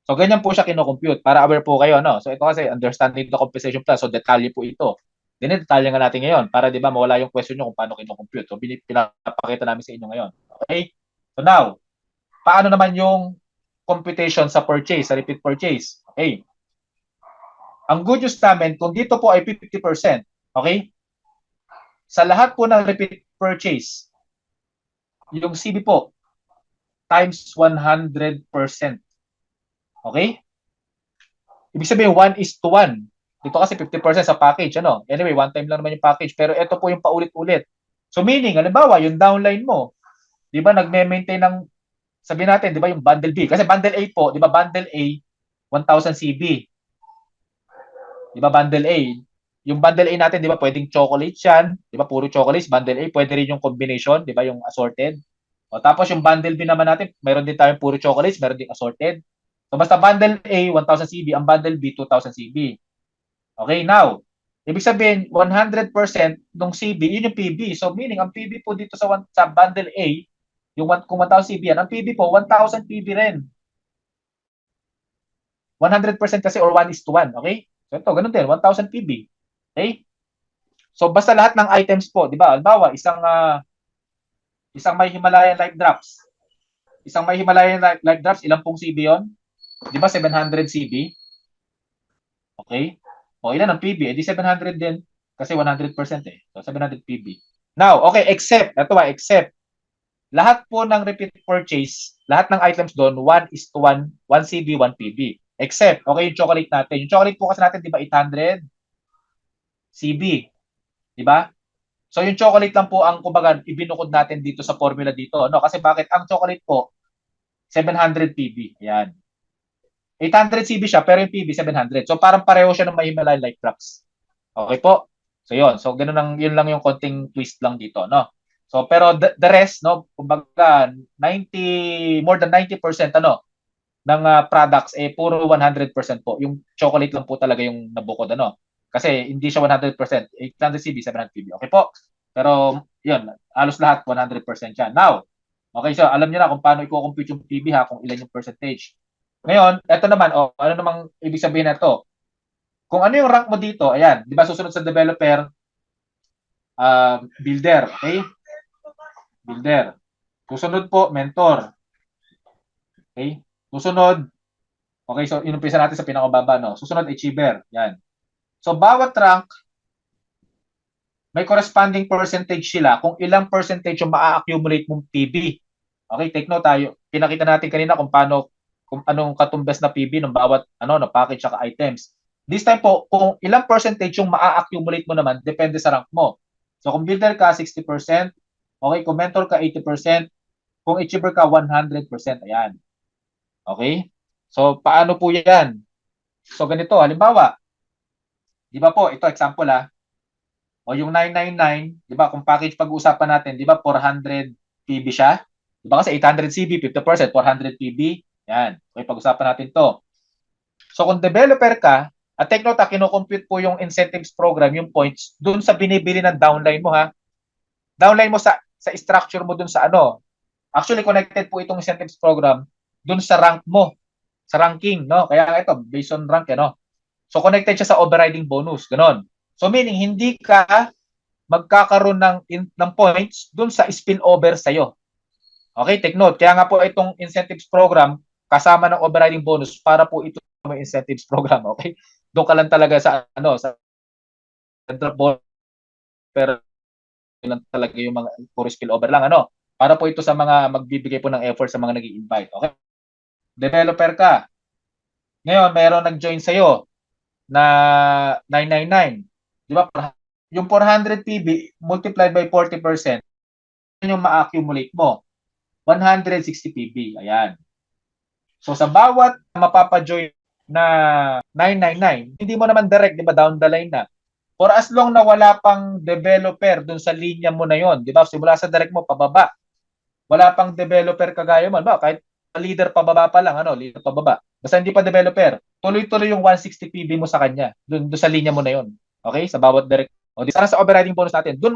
Speaker 1: So ganyan po siya kino-compute para aware po kayo, no? So ito kasi understanding the compensation plan. So detalye po ito. Dinidetalye nga natin ngayon para di ba mawala yung question nyo kung paano kino-compute. So pinapakita namin sa inyo ngayon. Okay? So now, paano naman yung computation sa purchase, sa repeat purchase? Okay. Ang good news namin, kung dito po ay 50%, okay? Sa lahat po ng repeat purchase, yung CB po, times 100%. Okay? Ibig sabihin, 1:1. Dito kasi 50% sa package, ano? Anyway, one time lang naman yung package, pero ito po yung paulit-ulit. So meaning, halimbawa, yung downline mo, di ba, nagme-maintain ng, sabihin natin, di ba, yung bundle B. Kasi bundle A po, di ba, bundle A, 1,000 CB. Di ba, bundle A. Yung bundle A natin, di ba, pwedeng chocolates yan. Di ba, puro chocolates, bundle A. Pwede rin yung combination, di ba, yung assorted. O, tapos yung bundle B naman natin, meron din tayong puro chocolates, meron din assorted. So, basta bundle A, 1,000 CB, ang bundle B, 2,000 CB. Okay, now, ibig sabihin, 100% ng CB, yun yung PB. So, meaning, ang PB po dito sa bundle A, yung kung 1,000 CB yan, ang PB po, 1,000 PB rin. 100% kasi or 1:1, okay? So, ito, ganun din, 1,000 PB. Okay? So, basta lahat ng items po, di ba? Halimbawa, isang may Himalayan light drops. Isang may Himalayan light drops, ilang pong CB yon? Di ba, 700 CB? Okay? O, ilan ang PB? Eh, di 700 din. Kasi 100% eh. So, 700 PB. Now, okay, except, lahat po ng repeat purchase, lahat ng items doon, 1:1, 1 CB, 1 PB. Except, okay, yung chocolate natin. Yung chocolate po kasi natin, di ba, 800 CB. Di ba? So, yung chocolate lang po ang, kumbaga, ibinukod natin dito sa formula dito. No? Kasi bakit? Ang chocolate po, 700 PB. Ayan. 800 CB siya, pero yung PB 700. So, parang pareho siya ng may Himalayan light drops. Okay po? So, yun. So, yun lang yung konting twist lang dito, no? So, pero the rest, no, kumbaga, more than 90%, ng products, puro 100% po. Yung chocolate lang po talaga yung nabukod, Kasi hindi siya 100%. 800 CB, 700 PB. Okay po? Pero, yun, halos lahat 100% siya. Now, okay, so alam niyo na kung paano i-compute yung PB kung ilan yung percentage. Ngayon, eto naman, ano namang ibig sabihin na to? Kung ano yung rank mo dito, ayan, di ba susunod sa developer, builder, okay? Builder. Susunod po, mentor. Okay? Susunod, okay, so inumpisa natin sa pinakababa, no? Susunod, achiever. Yan. So, bawat rank, may corresponding percentage sila kung ilang percentage yung maa-accumulate mong PB. Okay, take note tayo. Pinakita natin kanina kung anong katumbas na PB ng bawat na package at items. This time po, kung ilang percentage yung maa-accumulate mo naman, depende sa rank mo. So, kung builder ka, 60%. Okay, kung mentor ka, 80%. Kung achiever ka, 100%. Ayan. Okay? So, paano po yan? So, ganito. Halimbawa, di ba po, ito example o yung 999, di ba, kung package pag-uusapan natin, di ba, 400 PB siya? Di ba kasi 800 CB, 50%, 400 PB. Yan. Okay, pag-usapan natin to. So, kung developer ka, at take note, kino-compute po yung incentives program, yung points, dun sa binibili ng downline mo, Downline mo sa structure mo dun sa Actually, connected po itong incentives program dun sa rank mo, sa ranking, no? Kaya ito, based on rank, So, connected siya sa overriding bonus, ganon. So, meaning, hindi ka magkakaroon ng points dun sa spillover sa'yo. Okay, take note. Kaya nga po itong incentives program, kasama ng overriding bonus para po ito may incentives program, okay? Doon ka lang talaga sa central bonus, pero lang talaga yung mga puro spillover lang, Para po ito sa mga magbibigay po ng effort sa mga nag-i-invite. Okay? Developer ka. Ngayon, mayroong nag-join sa'yo na 999. Di ba? Yung 400 PB multiplied by 40%, yun yung ma-accumulate mo. 160 PB. Ayan. So sa bawat mapapa-join na 999, hindi mo naman direct, di ba, down the line na. For as long na wala pang developer dun sa linya mo na yon, di ba? Simula sa direct mo pababa. Wala pang developer kagaya mo, ba? Kahit leader pababa pa lang, ano, leader pababa. Basta hindi pa developer, tuloy-tuloy yung 160 PB mo sa kanya, dun sa linya mo na yon. Okay? Sa bawat direct. O di sana sa overriding bonus natin, dun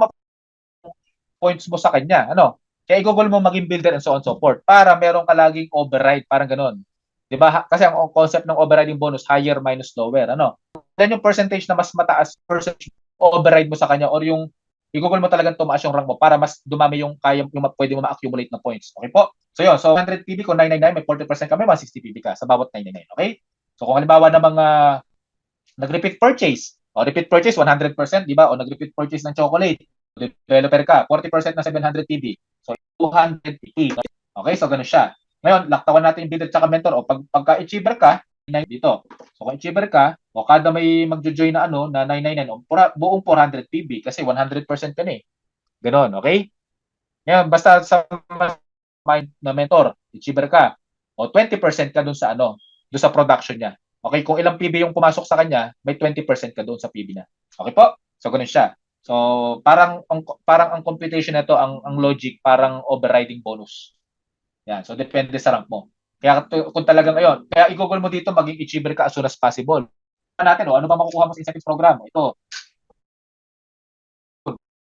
Speaker 1: points mo sa kanya, ano? Kaya i-google mo maging builder and so on so forth para meron ka laging override, parang ganun. 'Di ba? Kasi ang concept ng overriding bonus higher minus lower, ano? Then yung percentage na mas mataas percentage override mo sa kanya or yung i-google mo talagang tumaas yung rank mo para mas dumami yung kaya yung pwede mo ma-accumulate na points. Okay po? So yun, so 100 PB kung 999 may 40% kami, 160 PB ka sa bawat 999, okay? So kung halimbawa ng mga nag-repeat purchase, o repeat purchase 100%, di ba? O nag-repeat purchase ng chocolate, developer ka, 40% na 700 PB. So 200 PB. Okay, so ganun siya. Ngayon, laktawan natin yung builder at mentor. O pagka-achiever ka, dito. So kung achiever ka, o kada may magjo-join na ano na 999, o buong 400 PB kasi 100% ka na eh. Ganon, okay? Ngayon, basta sa mind na mentor, achiever ka, o 20% ka dun sa ano, dun sa production niya. Okay, kung ilang PB yung pumasok sa kanya, may 20% ka doon sa PB niya. Okay po? So ganun siya. So parang ang computation nito, ang logic parang overriding bonus. Yan. So depende sa rank mo. Kaya kung talagang ayon, kaya i-google mo dito maging achiever ka as soon as possible. Natin, ano ba makukuha mo sa incentive program? Ito.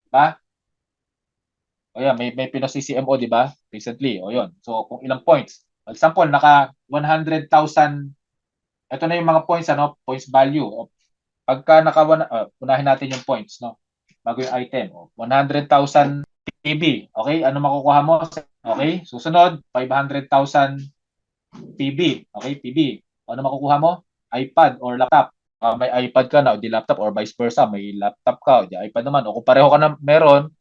Speaker 1: Diba? O yan, may pino-CCMO, di ba? Recently. O yun. So kung ilang points. For example, naka 100,000. Ito na yung mga points, ano? Points value. O, pagka unahin natin yung points, no? Bago yung item. O, 100,000 PB. Okay? Ano makukuha mo? Okay? Susunod, 500,000 PB. Okay? PB. Ano makukuha mo? iPad or laptop. May iPad ka na o di laptop or vice versa. May laptop ka o di iPad naman. O kung pareho ka na meron,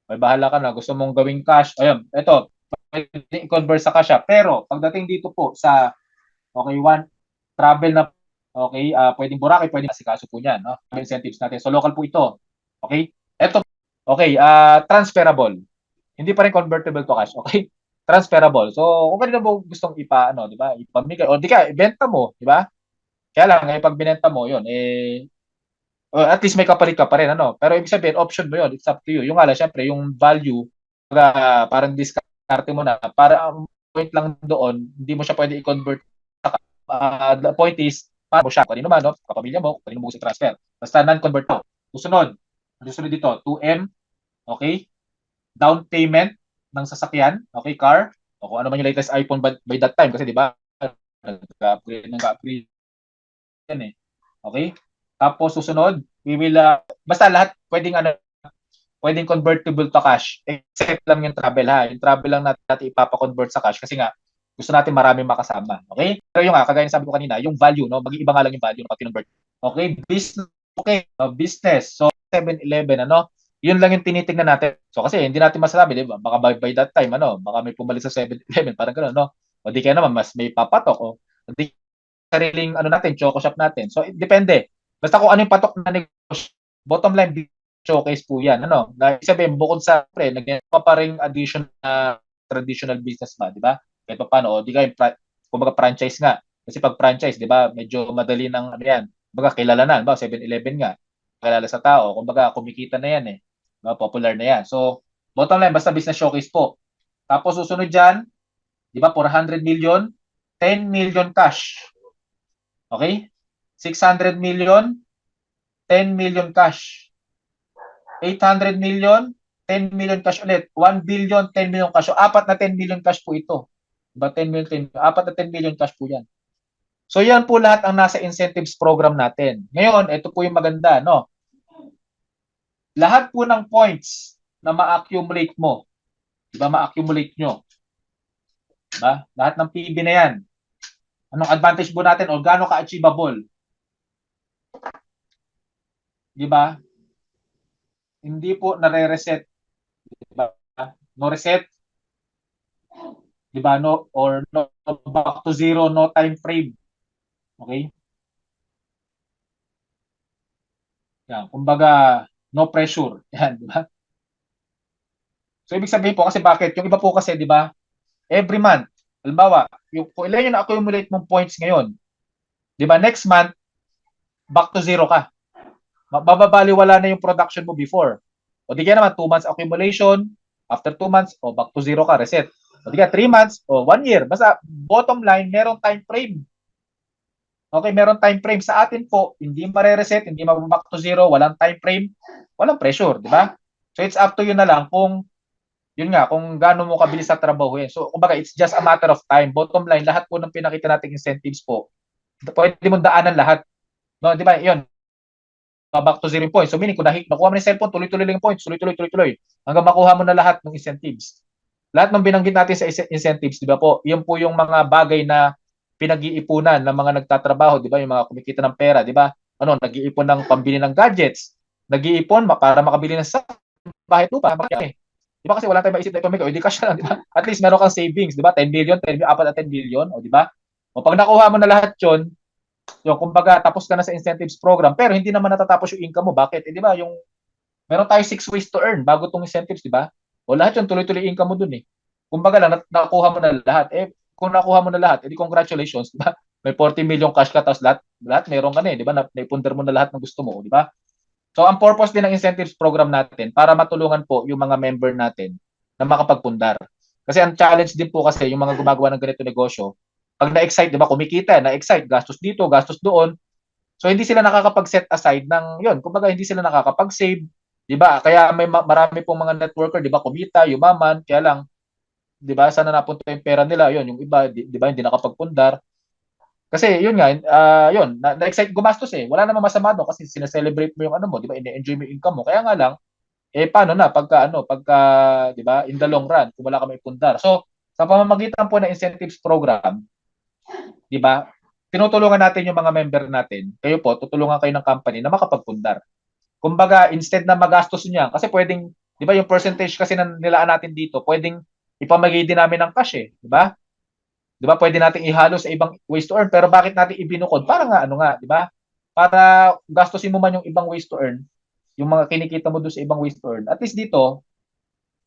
Speaker 1: may bahala ka na. Gusto mong gawing cash. Ayun, ito. Pwede i-convert sa cash. Pero, pagdating dito po sa, okay, travel na, okay, pwedeng Boracay, pwedeng asikaso po niyan, no? Incentives natin. So, local po ito. Okay? Ito, okay, transferable. Hindi pa rin convertible to cash, okay? Transferable. So, kung kanina mo gustong di ba? Ipamigay, o di ka, ibenta mo, di ba? Kaya lang, pag binenta mo, yun, at least may kapalit ka pa rin, ano? Pero ibig sabihin, option mo yun, it's up to you. Yung ala, syempre, yung value, parang discarte mo na, para ang point lang doon, hindi mo siya pwede i-convert. The point is, paano mo siya, kanino man, no? Kapamilya mo, kanino mo gusto transfer. Basta non-convert mo. Susunod dito, 2M, okay? Down payment ng sasakyan, okay, car, o kung ano man yung latest iPhone by that time, kasi di ba, nag-upgrade yan eh. Okay? Tapos susunod, we will, basta lahat pwedeng convertible to cash, except lang yung travel ha. Yung travel lang natin ipapa-convert sa cash kasi nga, gusto natin maraming makasama. Okay? Pero yung kagaya sabi ko kanina, yung value, no? Mag-iiba nga lang yung value na convert. Okay? Business, okay. Business. So, 7-Eleven, ano? Yun lang yung tinitingnan natin. So, kasi hindi natin masasabi, di ba? Baka by that time, ano? Baka may pumalit sa 7-Eleven, parang gano'n, no? O di kaya naman, mas may papatok, o di sariling ano natin, choco shop natin. So, depende. Basta kung ano yung patok na negosyo, bottom line, showcase po yan. Ano? Dahil sabihin, bukod sa nagyan pa rin addition na traditional business ba, di ba? Kahit pa paano, o di kayo, kumbaga franchise nga. Kasi pag franchise, di ba, medyo madali ng ano yan. Kumbaga, kilala na, ba? 7-Eleven nga. Kilala sa tao. Kumbaga, kumikita na yan eh. Diba? Popular na yan. So, bottom line, basta business showcase po. Tapos susunod dyan, di ba, 400 million, 10 million cash. Okay? 600 million, 10 million cash. 800 million, 10 million cash ulit. 1 billion, 10 million cash. So, apat na 10 million cash po ito. Diba? 10 million, 10 million. Apat na 10 million cash po yan. So, yan po lahat ang nasa incentives program natin. Ngayon, ito po yung maganda, no? Lahat po ng points na ma-accumulate mo, diba, ma-accumulate nyo. Diba? Lahat ng PB na yan. Anong advantage po natin o gaano ka-achievable? Diba? Hindi po nare-reset. Diba? No reset, 'di ba? No, or no back to zero, no time frame. Okay? Yan, kumbaga no pressure. Yan, di ba? So ibig sabihin po kasi bakit? Yung iba po kasi, di ba? Every month, halimbawa, yung kung ilan yung accumulate mong points ngayon, di ba? Next month, back to zero ka. Bababaliwala na yung production mo before. O di kaya naman 2 months accumulation, after 2 months, o back to zero ka, reset. O di kaya 3 months, o 1 year. Basta bottom line, merong time frame. Okay, meron time frame sa atin po, hindi mare-reset, hindi mababack to zero, walang time frame, walang pressure, di ba? So it's up to you na lang kung yun nga, kung gaano mo kabilis sa trabaho yan. So, kumbaga, it's just a matter of time. Bottom line, lahat po ng pinakita nating incentives po, pwede mong daanan lahat. No, di ba? Yun, back to zero points. So, meaning, kung nakuha mo ng cellphone, tuloy-tuloy lang yung points, tuloy-tuloy. Hanggang makuha mo na lahat ng incentives. Lahat ng binanggit natin sa incentives, di ba po, yun po yung mga bagay na pinag-iipunan ng mga nagtatrabaho, di ba? Yung mga kumikita ng pera, di ba? Ano, nag-iipon ng pambili ng gadgets, nag-iipon para makabili ng bahay lupa. Di ba kasi wala tayong maisip na economic, o di cash na lang, di ba? At least meron kang savings, di ba? 10 billion, 10 billion, 4 at 10 billion, o di ba? O pag nakuha mo na lahat 'yon, yung kumbaga tapos ka na sa incentives program, pero hindi naman natatapos yung income mo. Bakit? Eh, di ba, yung meron tayo 6 ways to earn bago tong incentives, di ba? O lahat 'yon tuloy-tuloy income mo dun eh. Kumbaga lang nakuha mo na lahat. Eh kung nakuha mo na lahat, edi congratulations, di ba? May 40 million cash ka tapos lahat meron ka na eh, di ba? Naipundar mo na lahat ng gusto mo, di ba? So, ang purpose din ng incentives program natin para matulungan po yung mga member natin na makapagpundar. Kasi ang challenge din po kasi yung mga gumagawa ng ganito negosyo, pag na-excite, di ba, kumikita, na-excite, gastos dito, gastos doon. So, hindi sila nakakapag-set aside ng, yun, kumbaga hindi sila nakakapag-save, di ba? Kaya may marami pong mga networker, di ba, kumita, yumaman, kaya lang, di ba, sana napunta yung pera nila, yun, yung iba, di ba, hindi nakapagpundar. Kasi yun nga, yun, na-excite gumastos eh. Wala namang masama doon kasi sine-celebrate mo yung ano mo, 'di ba? Ine-enjoy mo yung income mo. Kaya nga lang, eh paano na pagka 'di ba, in the long run kung wala kang maipundar. So, sa pamamagitan po ng incentives program, 'di ba? Tinutulungan natin yung mga member natin. Kayo po, tutulungan kayo ng company na makapagpundar. Kumbaga, instead na magastos niya, kasi pwedeng, 'di ba, yung percentage kasi na nilaan natin dito, pwedeng ipamigay din namin ng cash eh, 'di ba? 'Di ba? Pwede nating ihalo sa ibang ways to earn, pero bakit natin ibinukod? Para nga ano nga, 'di ba? Para gastusin mo man yung ibang ways to earn, yung mga kinikita mo doon sa ibang ways to earn. At least dito,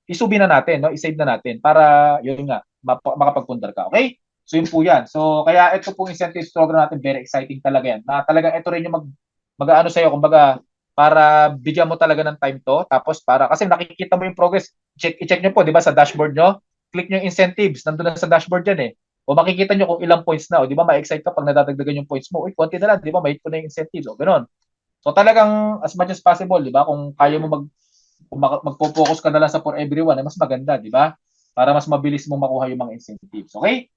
Speaker 1: isubi na natin, no? I-save na natin para yun nga makapagpundar ka. Okay? So yun po 'yan. So kaya ito pong incentives program natin, very exciting talaga 'yan. Na talagang ito rin yung mag-aano sa iyo, kumbaga para bigyan mo talaga ng time to, tapos para kasi nakikita mo yung progress. I-check niyo po, 'di ba, sa dashboard nyo? Click niyo yung incentives, nandoon na sa dashboard 'yan eh. O makikita nyo kung ilang points na, o 'di ba, ma-excite ka pag nadadagdagan yung points mo. Uy, konti na lang, 'di ba? Mahit ko na yung incentives, o ganoon. So talagang as much as possible, 'di ba? Kung kaya mo kung magpo-focus ka na lang sa for everyone, ay mas maganda, 'di ba? Para mas mabilis mong makuha yung mga incentives. Okay?